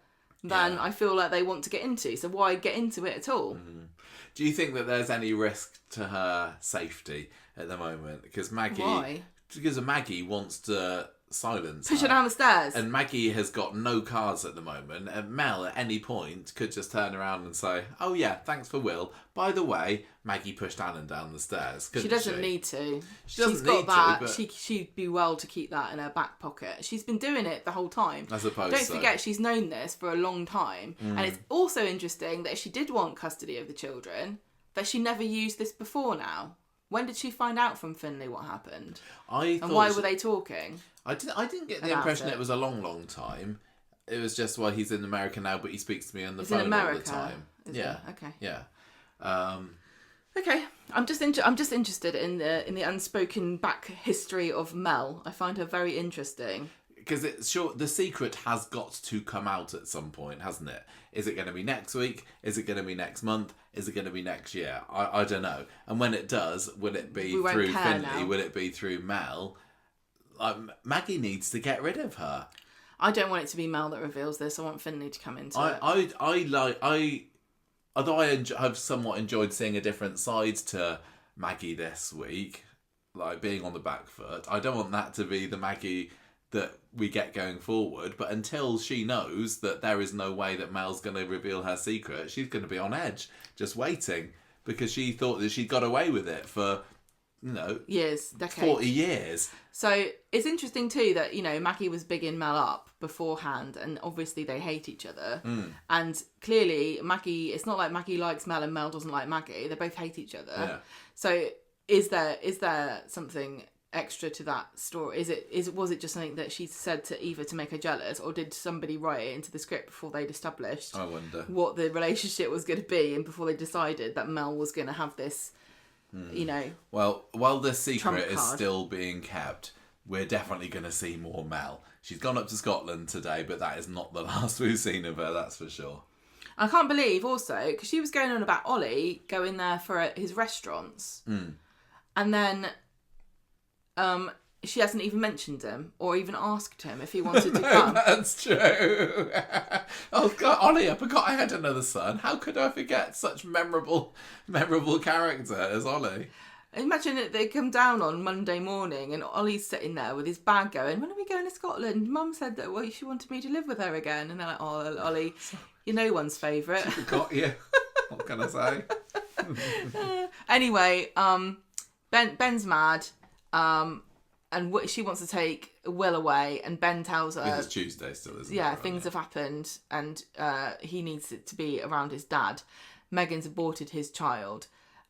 than I feel like they want to get into. So why get into it at all? Do you think that there's any risk to her safety at the moment? Because Maggie wants to silence push her down the stairs, and Maggie has got no cars at the moment, and Mel at any point could just turn around and say, oh yeah, thanks for Will, by the way, Maggie pushed Alan down the stairs. She doesn't need to. She's got that. She'd be well to keep that in her back pocket. She's been doing it the whole time. I suppose. Don't forget, she's known this for a long time. And it's also interesting that if she did want custody of the children, that she never used this before now. When did she find out from Finlay what happened? And why were they talking? I didn't get the impression it was a long time. It was just, well, he's in America now, but he speaks to me on the phone all the time. Okay. Yeah. Okay. I'm just interested in the unspoken back history of Mel. I find her very interesting. Because the secret has got to come out at some point, hasn't it? Is it going to be next week? Is it going to be next month? Is it going to be next year? I don't know. And when it does, will it be through Finlay? Will it be through Mel? Maggie needs to get rid of her. I don't want it to be Mel that reveals this. I want Finlay to come into it. Although I have somewhat enjoyed seeing a different side to Maggie this week, like being on the back foot. I don't want that to be the Maggie that we get going forward, but until she knows that there is no way that Mel's going to reveal her secret, she's going to be on edge, just waiting. because she thought that she'd got away with it for, years, decades. 40 years. So it's interesting too that, Maggie was bigging Mel up beforehand, and obviously they hate each other. And clearly Maggie, it's not like Maggie likes Mel and Mel doesn't like Maggie. They both hate each other. Yeah. So is there something extra to that story? Was it just something that she said to Eva to make her jealous, or did somebody write it into the script before they'd established I wonder what the relationship was going to be, and before they decided that Mel was going to have this, Well, while the secret is card. still being kept, we're definitely going to see more Mel. She's gone up to Scotland today, but that is not the last we've seen of her, that's for sure. I can't believe also, because she was going on about Ollie going there for his restaurants, and then she hasn't even mentioned him or even asked him if he wanted to come. That's true. Oh God, Ollie, I forgot I had another son. How could I forget such memorable character as Ollie? Imagine that they come down on Monday morning and Ollie's sitting there with his bag going, when are we going to Scotland? Mum said that she wanted me to live with her again. And they're like, oh, Ollie, you're no one's favourite. She forgot you. What can I say? Anyway, Ben's mad. And she wants to take Will away, and Ben tells her... Because it's Tuesday still, isn't it? Yeah, things have happened, and he needs it to be around his dad. Megan's aborted his child,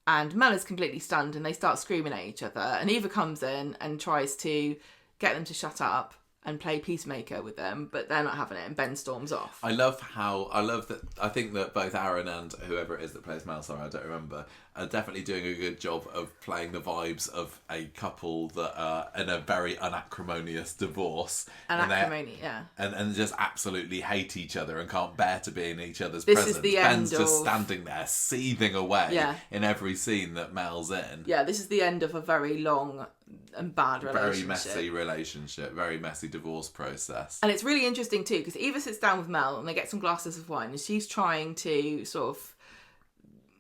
and Mel is completely stunned, and they start screaming at each other, and Eva comes in and tries to get them to shut up and play peacemaker with them, but they're not having it, and Ben storms off. I love that. I think that both Aaron and whoever it is that plays Mel, sorry, I don't remember, are definitely doing a good job of playing the vibes of a couple that are in a very unacrimonious divorce. Yeah. And just absolutely hate each other and can't bear to be in each other's This presence. is the Ben's end just of... standing there, seething away Yeah. in every scene that Mel's in. Yeah, this is the end of a very long and bad relationship. Very messy relationship, very messy divorce process. And it's really interesting too, because Eva sits down with Mel and they get some glasses of wine, and she's trying to sort of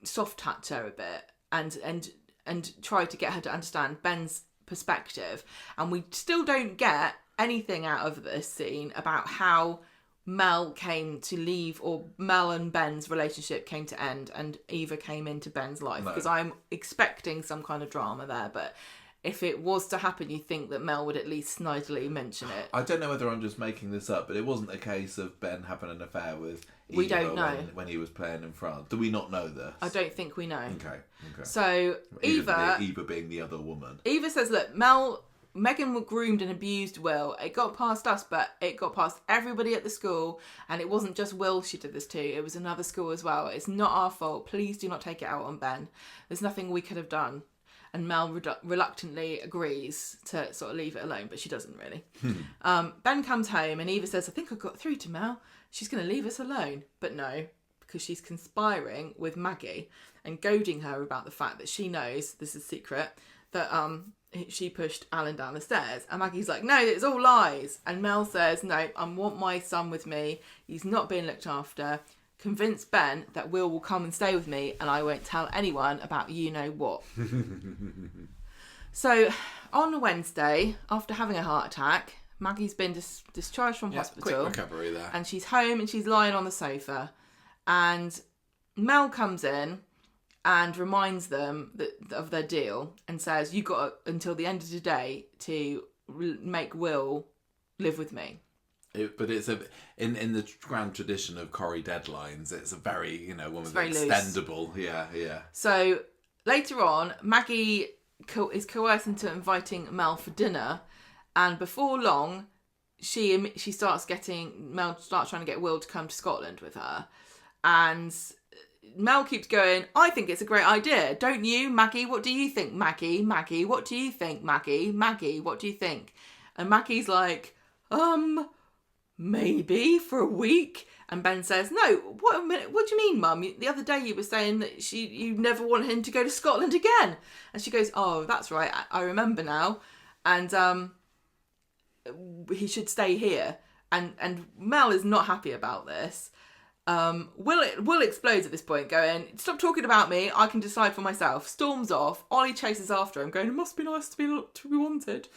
soft touch her a bit and try to get her to understand Ben's perspective. And we still don't get anything out of this scene about how Mel came to leave, or Mel and Ben's relationship came to end and Eva came into Ben's life. Because I'm expecting some kind of drama there, but if it was to happen, you think that Mel would at least snidely mention it. I don't know whether I'm just making this up, but it wasn't a case of Ben having an affair with Eva we don't know. when he was playing in France. Do we not know this? I don't think we know. Okay. So Eva being the other woman. Eva says, look, Megan groomed and abused Will. It got past us, but it got past everybody at the school, and it wasn't just Will she did this to. It was another school as well. It's not our fault. Please do not take it out on Ben. There's nothing we could have done. And Mel reluctantly agrees to sort of leave it alone, but she doesn't really. Ben comes home and Eva says, I think I got through to Mel. She's going to leave us alone. But no, because she's conspiring with Maggie and goading her about the fact that she knows, this is secret, that she pushed Alan down the stairs. And Maggie's like, no, it's all lies. And Mel says, no, I want my son with me. He's not being looked after. Convince Ben that Will come and stay with me, and I won't tell anyone about you know what. So, on Wednesday, after having a heart attack, Maggie's been discharged from hospital. Quick recovery there. And she's home and she's lying on the sofa. And Mel comes in and reminds them of their deal and says, you got until the end of the day to make Will live with me. But it's in the grand tradition of Corrie deadlines, it's a very, one of the very extendable. Loose. Yeah. So later on, Maggie is coerced into inviting Mel for dinner, and before long, Mel starts trying to get Will to come to Scotland with her, and Mel keeps going, I think it's a great idea, don't you, Maggie? What do you think, Maggie? Maggie, what do you think, Maggie? Maggie, what do you think? And Maggie's like, maybe for a week. And Ben says, no, what do you mean, Mum? The other day you were saying that you never want him to go to Scotland again. And she goes, oh, that's right, I remember now. And he should stay here. And Mel is not happy about this. Will explodes at this point, going, "Stop talking about me. I can decide for myself." Storms off. Ollie chases after him, going, "It must be nice to be wanted."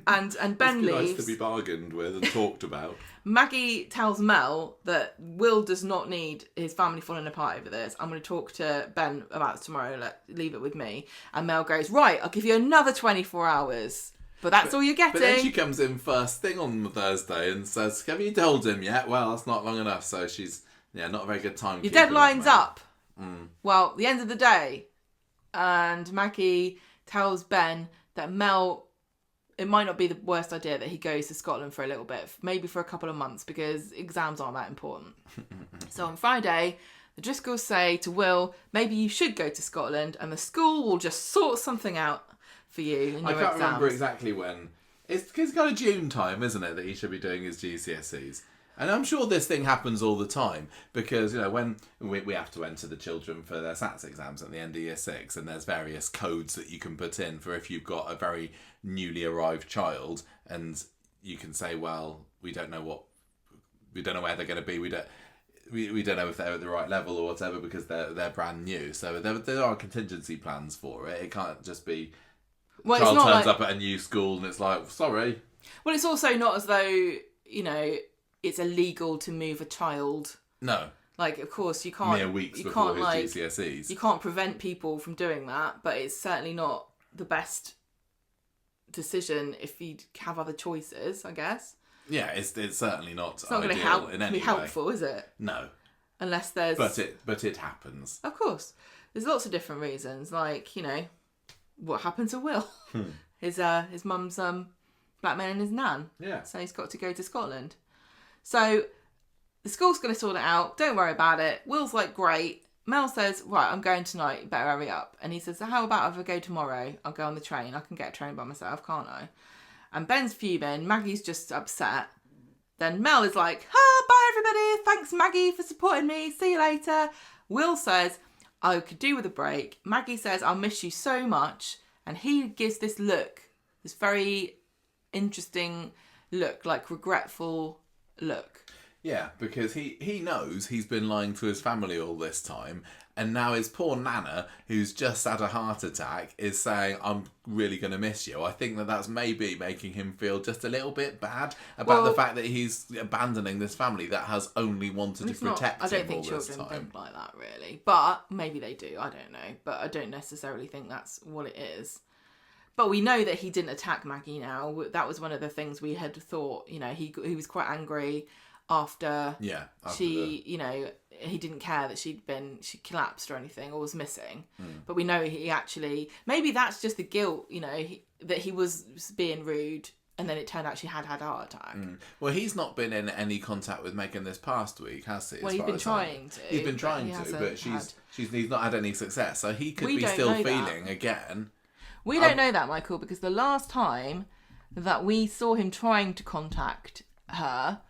and Ben leaves. Nice to be bargained with and talked about. Maggie tells Mel that Will does not need his family falling apart over this. "I'm going to talk to Ben about it tomorrow. Leave it with me." And Mel goes, "Right, I'll give you another 24 hours. But that's all you're getting." But then she comes in first thing on Thursday and says, "Have you told him yet?" Well, that's not long enough. So she's, not a very good time. Your deadline's up. Well, the end of the day. And Maggie tells Ben that Mel, it might not be the worst idea that he goes to Scotland for a little bit, maybe for a couple of months, because exams aren't that important. So on Friday, the Driscolls say to Will, "Maybe you should go to Scotland and the school will just sort something out for you in your exams." I can't remember exactly when. It's kind of June time, isn't it, that he should be doing his GCSEs. And I'm sure this thing happens all the time because, when we have to enter the children for their SATs exams at the end of year 6, and there's various codes that you can put in for if you've got a very newly arrived child, and you can say, well, we don't know where they're going to be. We don't know if they're at the right level or whatever because they're brand new. So there are contingency plans for it. It can't just be child turns up at a new school and it's like, sorry. Well, it's also not as though, it's illegal to move a child. No. Of course, you can't... Mere weeks before his GCSEs. You can't prevent people from doing that, but it's certainly not the best decision if you have other choices, I guess. Yeah, it's certainly not it's not ideal going to help, in any be helpful, is it? No. Unless there's... But it happens. Of course. There's lots of different reasons, what happened to Will? His mum's blackmailing his nan. Yeah. So he's got to go to Scotland. So the school's going to sort it out. Don't worry about it. Will's like, great. Mel says, right, I'm going tonight. You better hurry up. And he says, so how about if I go tomorrow? I'll go on the train. I can get a train by myself, can't I? And Ben's fuming. Maggie's just upset. Then Mel is like, bye everybody. Thanks Maggie for supporting me. See you later. Will says, I could do with a break. Maggie says, I'll miss you so much. And he gives this look, this very interesting look, regretful look. Yeah, because he knows he's been lying to his family all this time, and now his poor Nana, who's just had a heart attack, is saying, I'm really going to miss you. I think that's maybe making him feel just a little bit bad about the fact that he's abandoning this family that has only wanted to protect him all this time. I don't think children think like that, really. But maybe they do, I don't know. But I don't necessarily think that's what it is. But we know that he didn't attack Maggie now. That was one of the things we had thought, he was quite angry after she, he didn't care that she collapsed or anything or was missing. But we know he actually, maybe that's just the guilt, that he was being rude and then it turned out she had a heart attack. Well, he's not been in any contact with Megan this past week, has he? Well, he's been trying to. He's been trying to, but he's not had any success. So he could be still feeling again. We don't know that, Michael, because the last time that we saw him trying to contact her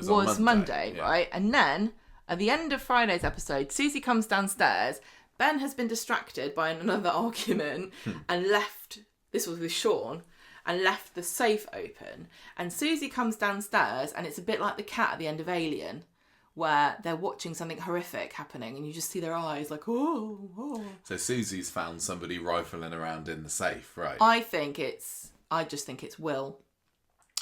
was Monday, right? And then, at the end of Friday's episode, Susie comes downstairs. Ben has been distracted by another argument and left, this was with Sean, and left the safe open. And Susie comes downstairs, and it's a bit like the cat at the end of Alien, where they're watching something horrific happening and you just see their eyes like, oh. So Susie's found somebody rifling around in the safe, right? I just think it's Will.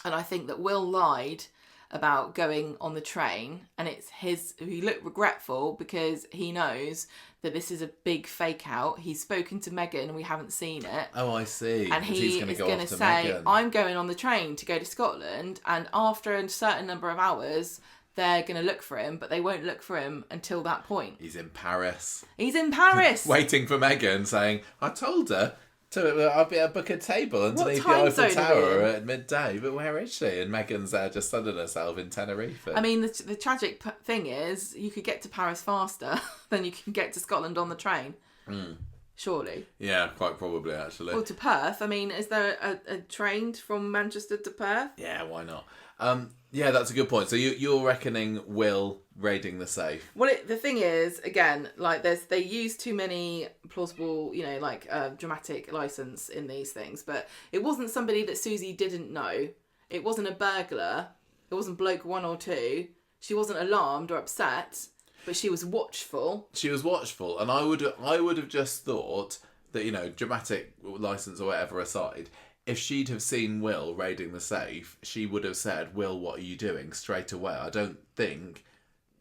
And I think that Will lied about going on the train, and he looked regretful because he knows that this is a big fake out. He's spoken to Megan and we haven't seen it. Oh, I see. And he is going to say, Megan, I'm going on the train to go to Scotland, and after a certain number of hours they're going to look for him, but they won't look for him until that point. He's in Paris. Waiting for Megan, saying, I told her I'll book a table underneath the Eiffel Tower at midday, but where is she? And Megan's there just sunning herself in Tenerife. I mean, the tragic thing is, you could get to Paris faster than you can get to Scotland on the train. Surely. Yeah, quite probably, actually. Or to Perth. I mean, is there a train from Manchester to Perth? Yeah, why not? Yeah, that's a good point. So you're reckoning Will raiding the safe? Well, the thing is, again, they use too many plausible, dramatic license in these things. But it wasn't somebody that Susie didn't know. It wasn't a burglar. It wasn't bloke 1 or 2. She wasn't alarmed or upset. But she was watchful. She was watchful, and I would have just thought that, you know, dramatic license or whatever aside, if she'd have seen Will raiding the safe, she would have said, "Will, what are you doing?" straight away. I don't think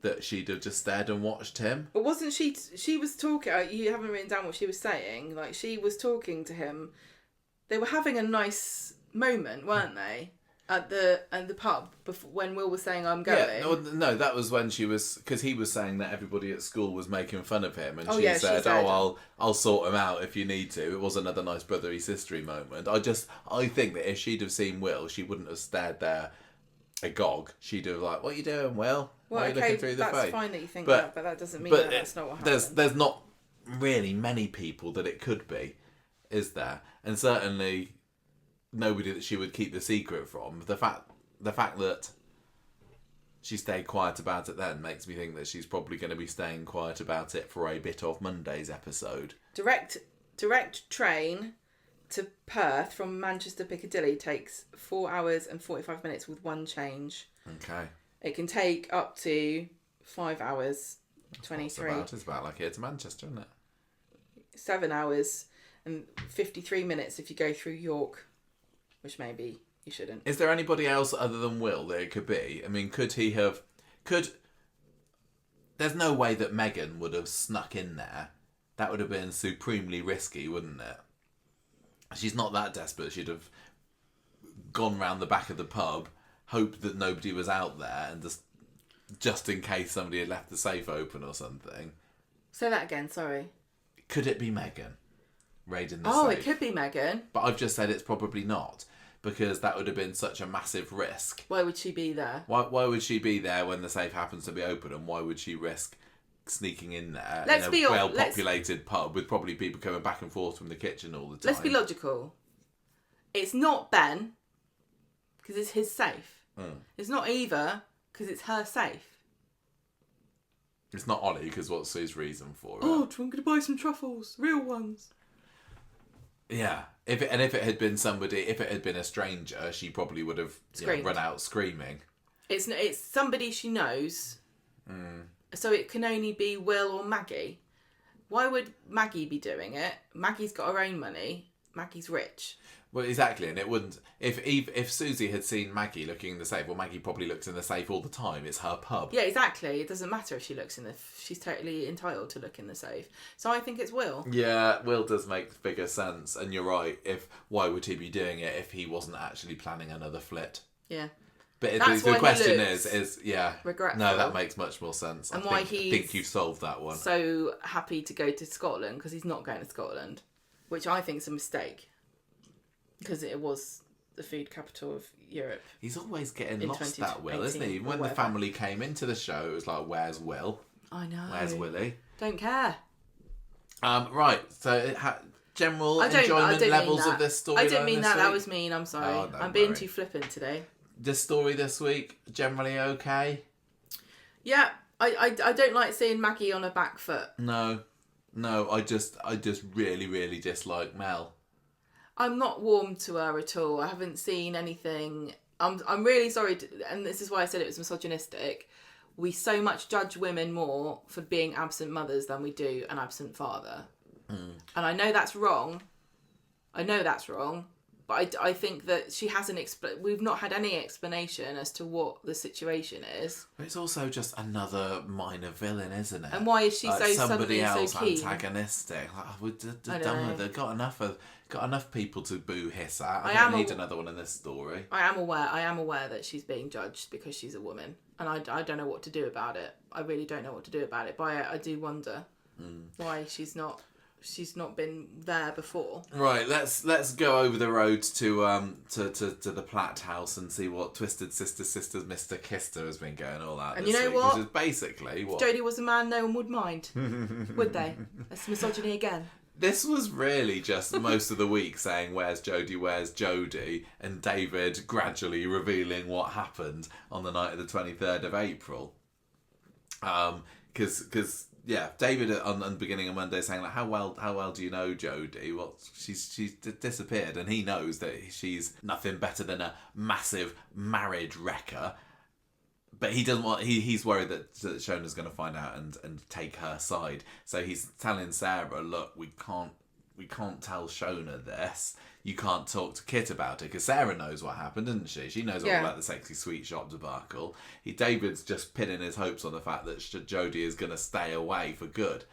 that she'd have just stared and watched him. But wasn't she was talking, you haven't written down what she was saying, like she was talking to him. They were having a nice moment, weren't they? At the pub before, when Will was saying, "I'm going." Yeah, no, that was when she was, because he was saying that everybody at school was making fun of him, and she said, I'll sort him out if you need to. It was another nice brotherly sistery moment. I think that if she'd have seen Will, she wouldn't have stared there agog. She'd have like, "What are you doing, Will? Well, Why are you looking through the that's face?" fine that you think that, but that doesn't mean that's not what happened. There's not really many people that it could be, is there? And certainly nobody that she would keep the secret from. The fact that she stayed quiet about it then makes me think that she's probably going to be staying quiet about it for a bit of Monday's episode. Direct train to Perth from Manchester Piccadilly takes 4 hours and 45 minutes with one change. Okay. It can take up to 5 hours, 23. It's about like here to Manchester, isn't it? 7 hours and 53 minutes if you go through York, which maybe you shouldn't. Is there anybody else other than Will that it could be? I mean, there's no way that Megan would have snuck in there. That would have been supremely risky, wouldn't it? She's not that desperate. She'd have gone round the back of the pub, hoped that nobody was out there, and just in case somebody had left the safe open or something. Say that again, sorry. Could it be Megan raiding the safe? Oh, it could be Megan. But I've just said it's probably not, because that would have been such a massive risk. Why would she be there? Why would she be there when the safe happens to be open, and why would she risk sneaking in there in a well-populated pub with probably people coming back and forth from the kitchen all the time? Let's be logical. It's not Ben, because it's his safe. It's not Eva, because it's her safe. It's not Ollie, because what's his reason for it? Oh, I'm going to buy some truffles, real ones. Yeah, if it had been a stranger, she probably would have run out screaming. It's somebody she knows, so it can only be Will or Maggie. Why would Maggie be doing it? Maggie's got her own money. Maggie's rich. Well, exactly, and it wouldn't. If Susie had seen Maggie looking in the safe, well, Maggie probably looks in the safe all the time. It's her pub. Yeah, exactly. It doesn't matter if she looks in the. She's totally entitled to look in the safe. So I think it's Will. Yeah, Will does make bigger sense, and you're right. Why would he be doing it if he wasn't actually planning another flit? Yeah. But the question is regretful. No, that makes much more sense. And I think you've solved that one. So happy to go to Scotland because he's not going to Scotland, which I think is a mistake. Because it was the food capital of Europe. He's always getting lost, that Will, isn't he? When the family came into the show, it was like, "Where's Will? I know. Where's Willie? Don't care." Right. So, general enjoyment levels of this story. I didn't mean that. That was mean. I'm sorry. Oh, I'm being too flippant today. This story this week generally okay. Yeah, I don't like seeing Maggie on her back foot. No, I just really, really dislike Mel. I'm not warm to her at all. I haven't seen anything. I'm really sorry, and this is why I said it was misogynistic. We so much judge women more for being absent mothers than we do an absent father. And I know that's wrong. But I think that she hasn't. We've not had any explanation as to what the situation is. But it's also just another minor villain, isn't it? And why is she so somebody else so keen? Antagonistic? They've got enough people to boo hiss at. I don't need another one in this story. I am aware that she's being judged because she's a woman, and I don't know what to do about it. I really don't know what to do about it. But I do wonder why she's not been there before. Right, let's go over the road to the Platt house and see what Twisted Sisters Mr. Kister has been going all out. And this you know week, what? Which is basically what. If Jodie was a man, no one would mind, would they? That's misogyny again. This was really just most of the week saying, "Where's Jodie?" and David gradually revealing what happened on the night of the 23rd of April. Because David on the beginning of Monday saying like, how well do you know Jodie? Well, she's disappeared, and he knows that she's nothing better than a massive marriage wrecker. But he doesn't want. He's worried that Shona's going to find out and take her side. So he's telling Sarah, "Look, we can't tell Shona this. You can't talk to Kit about it because Sarah knows what happened, doesn't she? She knows all about the sexy sweet shop debacle. David's just pinning his hopes on the fact that Jodie is going to stay away for good.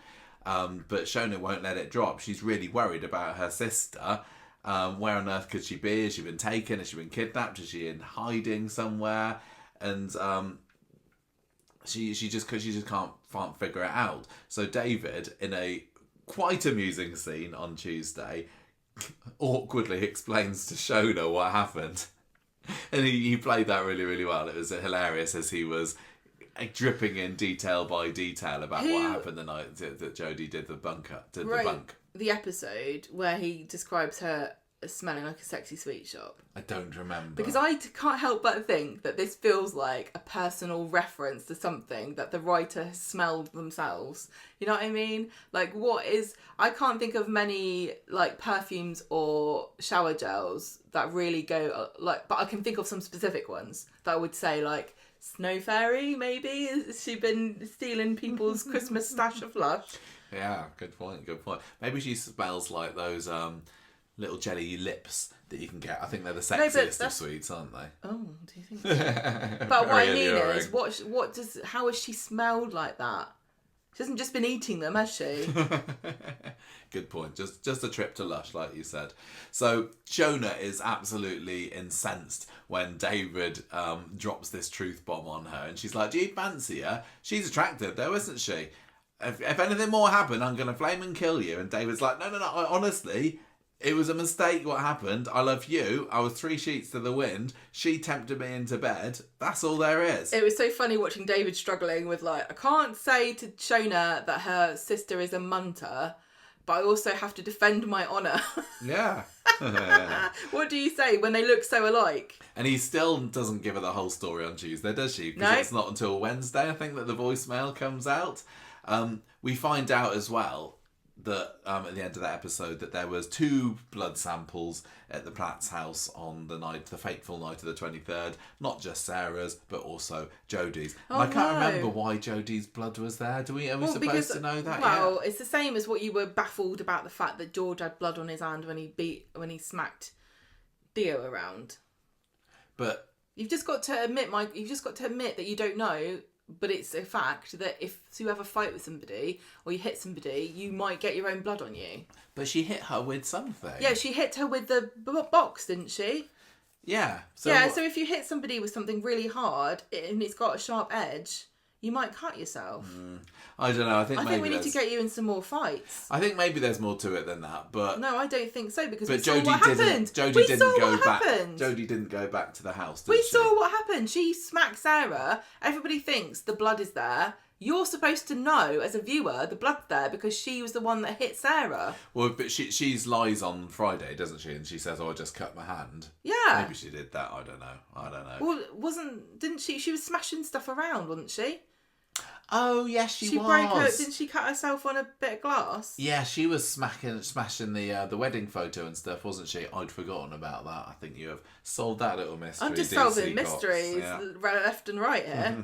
But Shona won't let it drop. She's really worried about her sister. Where on earth could she be? Has she been taken? Has she been kidnapped? Is she in hiding somewhere? And she just can't figure it out. So David, in a quite amusing scene on Tuesday, awkwardly explains to Shona what happened. And he played that really, really well. It was hilarious as he was dripping in detail by detail about what happened the night that Jodie did the bunk. The episode where he describes her as smelling like a sexy sweet shop. I don't remember. Because I can't help but think that this feels like a personal reference to something that the writer has smelled themselves. You know what I mean? Like, I can't think of many, like, perfumes or shower gels that really go, like, but I can think of some specific ones that I would say, like, Snow Fairy, maybe? Has she been stealing people's Christmas stash of Lush? Yeah, good point. Maybe she smells like those little jelly lips that you can get. I think they're the sexiest of sweets, aren't they? Oh, do you think so? But what I mean is, how has she smelled like that? She hasn't just been eating them, has she? Good point. Just a trip to Lush, like you said. So Shona is absolutely incensed when David drops this truth bomb on her, and she's like, "Do you fancy her? She's attractive, though, isn't she? If anything more happened, I'm going to flame and kill you." And David's like, "No, honestly, it was a mistake what happened. I love you. I was 3 sheets to the wind. She tempted me into bed. That's all there is." It was so funny watching David struggling with, like, I can't say to Shona that her sister is a munter, but I also have to defend my honour. Yeah. What do you say when they look so alike? And he still doesn't give her the whole story on Tuesday, does she? Because it's not until Wednesday, I think, that the voicemail comes out. We find out as well that at the end of that episode that there was 2 blood samples at the Platt's house on the fateful night of the 23rd. Not just Sarah's, but also Jodie's. Oh, I can't remember why Jodie's blood was there. Are we supposed to know that? Well, it's the same as what you were baffled about the fact that George had blood on his hand when he smacked Theo around. But you've just got to admit that you don't know. But it's a fact that if you have a fight with somebody or you hit somebody, you might get your own blood on you. But she hit her with something. Yeah, she hit her with the box, didn't she? Yeah. So if you hit somebody with something really hard and it's got a sharp edge, you might cut yourself. I don't know. I think we need to get you in some more fights. I think maybe there's more to it than that, but no, I don't think so because we saw what happened. Jodie didn't go back to the house. Did she? Saw what happened. She smacked Sarah. Everybody thinks the blood is there. You're supposed to know as a viewer the blood's there because she was the one that hit Sarah. Well, but she's lies on Friday, doesn't she? And she says, "Oh, I just cut my hand." Yeah. Maybe she did that. I don't know. Well, didn't she? She was smashing stuff around, wasn't she? Oh, yes, she was. Broke her. Didn't she cut herself on a bit of glass? Yeah, she was smashing the wedding photo and stuff, wasn't she? I'd forgotten about that. I think you have solved that little mystery. I'm just solving mysteries left and right here.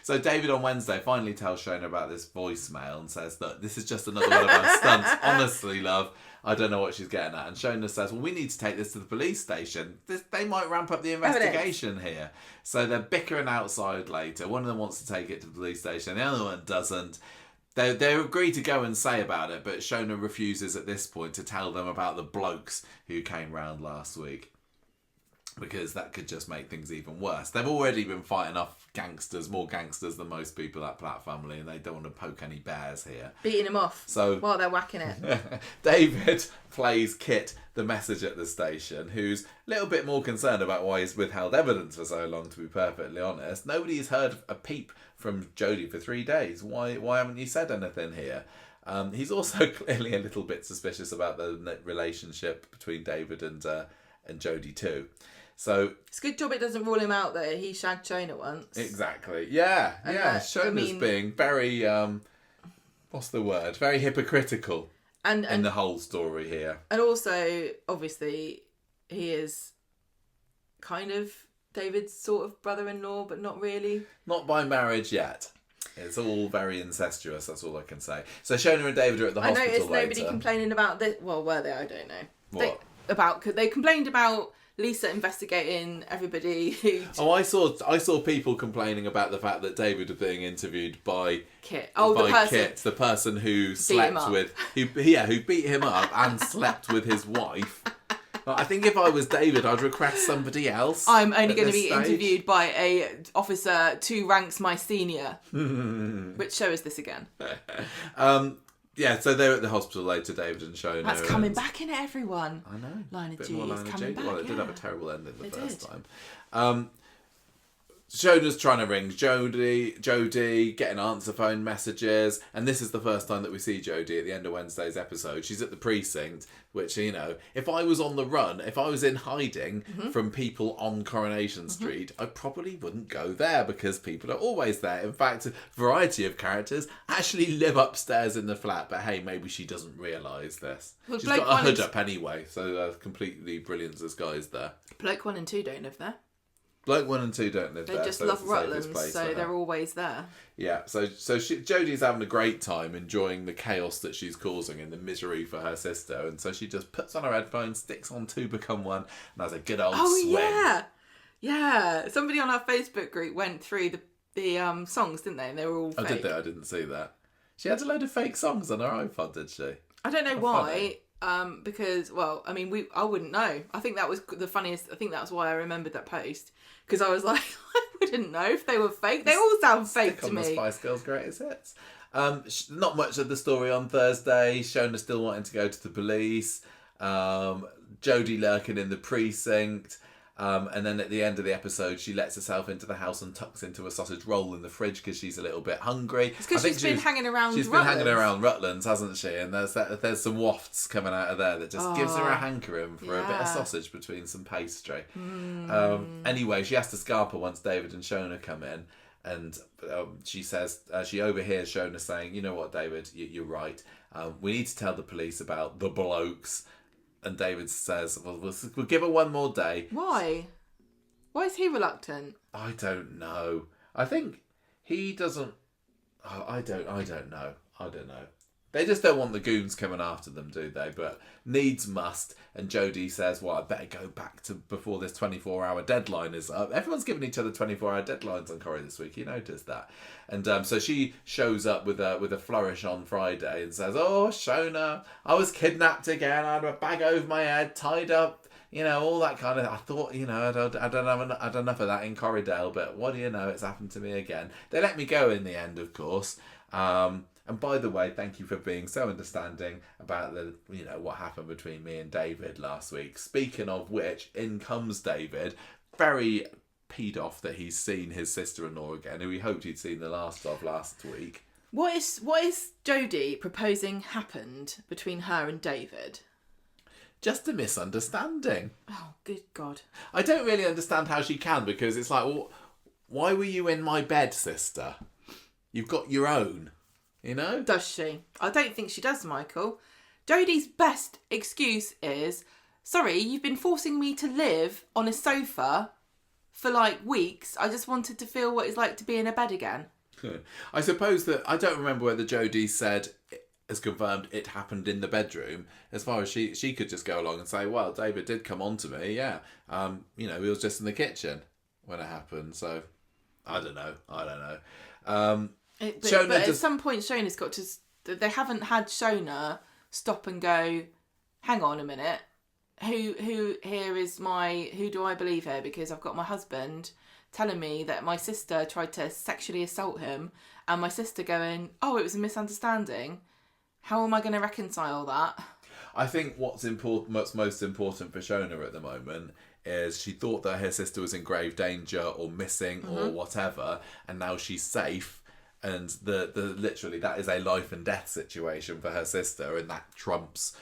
So David on Wednesday finally tells Shona about this voicemail and says that this is just another one of our stunts. Honestly, love, I don't know what she's getting at. And Shona says, well, we need to take this to the police station. They might ramp up the investigation here. So they're bickering outside later. One of them wants to take it to the police station. The other one doesn't. They agree to go and say about it, but Shona refuses at this point to tell them about the blokes who came round last week, because that could just make things even worse. They've already been fighting off more gangsters than most people at Platt family, and they don't want to poke any bears here. Beating them off while they're whacking it. David plays Kit, the message at the station, who's a little bit more concerned about why he's withheld evidence for so long, to be perfectly honest. Nobody has heard a peep from Jodie for 3 days. Why haven't you said anything here? He's also clearly a little bit suspicious about the relationship between David and Jodie too. So it's a good job it doesn't rule him out that he shagged Shona once. Exactly. Yeah. Shona's being very what's the word? Very hypocritical in the whole story here. And also, obviously, he is kind of David's sort of brother-in-law, but not really. Not by marriage yet. It's all very incestuous, that's all I can say. So Shona and David are at the hospital later. I noticed nobody complaining about this. Well, were they? I don't know. What? They complained about Lisa investigating everybody who... Oh, I saw people complaining about the fact that David was being interviewed by Kit. Oh, by Kit, the person who slept with... who beat him up and slept with his wife. I think if I was David, I'd request somebody else. I'm only going to be interviewed by a officer 2 ranks my senior. Which show is this again? Yeah, so they're at the hospital later, David and Shona. That's coming back in everyone. I know. Line of Duty is coming back. Well, it did have a terrible ending the first time. Shona's trying to ring Jodie, getting answer phone messages, and this is the first time that we see Jodie at the end of Wednesday's episode. She's at the precinct, which, you know, if I was on the run, if I was in hiding from people on Coronation Street, I probably wouldn't go there because people are always there. In fact, a variety of characters actually live upstairs in the flat, but hey, maybe she doesn't realise this. Well, she's got a hood up anyway, so completely brilliant disguise there. Bloke 1 and 2 don't live there. Bloke 1 and 2 don't live they there. They just love Rutland, so they're always there. Yeah, so Jodie's having a great time enjoying the chaos that she's causing and the misery for her sister, and so she just puts on her headphones, sticks on 2 Become One, and has a good old swing. Yeah. Somebody on our Facebook group went through the songs, didn't they? And they were all fake. Oh, did they? I didn't see that. She had a load of fake songs on her iPod, did she? I don't know why. Because, well, I mean, I wouldn't know. I think that was the funniest. I think that's why I remembered that post. Because I was like, I wouldn't know if they were fake. They all sound fake to me. The Spice Girls' greatest hits. Not much of the story on Thursday. Shona still wanting to go to the police. Jodie lurking in the precinct. And then at the end of the episode, she lets herself into the house and tucks into a sausage roll in the fridge because she's a little bit hungry. It's because she's been hanging around She's been hanging around Rutland's, hasn't she? And there's some wafts coming out of there that just gives her a hankering for a bit of sausage between some pastry. Anyway, she has to scarper once David and Shona come in. And she says, she overhears Shona saying, you know what, David, you're right. We need to tell the police about the blokes. And David says, well, we'll give her one more day. Why? Why is he reluctant? I don't know. I think he doesn't... Oh, I don't know. They just don't want the goons coming after them, do they? But needs must. And Jodie says, well, I better go back to before this 24-hour deadline is up. Everyone's giving each other 24-hour deadlines on Corrie this week. You noticed that. And so she shows up with a flourish on Friday and says, oh, Shona, I was kidnapped again. I had a bag over my head, tied up, you know, all that kind of... I thought, you know, I don't have enough of that in Corriedale, but what do you know? It's happened to me again. They let me go in the end, of course. And by the way, thank you for being so understanding about what happened between me and David last week. Speaking of which, in comes David, very peed off that he's seen his sister-in-law again, who he hoped he'd seen the last of last week. What is Jodie proposing happened between her and David? Just a misunderstanding. Oh, good God. I don't really understand how she can, because it's like, well, why were you in my bed, sister? You've got your own. You know? Does she? I don't think she does, Michael. Jodie's best excuse is, sorry, you've been forcing me to live on a sofa for like weeks. I just wanted to feel what it's like to be in a bed again. I suppose that, I don't remember whether Jodie said, as confirmed, it happened in the bedroom. As far as she could just go along and say, well, David did come on to me, yeah. He was just in the kitchen when it happened. So, I don't know. But at some point, Shona's got to... They haven't had Shona stop and go, hang on a minute, who here is who do I believe here? Because I've got my husband telling me that my sister tried to sexually assault him, and my sister going, oh, it was a misunderstanding. How am I going to reconcile that? I think what's most important for Shona at the moment is she thought that her sister was in grave danger or missing or whatever, and now she's safe. And the literally that is a life and death situation for her sister, and that trumps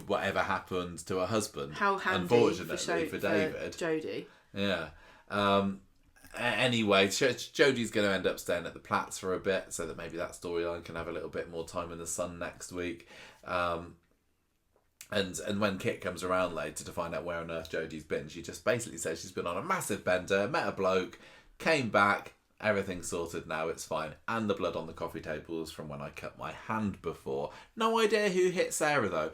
whatever happened to her husband. How handy, unfortunately for David, Jodie. Yeah. Anyway, Jodie's going to end up staying at the Platts for a bit, so that maybe that storyline can have a little bit more time in the sun next week. And when Kit comes around later to find out where on earth Jodie's been, she just basically says she's been on a massive bender, met a bloke, came back, everything's sorted now, it's fine. And the blood on the coffee table is from when I cut my hand before. No idea who hit Sarah, though.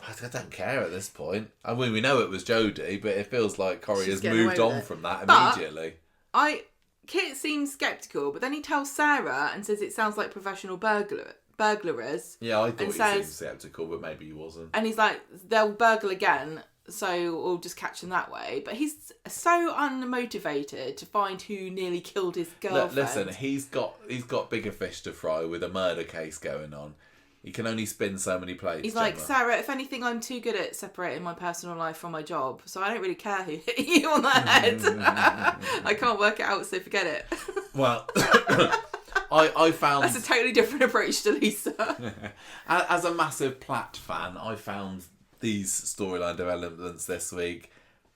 I don't care at this point. I mean, we know it was Jodie, but it feels like Corrie has moved on from that immediately. Kit seems sceptical, but then he tells Sarah and says it sounds like professional burglars. Yeah, I thought he seemed sceptical, but maybe he wasn't. And he's like, they'll burgle again, so we'll just catch them that way. But he's so unmotivated to find who nearly killed his girlfriend. Listen, he's got bigger fish to fry with a murder case going on. He can only spin so many plates. He's like, Sarah, if anything, I'm too good at separating my personal life from my job, so I don't really care who hit you on the head. I can't work it out, so forget it. Well, I found... That's a totally different approach to Lisa. As a massive Platt fan, I found these storyline developments this week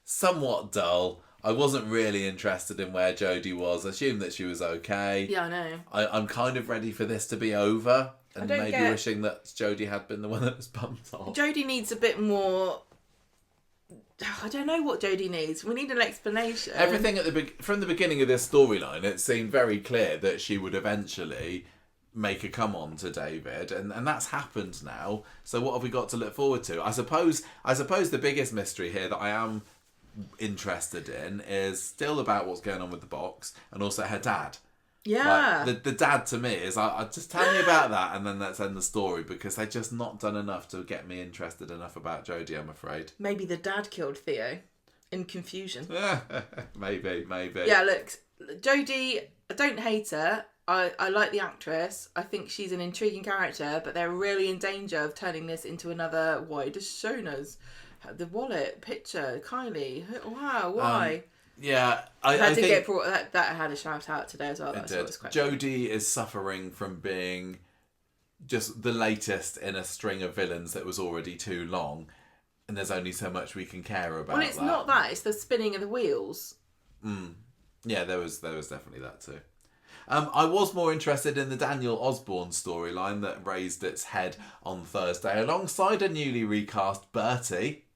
somewhat dull. I wasn't really interested in where Jodie was. I assumed that she was okay. Yeah, I know. I'm kind of ready for this to be over. And maybe wishing that Jodie had been the one that was bumped off. Jodie needs a bit more... I don't know what Jodie needs. We need an explanation. Everything from the beginning of this storyline, it seemed very clear that she would eventually make a come on to David, and that's happened now. So what have we got to look forward to? I suppose the biggest mystery here that I am interested in is still about what's going on with the box and also her dad. Yeah. Like, the dad to me is, I just tell me about that and then let's end the story, because they've just not done enough to get me interested enough about Jodie, I'm afraid. Maybe the dad killed Theo in confusion. Maybe. Yeah, look, Jodie, I don't hate her. I like the actress. I think she's an intriguing character, but they're really in danger of turning this into another, why does shown us the wallet picture, Kylie? Wow, why? Yeah, I did think get brought. That had a shout out today as well. It did. Jodie is suffering from being just the latest in a string of villains that was already too long, and there's only so much we can care about. Well, it's not that; it's the spinning of the wheels. Yeah, there was definitely that too. I was more interested in the Daniel Osborne storyline that raised its head on Thursday, alongside a newly recast Bertie,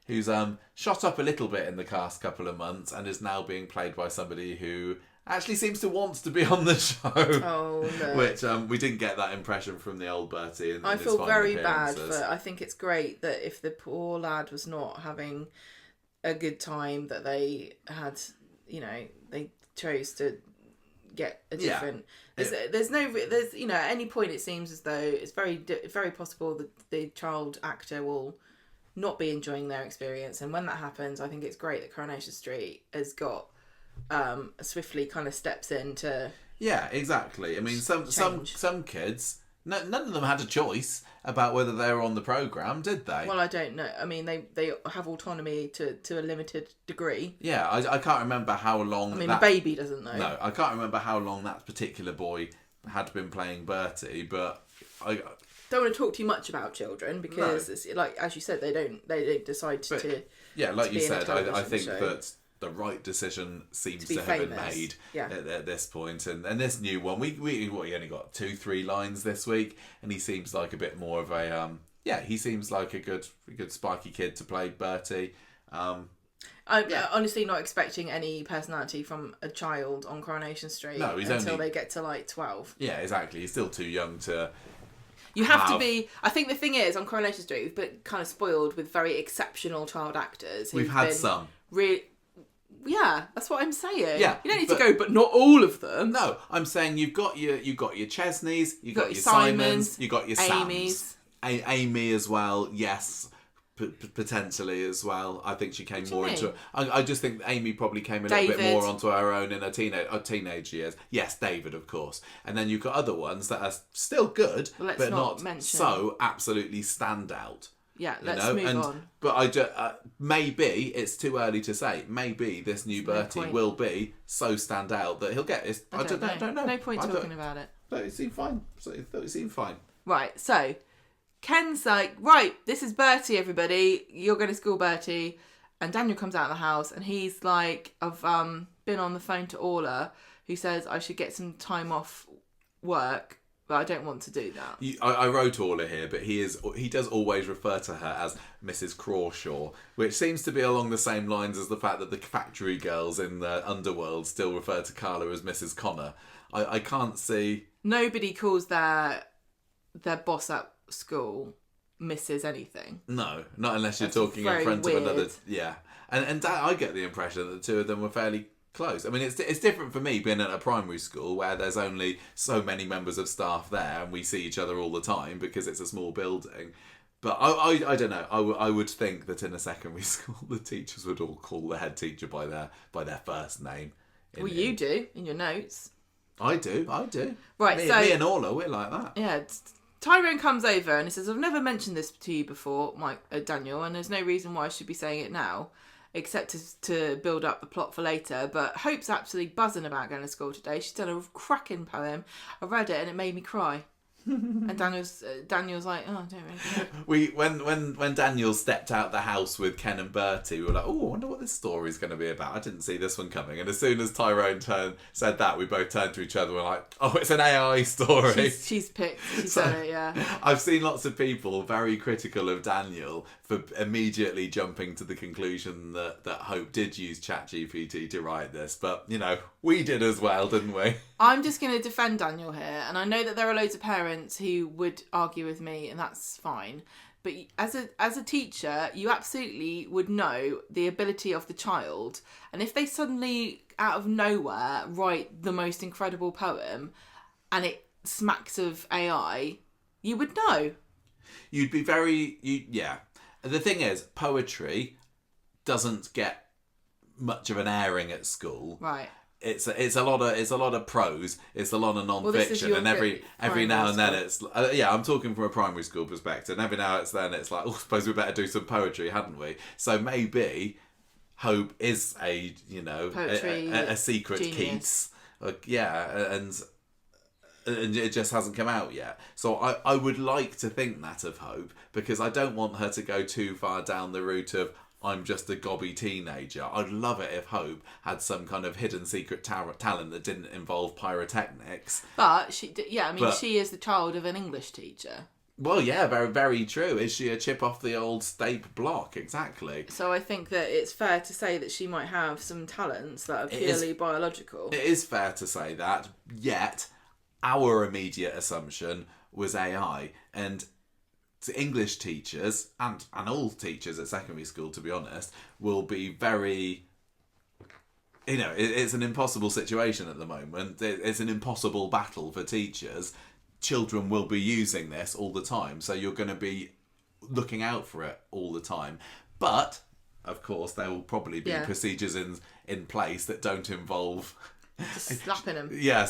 who's shot up a little bit in the past couple of months and is now being played by somebody who actually seems to want to be on the show. Oh, no. Which we didn't get that impression from the old Bertie. I feel very bad, but I think it's great that if the poor lad was not having a good time, that they had, they chose to get a different... There's at any point it seems as though it's very possible that the child actor will not be enjoying their experience, and when that happens, I think it's great that Coronation Street has got swiftly kind of steps in to... Yeah, exactly. I mean, some kids, none of them had a choice about whether they were on the programme, did they? Well, I don't know. I mean, they have autonomy to a limited degree. Yeah, I can't remember how long... I mean, a baby doesn't know. No, I can't remember how long that particular boy had been playing Bertie, but I... Don't want to talk too much about children because, it's, like as you said, they don't decide to. Yeah, like you said, I think show. That the right decision seems to have been made at this point, and this new one, we only got 2-3 lines this week, and he seems like a bit more of a he seems like a good spiky kid to play Bertie. I'm honestly not expecting any personality from a child on Coronation Street until they get to like 12. Yeah, exactly. He's still too young to. You have to be... I think the thing is, on Coronation Street, we've been kind of spoiled with very exceptional child actors. We've had some. Yeah, that's what I'm saying. Yeah, you don't need to go, but not all of them. No, I'm saying you've got your Chesneys, you've got your Simons, you've got your Sams. Amy as well, yes. Potentially as well. I think she came more into... I just think Amy probably came a little bit more onto her own in her teenage years. Yes, David, of course. And then you've got other ones that are still good, but not so absolutely stand out. Yeah, let's move on. But maybe it's too early to say. Maybe this new Bertie will be so stand out that he'll get it. I don't know. No point talking about it. But it seemed fine. It seemed fine. Right, so... Ken's like, right, this is Bertie, everybody. You're going to school Bertie. And Daniel comes out of the house and he's like, I've been on the phone to Orla, who says I should get some time off work but I don't want to do that. I wrote Orla here, but he does always refer to her as Mrs. Crawshaw, which seems to be along the same lines as the fact that the factory girls in the underworld still refer to Carla as Mrs. Connor. I can't see... Nobody calls their boss at school Mrs. anything. No, not unless you're talking in front of another... Yeah. And I get the impression that the two of them were fairly close. I mean, it's different for me being at a primary school where there's only so many members of staff there and we see each other all the time because it's a small building. But I don't know. I would think that in a secondary school the teachers would all call the head teacher by their first name. You do in your notes. I do. Right, me and Orla, we're like that. Yeah. Tyrone comes over and he says, I've never mentioned this to you before, Daniel, and there's no reason why I should be saying it now, except to build up the plot for later. But Hope's absolutely buzzing about going to school today. She's done a cracking poem. I read it and it made me cry. And Daniel's like, oh, I don't really care. When Daniel stepped out the house with Ken and Bertie, we were like, oh, I wonder what this story's going to be about. I didn't see this one coming. And as soon as Tyrone said that, we both turned to each other and were like, oh, it's an AI story. She's picked. She said it, yeah. I've seen lots of people very critical of Daniel for immediately jumping to the conclusion that Hope did use ChatGPT to write this. But, we did as well, didn't we? I'm just going to defend Daniel here, and I know that there are loads of parents who would argue with me, and that's fine. But as a teacher, you absolutely would know the ability of the child, and if they suddenly, out of nowhere, write the most incredible poem, and it smacks of AI, you would know. You'd be yeah. The thing is, poetry doesn't get much of an airing at school. Right. It's a lot of prose. It's a lot of non-fiction, and every now and then it's I'm talking from a primary school perspective. And every now and then it's like, I suppose we better do some poetry, hadn't we? So maybe Hope is a secret genius. Keats, and it just hasn't come out yet. So I would like to think that of Hope, because I don't want her to go too far down the route of I'm just a gobby teenager. I'd love it if Hope had some kind of hidden secret talent that didn't involve pyrotechnics. But she is the child of an English teacher. Well, yeah, very, very true. Is she a chip off the old Stape block? Exactly. So I think that it's fair to say that she might have some talents that are purely biological. It is fair to say that, yet our immediate assumption was AI. And English teachers, and all teachers at secondary school, to be honest, will be very... it's an impossible situation at the moment. It's an impossible battle for teachers. Children will be using this all the time, so you're going to be looking out for it all the time. But, of course, there will probably be procedures in place that don't involve... Just slapping them. Yeah,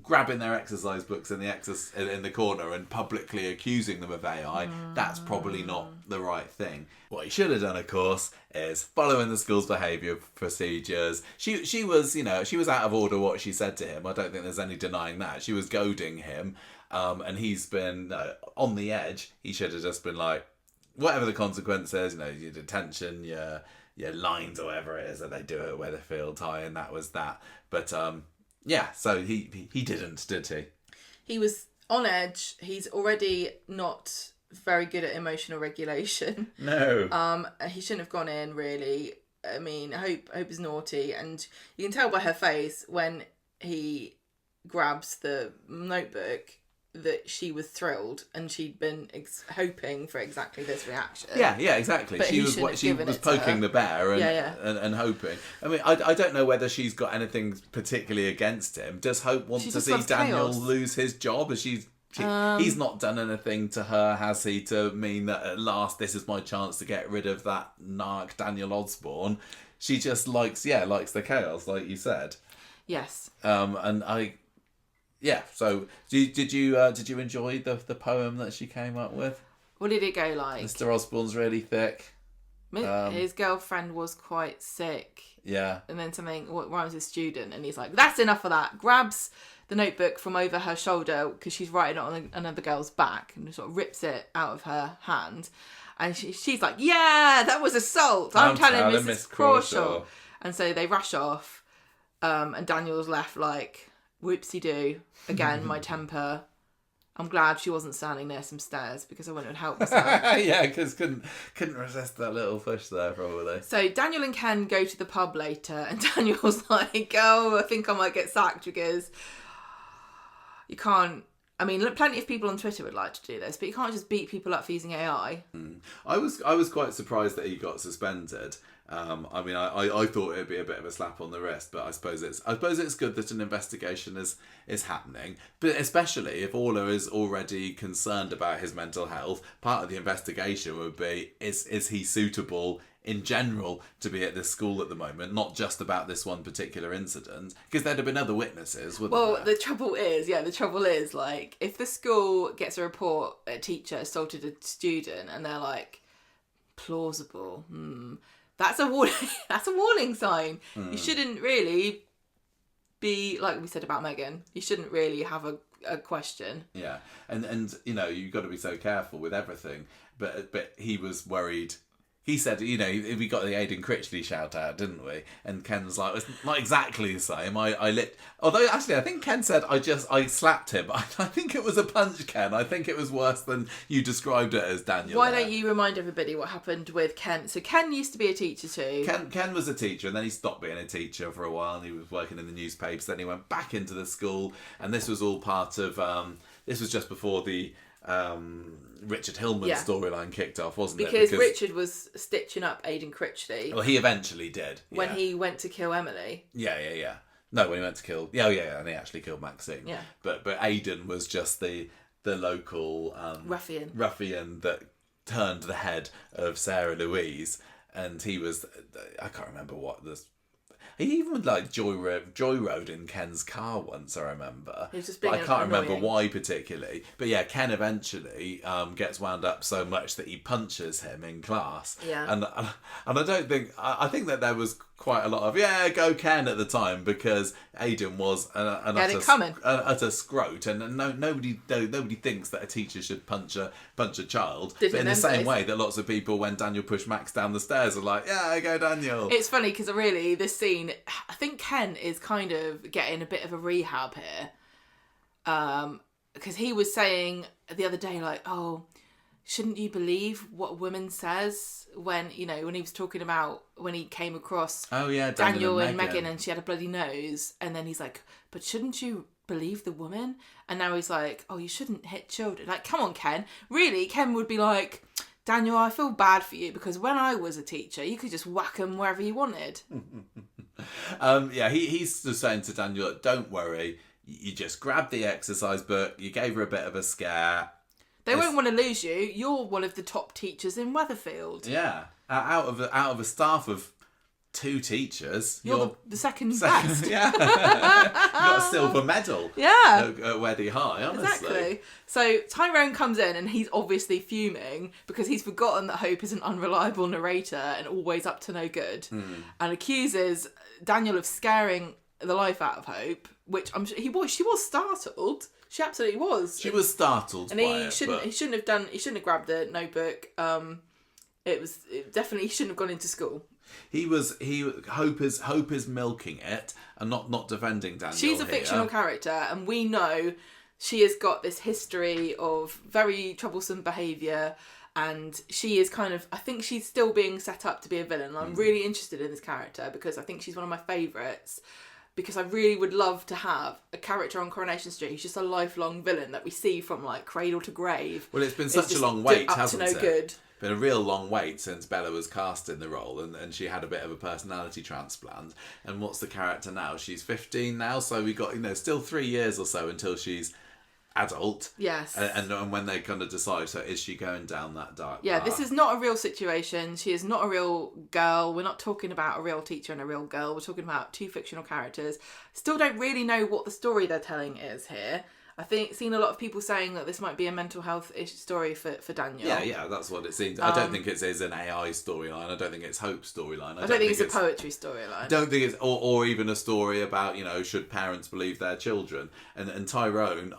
grabbing their exercise books in the corner and publicly accusing them of AI. That's probably not the right thing. What he should have done, of course, is following the school's behaviour procedures. She was out of order what she said to him. I don't think there's any denying that. She was goading him, and he's been on the edge. He should have just been like, whatever the consequences, your detention, your lines or whatever it is that they do at Weatherfield High, and that was that. But so he didn't, did he? He was on edge. He's already not very good at emotional regulation. No. He shouldn't have gone in, really. I mean, Hope is naughty, and you can tell by her face when he grabs the notebook that she was thrilled, and she'd been hoping for exactly this reaction. Yeah, exactly. But she was poking the bear and hoping. I mean, I don't know whether she's got anything particularly against him. Does Hope want to see Daniel lose his job? He's not done anything to her, has he, to mean that at last this is my chance to get rid of that narc Daniel Osborne? She just likes the chaos, like you said. Yes. Yeah, so did you enjoy the poem that she came up with? What did it go like? Mr. Osborne's really thick. His girlfriend was quite sick. Yeah. And then something, what rhymes with student, and he's like, that's enough of that. Grabs the notebook from over her shoulder, because she's writing it on another girl's back, and sort of rips it out of her hand. And she's like, yeah, that was assault. I'm telling Mrs. Crawshaw. And so they rush off, and Daniel's left like, Whoopsie-doo. Again, my temper. I'm glad she wasn't standing near some stairs because I wouldn't have helped myself. Yeah, because couldn't resist that little push there, probably. So Daniel and Ken go to the pub later, and Daniel's like, "Oh, I think I might get sacked because you can't." I mean, look, plenty of people on Twitter would like to do this, but you can't just beat people up for using AI. I was quite surprised that he got suspended. I mean, I thought it'd be a bit of a slap on the wrist, but I suppose it's good that an investigation is happening. But especially if Orla is already concerned about his mental health, part of the investigation would be is he suitable in general to be at this school at the moment, not just about this one particular incident, because there'd have been other witnesses, wouldn't there? The trouble is, like, if the school gets a report a teacher assaulted a student and they're like, plausible, that's a warning. That's a warning sign. You shouldn't really be, like we said about Megan, you shouldn't really have a question. Yeah, and you know, you've got to be so careful with everything. But he was worried. He said, you know, we got the Aidan Critchley shout out, didn't we? And Ken's like, it's not exactly the same. Although actually, I think Ken said I slapped him. I think it was a punch, Ken. I think it was worse than you described it as, Daniel. Why don't you remind everybody what happened with Ken? So Ken used to be a teacher too. Ken was a teacher, and then he stopped being a teacher for a while, and he was working in the newspapers. Then he went back into the school, and this was all part of. This was just before the. Richard Hillman storyline kicked off, wasn't it? Because Richard was stitching up Aidan Critchley. Well, he eventually did. When he went to kill Emily. Yeah. No, when he went to kill... Yeah, and he actually killed Maxine. Yeah. But Aidan was just the local... ruffian that turned the head of Sarah Louise, and he was... I can't remember what the... He even like joyrode in Ken's car once, I remember. He's just being I can't annoying. remember why particularly. But yeah, Ken eventually gets wound up so much that he punches him in class. Yeah. And I don't think... I think that there was quite a lot of, go Ken at the time, because Aidan was an utter scrote. And nobody thinks that a teacher should punch a child. But in the same way that lots of people, when Daniel pushed Max down the stairs, are like, go Daniel. It's funny because really this scene, I think Ken is kind of getting a bit of a rehab here. Because he was saying the other day, like, oh, shouldn't you believe what a woman says when he was talking about when he came across Daniel and Megan and she had a bloody nose, and then he's like, but shouldn't you believe the woman? And now he's like, oh, you shouldn't hit children. Like, come on, Ken. Really, Ken would be like, Daniel, I feel bad for you because when I was a teacher, you could just whack them wherever you wanted. He's just saying to Daniel, don't worry, you just grabbed the exercise book, you gave her a bit of a scare. They won't want to lose you. You're one of the top teachers in Weatherfield. Yeah, out of a staff of 2 teachers, you're the second best. Yeah, you got a silver medal. Yeah, at Weddy High, honestly. Exactly. So Tyrone comes in and he's obviously fuming because he's forgotten that Hope is an unreliable narrator and always up to no good, and accuses Daniel of scaring the life out of Hope, which I'm sure she was startled. She absolutely was. She was startled, and he shouldn't have grabbed the notebook. He shouldn't have gone into school. Hope is milking it and not defending Daniel. She's a fictional character, and we know she has got this history of very troublesome behaviour, and she is I think she's still being set up to be a villain. And I'm really interested in this character because I think she's one of my favourites. Because I really would love to have a character on Coronation Street who's just a lifelong villain that we see from like cradle to grave. Well, it's been such a long wait, hasn't it? Good. Been a real long wait since Bella was cast in the role, and she had a bit of a personality transplant. And what's the character now? She's 15 now, so we got still 3 years or so until she's adult. Yes. And when they kind of decide, so is she going down that dark path? path? This is not a real situation. She is not a real girl. We're not talking about a real teacher and a real girl. We're talking about 2 fictional characters. Still don't really know what the story they're telling is here. I think seen a lot of people saying that this might be a mental health story for Daniel. Yeah, that's what it seems. I don't think it is an AI storyline. I don't think it's Hope's storyline. I don't think it's a poetry storyline. I don't think it's or even a story about should parents believe their children. And Tyrone,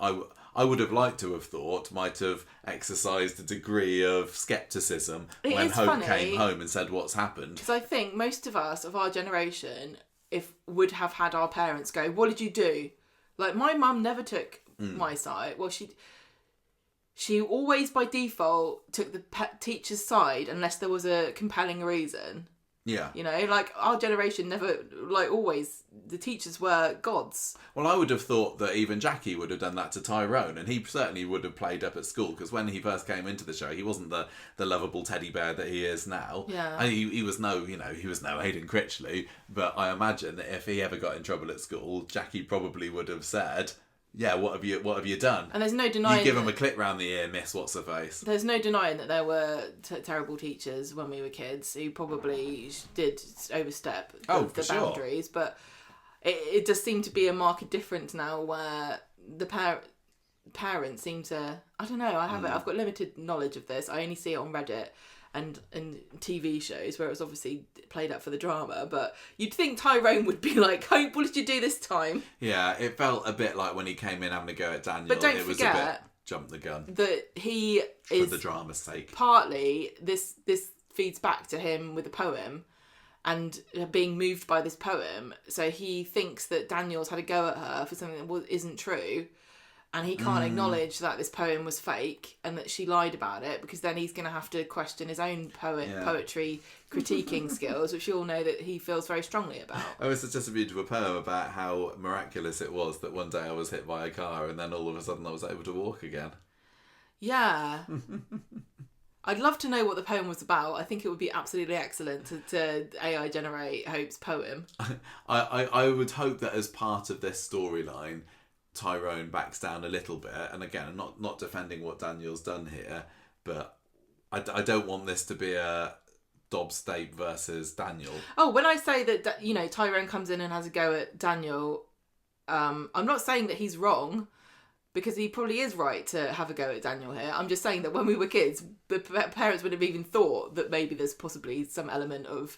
I would have liked to have thought might have exercised a degree of scepticism when Hope came home and said what's happened. Because I think most of us of our generation would have had our parents go, what did you do? Like, my mum never took my side. Well, she always, by default, took the teacher's side unless there was a compelling reason. Yeah. You know, like, our generation never, like, always, the teachers were gods. Well, I would have thought that even Jackie would have done that to Tyrone, and he certainly would have played up at school, because when he first came into the show, he wasn't the lovable teddy bear that he is now. Yeah. And he was no Aidan Critchley, but I imagine that if he ever got in trouble at school, Jackie probably would have said, yeah, what have you done? And there's no denying... You give him a clip round the ear, miss what's-her-face. There's no denying that there were terrible teachers when we were kids who probably did overstep the boundaries, but it does seem to be a marked difference now where the parents seem to... I don't know, I've got limited knowledge of this. I only see it on Reddit and TV shows where it was obviously played up for the drama, but you'd think Tyrone would be like, Hope, what did you do this time? Yeah, it felt a bit like when he came in having a go at Daniel. But don't it was forget, a bit jump the gun. That he is... For the drama's sake. Partly, this feeds back to him with the poem and being moved by this poem. So he thinks that Daniel's had a go at her for something that isn't true. And he can't acknowledge that this poem was fake and that she lied about it, because then he's going to have to question his own poetry critiquing skills, which you all know that he feels very strongly about. Oh, it's just a beautiful poem about how miraculous it was that one day I was hit by a car and then all of a sudden I was able to walk again. Yeah. I'd love to know what the poem was about. I think it would be absolutely excellent to AI generate Hope's poem. I would hope that as part of this storyline, Tyrone backs down a little bit, and again, I'm not defending what Daniel's done here, but I don't want this to be a Dobbs State versus Daniel. Oh, when I say that, you know, Tyrone comes in and has a go at Daniel, I'm not saying that he's wrong, because he probably is right to have a go at Daniel here. I'm just saying that when we were kids, the parents would have even thought that maybe there's possibly some element of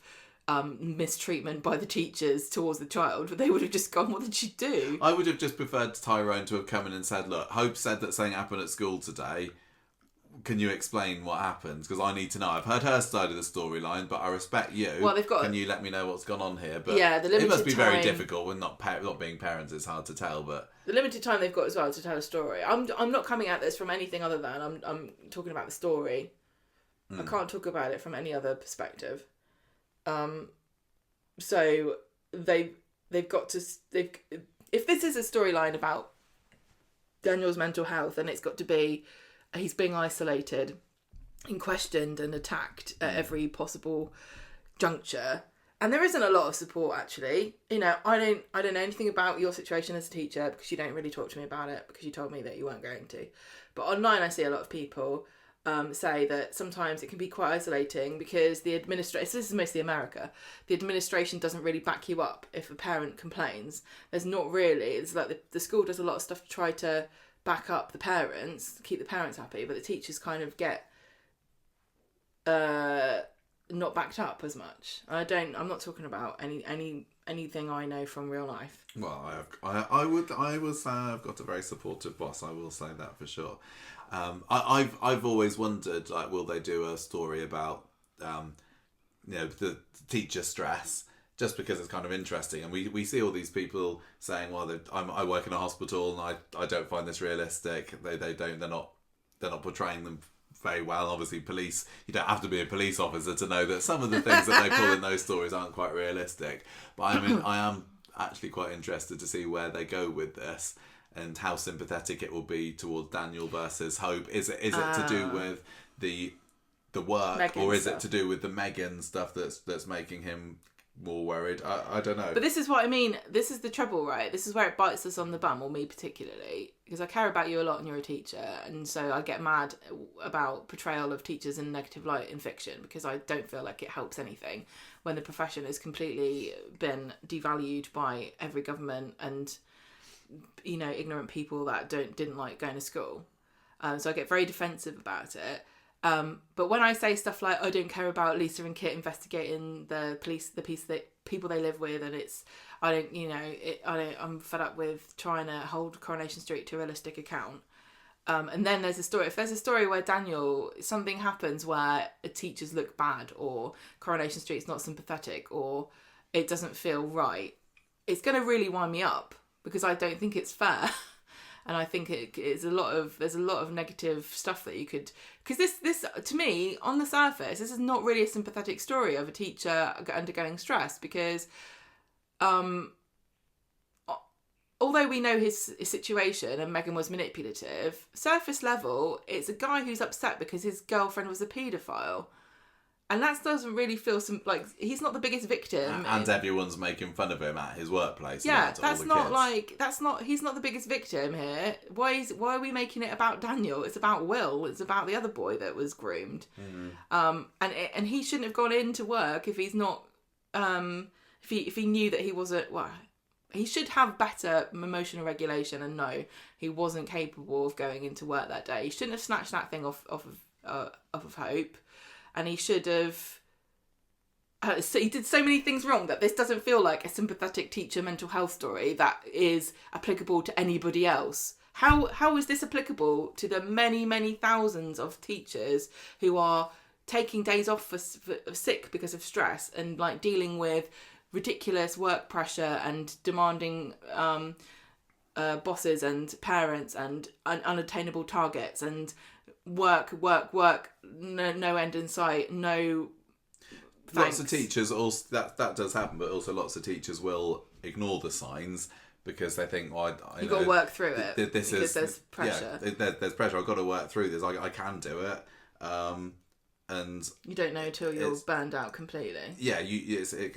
mistreatment by the teachers towards the child, but they would have just gone, what did she do? I would have just preferred Tyrone to have come in and said, look, Hope said that something happened at school today. Can you explain what happened? Because I need to know. I've heard her side of the storyline, but I respect you. Well, they've got... Can you let me know what's gone on here? But yeah, the limited it must be time... very difficult when not being parents. It's hard to tell, but the limited time they've got as well to tell a story. I'm not coming at this from anything other than I'm talking about the story. I can't talk about it from any other perspective. So they've got to... If this is a storyline about Daniel's mental health, then it's got to be he's being isolated and questioned and attacked at every possible juncture. And there isn't a lot of support, actually. You know, I don't know anything about your situation as a teacher, because you don't really talk to me about it, because you told me that you weren't going to. But online I see a lot of people say that sometimes it can be quite isolating because the administration, this is mostly America, the administration doesn't really back you up if a parent complains. There's not really. It's like the school does a lot of stuff to try to back up the parents, keep the parents happy, but the teachers kind of get not backed up as much. I'm not talking about anything I know from real life. Well, I've got a very supportive boss. I will say that for sure. I've always wondered, like, will they do a story about the teacher stress, just because it's kind of interesting, and we see all these people saying, well, I work in a hospital and I don't find this realistic. They're not portraying them very well. Obviously, police, you don't have to be a police officer to know that some of the things that they pull in those stories aren't quite realistic. But I mean, I am actually quite interested to see where they go with this and how sympathetic it will be towards Daniel versus Hope. Is it to do with the work, Megan or is stuff. It to do with the Megan stuff that's making him more worried? I don't know. But this is what I mean. This is the trouble, right? This is where it bites us on the bum, or me particularly, because I care about you a lot and you're a teacher, and so I get mad about portrayal of teachers in a negative light in fiction, because I don't feel like it helps anything when the profession has completely been devalued by every government and, you know, ignorant people that didn't like going to school. So I get very defensive about it. But when I say stuff like, I don't care about Lisa and Kit investigating the people they live with, and I'm fed up with trying to hold Coronation Street to a realistic account. And then there's a story. If there's a story where something happens where teachers look bad, or Coronation Street's not sympathetic, or it doesn't feel right, it's going to really wind me up, because I don't think it's fair. And I think there's a lot of negative stuff that you could, because this to me, on the surface, this is not really a sympathetic story of a teacher undergoing stress, because although we know his situation and Meghan was manipulative, surface level, it's a guy who's upset because his girlfriend was a paedophile. And that doesn't really feel like he's not the biggest victim. And everyone's making fun of him at his workplace. Yeah, he's not the biggest victim here. Why are we making it about Daniel? It's about Will. It's about the other boy that was groomed. And he shouldn't have gone into work if he's not, if he knew that he wasn't, well, he should have better emotional regulation and know he wasn't capable of going into work that day. He shouldn't have snatched that thing off of Hope. And he should have... so he did so many things wrong that this doesn't feel like a sympathetic teacher mental health story that is applicable to anybody else. How is this applicable to the many, many thousands of teachers who are taking days off for sick because of stress and like dealing with ridiculous work pressure and demanding bosses and parents and unattainable targets and work, no end in sight, no thanks. Lots of teachers also, that does happen, but also lots of teachers will ignore the signs because they think, well, you've got to work through it because there's pressure. Yeah, there's pressure. I've got to work through this. I can do it. And you don't know until you're burned out completely. Yeah,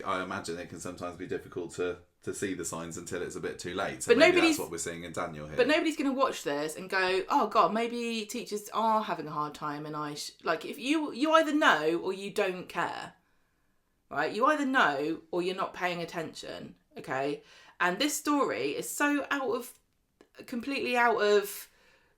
I imagine it can sometimes be difficult to see the signs until it's a bit too late. So but maybe that's what we're seeing in Daniel here. But nobody's going to watch this and go, oh God, maybe teachers are having a hard time, and if you either know or you don't care, right? You either know or you're not paying attention, okay? And this story is so completely out of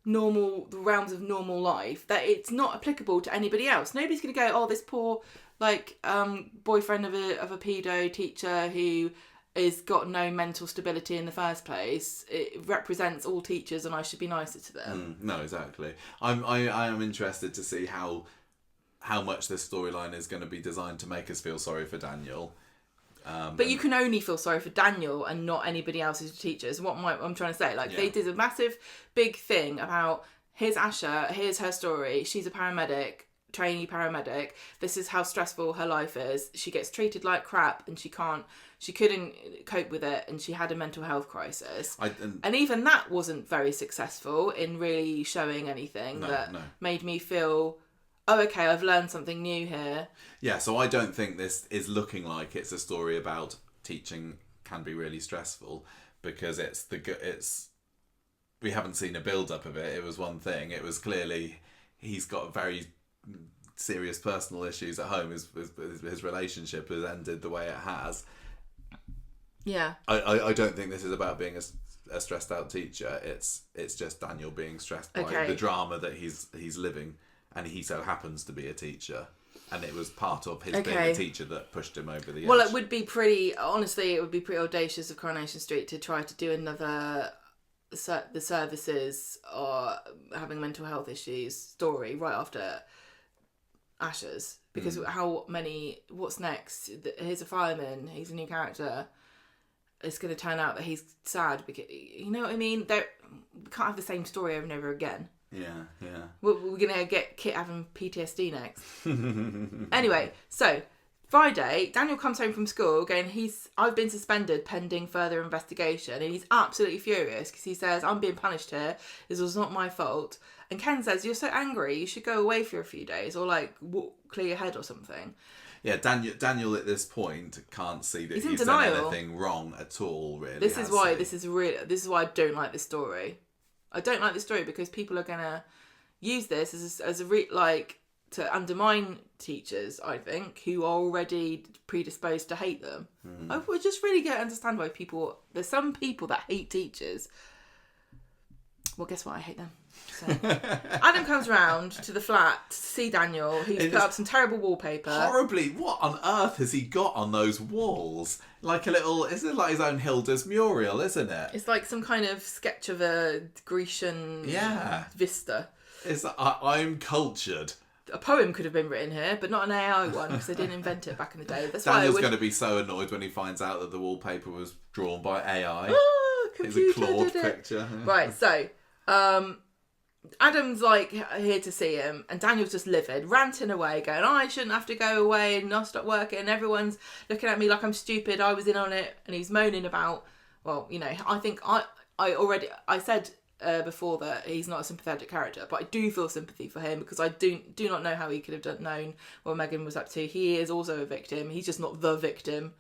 the realms of normal life that it's not applicable to anybody else. Nobody's going to go, oh, this poor boyfriend of a pedo teacher who has got no mental stability in the first place. It represents all teachers and I should be nicer to them. No, exactly. I am interested to see how much this storyline is going to be designed to make us feel sorry for Daniel. But you can only feel sorry for Daniel and not anybody else's teachers. What I'm trying to say, they did a massive, big thing about here's Asha, here's her story. She's a paramedic, trainee paramedic. This is how stressful her life is. She gets treated like crap, and she couldn't cope with it, and she had a mental health crisis. And even that wasn't very successful in really showing anything made me feel, oh, okay, I've learned something new here. Yeah, so I don't think this is looking like it's a story about teaching can be really stressful, because we haven't seen a build-up of it. It was one thing. It was clearly he's got very serious personal issues at home. His relationship has ended the way it has. Yeah. I don't think this is about being a stressed out teacher. It's just Daniel being stressed by the drama that he's living. And he so happens to be a teacher. And it was part of his being a teacher that pushed him over the edge. Well, it would be pretty audacious of Coronation Street to try to do another the services or having mental health issues story right after Ashes. Because what's next? Here's a fireman, he's a new character. It's going to turn out that he's sad because, you know what I mean? We can't have the same story over and over again. Yeah. We're going to get Kit having PTSD next. Anyway, so Friday, Daniel comes home from school going, I've been suspended pending further investigation, and he's absolutely furious because he says, I'm being punished here. This was not my fault. And Ken says, you're so angry, you should go away for a few days or clear your head or something. Yeah, Daniel at this point can't see that he's done anything wrong at all, really. This is why I don't like this story. I don't like this story because people are going to use this to undermine teachers, I think, who are already predisposed to hate them. I would just really get to understand why there's some people that hate teachers. Well, guess what? I hate them. So, Adam comes round to the flat to see Daniel. He's put up some terrible wallpaper. Horribly. What on earth has he got on those walls? Isn't it like his own Hilda's mural, isn't it? It's like some kind of sketch of a Grecian vista. I'm cultured. A poem could have been written here, but not an AI one because they didn't invent it back in the day. That's Daniel's going to be so annoyed when he finds out that the wallpaper was drawn by AI. computer It's a clawed did it. picture. Right, so Adam's like here to see him, and Daniel's just livid, ranting away, going, I shouldn't have to go away and not stop working. Everyone's looking at me like I'm stupid. I was in on it. And he's moaning about, well, you know, I think I said before that he's not a sympathetic character, but I do feel sympathy for him because I do not know how he could have known what Megan was up to. He is also a victim. He's just not the victim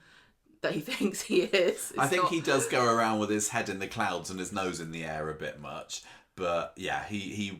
that he thinks he is. I think he does go around with his head in the clouds and his nose in the air a bit much. But yeah, you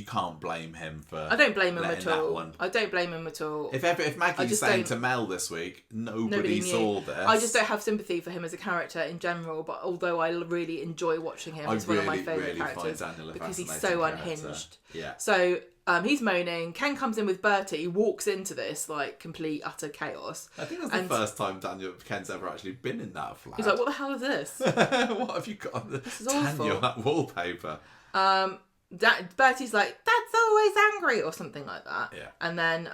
can't blame him for. I don't blame him at all. One. I don't blame him at all. If Maggie's saying to Mel this week, nobody saw this. I just don't have sympathy for him as a character in general. But although I really enjoy watching him, he's one of my favourite characters because he's so unhinged. Yeah. So he's moaning. Ken comes in with Bertie, walks into this like complete utter chaos. I think that's the first time Ken's ever actually been in that flat. He's like, "What the hell is this? What have you got on this is Daniel, that wallpaper?" Bertie's like, Dad's always angry or something like that. Yeah. And then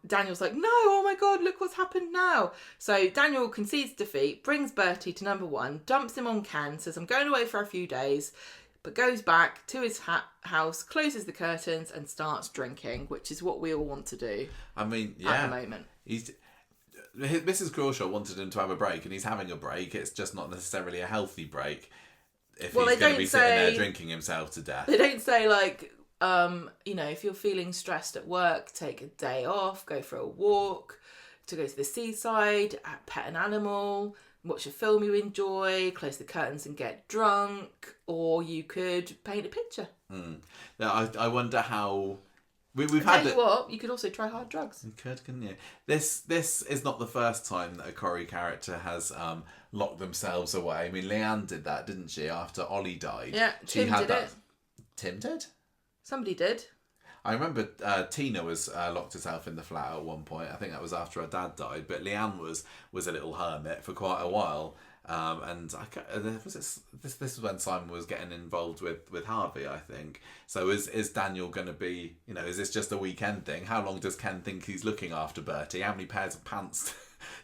Daniel's like, no, oh my God, look what's happened now. So Daniel concedes defeat, brings Bertie to number one, dumps him on Ken, says I'm going away for a few days, but goes back to his house, closes the curtains and starts drinking, which is what we all want to do. I mean, yeah. At the moment. Mrs. Crawshaw wanted him to have a break, and he's having a break. It's just not necessarily a healthy break. If he's going to be sitting there drinking himself to death. They don't say like, you know, if you're feeling stressed at work, take a day off, go for a walk, to go to the seaside, pet an animal, watch a film you enjoy, close the curtains and get drunk, or you could paint a picture. Now, I wonder how... We've had what, you could also try hard drugs. You could, couldn't you? This is not the first time that a Corrie character has locked themselves away. I mean, Leanne did that, didn't she? After Ollie died. Yeah, Tim did it. Tim did? Somebody did. I remember Tina was locked herself in the flat at one point. I think that was after her dad died. But Leanne was a little hermit for quite a while. And this was when Simon was getting involved with Harvey, I think. So is Daniel going to be, you know, is this just a weekend thing? How long does Ken think he's looking after Bertie? How many pairs of pants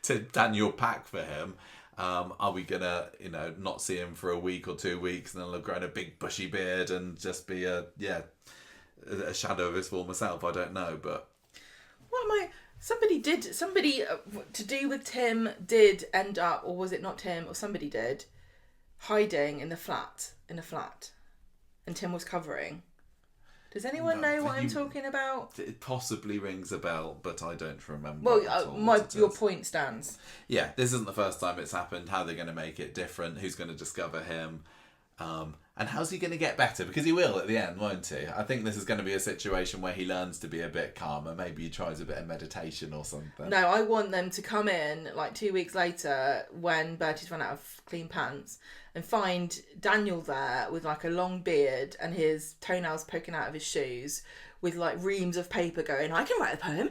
did Daniel pack for him? Are we going to, you know, not see him for a week or 2 weeks and then he'll grow a big bushy beard and just be a shadow of his former self? I don't know, but... What am I... Somebody to do with Tim did end up, or was it not Tim, or somebody did, hiding in a flat, and Tim was covering. Does anyone know what I'm talking about? It possibly rings a bell, but I don't remember. Well, your point stands. Yeah, this isn't the first time it's happened. How they're going to make it different? Who's going to discover him? And how's he going to get better? Because he will at the end, won't he? I think this is going to be a situation where he learns to be a bit calmer. Maybe he tries a bit of meditation or something. No, I want them to come in like 2 weeks later when Bertie's run out of clean pants and find Daniel there with like a long beard and his toenails poking out of his shoes with like reams of paper going, I can write a poem,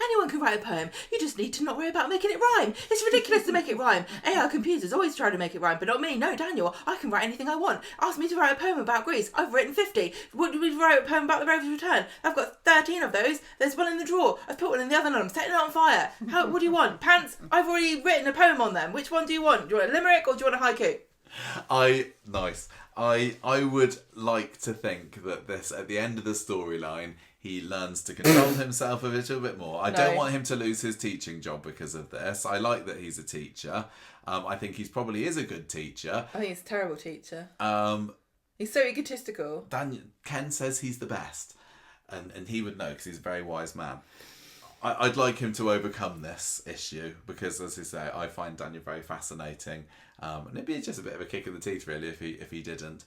anyone can write a poem, you just need to not worry about making it rhyme. It's ridiculous to make it rhyme. AI computers always try to make it rhyme, but not me. No, Daniel, I can write anything I want. Ask me to write a poem about Greece. I've written 50. Would we write a poem about the Rover's Return? I've got 13 of those. There's one in the drawer. I've put one in the oven and I'm setting it on fire. What do you want? Pants? I've already written a poem on them. Which one do you want? Do you want a limerick or do you want a haiku? Nice. I would like to think that this, at the end of the storyline, he learns to control himself a little bit more. I don't want him to lose his teaching job because of this. I like that he's a teacher. I think he probably is a good teacher. I think he's a terrible teacher. He's so egotistical. Ken says he's the best. And he would know because he's a very wise man. I'd like him to overcome this issue because, as I say, I find Daniel very fascinating. And it'd be just a bit of a kick in the teeth, really, if he didn't.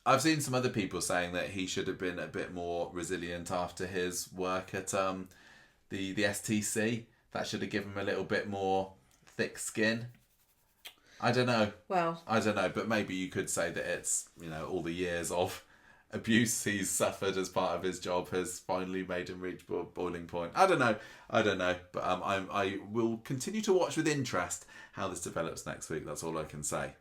I've seen some other people saying that he should have been a bit more resilient after his work at the STC. That should have given him a little bit more thick skin. I don't know. Well, I don't know, but maybe you could say that it's, you know, all the years of abuse he's suffered as part of his job has finally made him reach boiling point. I don't know, but I will continue to watch with interest how this develops next week. That's all I can say.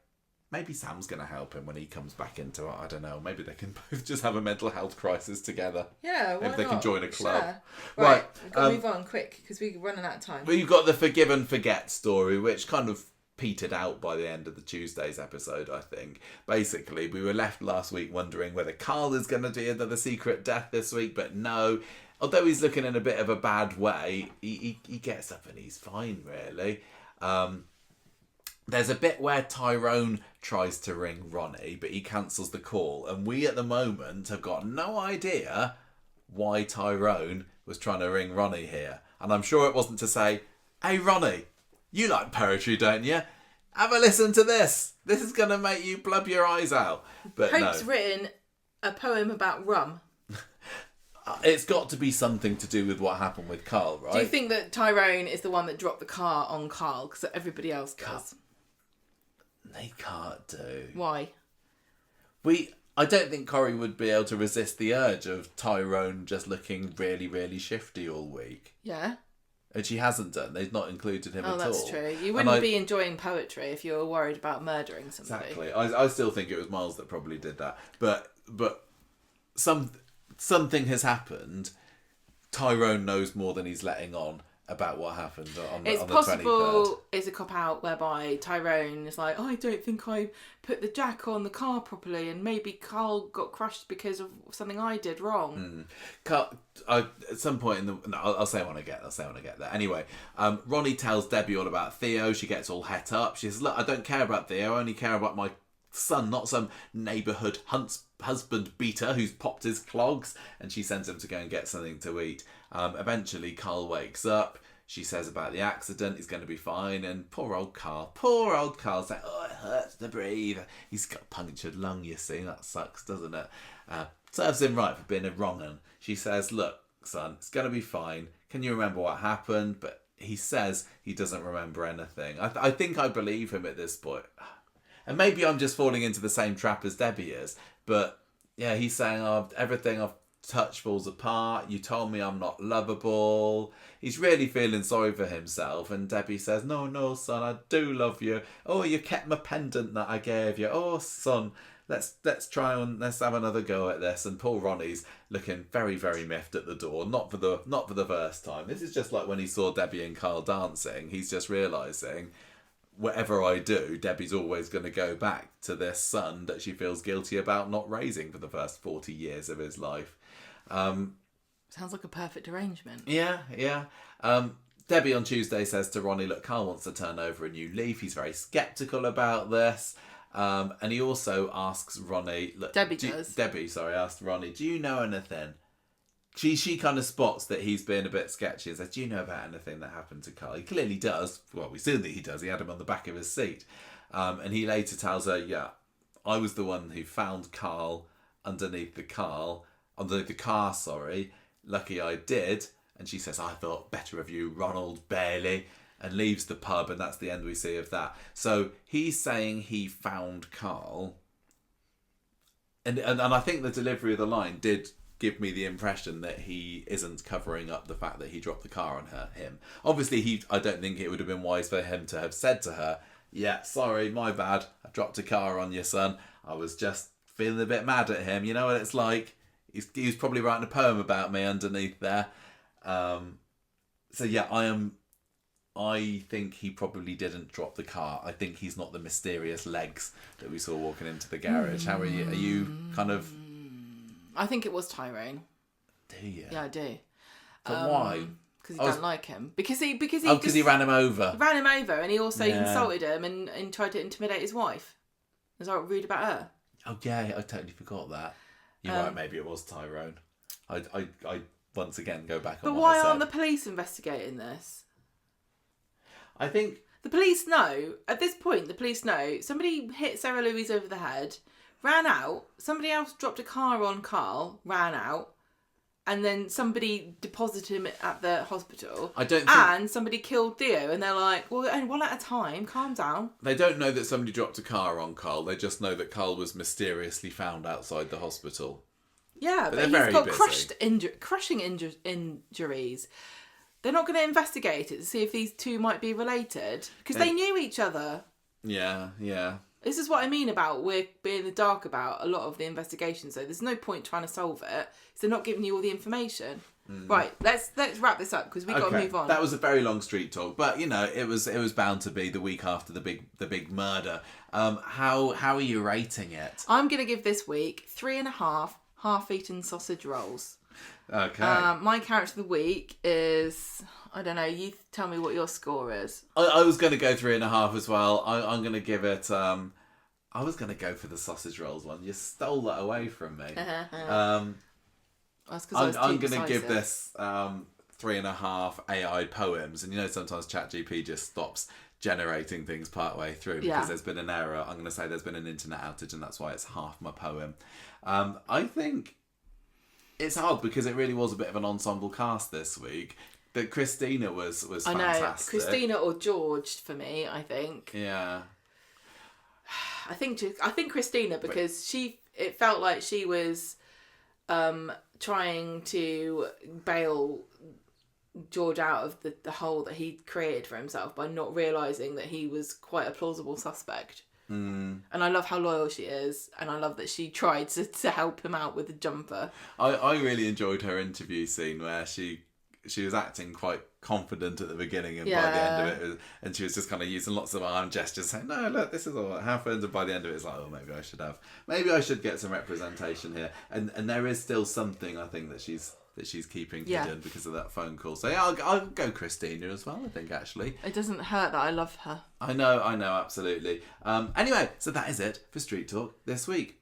Maybe Sam's going to help him when he comes back into it. I don't know. Maybe they can both just have a mental health crisis together. Yeah, why maybe they not? can join a club. Sure. Right, we've got to move on quick because we're running out of time. Well, you've got the forgive and forget story, which kind of petered out by the end of the Tuesday's episode, I think. Basically, we were left last week wondering whether Carl is going to do another secret death this week, but no. Although he's looking in a bit of a bad way, he gets up and he's fine, really. There's a bit where Tyrone tries to ring Ronnie, but he cancels the call. And we, at the moment, have got no idea why Tyrone was trying to ring Ronnie here. And I'm sure it wasn't to say, hey, Ronnie, you like poetry, don't you? Have a listen to this. This is going to make you blub your eyes out. But Hope's no. written a poem about rum. It's got to be something to do with what happened with Carl, right? Do you think that Tyrone is the one that dropped the car on Carl? Because everybody else does. They can't do. Why? I don't think Corrie would be able to resist the urge of Tyrone just looking really, really shifty all week. Yeah. And she hasn't done. They've not included him at all. Oh, that's true. You wouldn't be enjoying poetry if you were worried about murdering somebody. Exactly. I still think it was Miles that probably did that. But something has happened. Tyrone knows more than he's letting on about what happened on the 23rd. It's possible it's a cop-out whereby Tyrone is like, I don't think I put the jack on the car properly, and maybe Carl got crushed because of something I did wrong. Carl, at some point I'll say when I get there. Anyway, Ronnie tells Debbie all about Theo. She gets all het up. She says, look, I don't care about Theo. I only care about my son, not some neighbourhood husband beater who's popped his clogs. And she sends him to go and get something to eat. Eventually Carl wakes up. She says about the accident, he's going to be fine. And poor old Carl's like, oh, it hurts to breathe. He's got a punctured lung, you see. That sucks, doesn't it? Serves him right for being a wrong un. She says, look, son, it's going to be fine. Can you remember what happened? But he says he doesn't remember anything. I think I believe him at this point. And maybe I'm just falling into the same trap as Debbie is. But yeah, he's saying, oh, everything I've touched falls apart. You told me I'm not lovable. He's really feeling sorry for himself. And Debbie says, no, son, I do love you. Oh, you kept my pendant that I gave you. Oh, son, let's have another go at this. And poor Ronnie's looking very, very miffed at the door. Not for the first time. This is just like when he saw Debbie and Carl dancing. He's just realising, whatever I do, Debbie's always going to go back to this son that she feels guilty about not raising for the first 40 years of his life. Sounds like a perfect arrangement. Yeah. Debbie on Tuesday says to Ronnie, look, Carl wants to turn over a new leaf. He's very sceptical about this. And he also asks Ronnie... Look, Debbie asked Ronnie, do you know anything? She kind of spots that he's being a bit sketchy and says, do you know about anything that happened to Carl? He clearly does. Well, we see that he does. He had him on the back of his seat. And he later tells her, yeah, I was the one who found Carl underneath the car, Lucky I did. And she says, I thought better of you, Ronald Bailey, and leaves the pub, and that's the end we see of that. So he's saying he found Carl. And I think the delivery of the line did give me the impression that he isn't covering up the fact that he dropped the car on him. Obviously, I don't think it would have been wise for him to have said to her, yeah, sorry, my bad, I dropped a car on your son. I was just feeling a bit mad at him. You know what it's like? He was probably writing a poem about me underneath there. So yeah, I think he probably didn't drop the car. I think he's not the mysterious legs that we saw walking into the garage. How are you? Are you kind of... I think it was Tyrone. Do you? Yeah, I do. But why? Because he don't like him. Because he ran him over. He ran him over, and he also insulted him and tried to intimidate his wife. Was that rude about her? Oh yeah, I totally forgot that. You're right. Maybe it was Tyrone. I once again go back on. But why aren't the police investigating this? I think the police know at this point. The police know somebody hit Sarah Louise over the head, ran out. Somebody else dropped a car on Carl, ran out, and then somebody deposited him at the hospital. And somebody killed Theo, and they're like, well, and one at a time. Calm down. They don't know that somebody dropped a car on Carl. They just know that Carl was mysteriously found outside the hospital. Yeah, but he's got crushing injuries. They're not going to investigate it to see if these two might be related because they knew each other. Yeah. This is what I mean about we're being in the dark about a lot of the investigations. So there's no point trying to solve it because they're not giving you all the information. Right, let's wrap this up because we got to move on. That was a very long street talk, but you know it was bound to be the week after the big murder. How are you rating it? I'm gonna give this week 3.5 half-eaten sausage rolls. Okay. My character of the week is, I don't know. You tell me what your score is. I was going to go 3.5 as well. I'm going to give it. I was going to go for the sausage rolls one. You stole that away from me. That's 'cause I'm going to give this 3.5 AI poems, and you know sometimes ChatGPT just stops generating things part way through because there's been an error. I'm going to say there's been an internet outage, and that's why it's half my poem. I think it's hard because it really was a bit of an ensemble cast this week. But Christina was fantastic. I know, Christina or George for me. I think. Yeah. I think Christina because it felt like she was trying to bail George out of the hole that he created for himself by not realising that he was quite a plausible suspect. And I love how loyal she is, and I love that she tried to help him out with the jumper. I really enjoyed her interview scene where she was acting quite confident at the beginning, and by the end of it, and she was just kind of using lots of arm gestures, saying, "No, look, this is all that happened." And by the end of it, it's like, "Oh, maybe I should get some representation here." And there is still something I think that she's keeping hidden because of that phone call. So yeah, I'll go Christina as well. I think actually it doesn't hurt that I love her. I know, absolutely. Anyway, so that is it for Street Talk this week.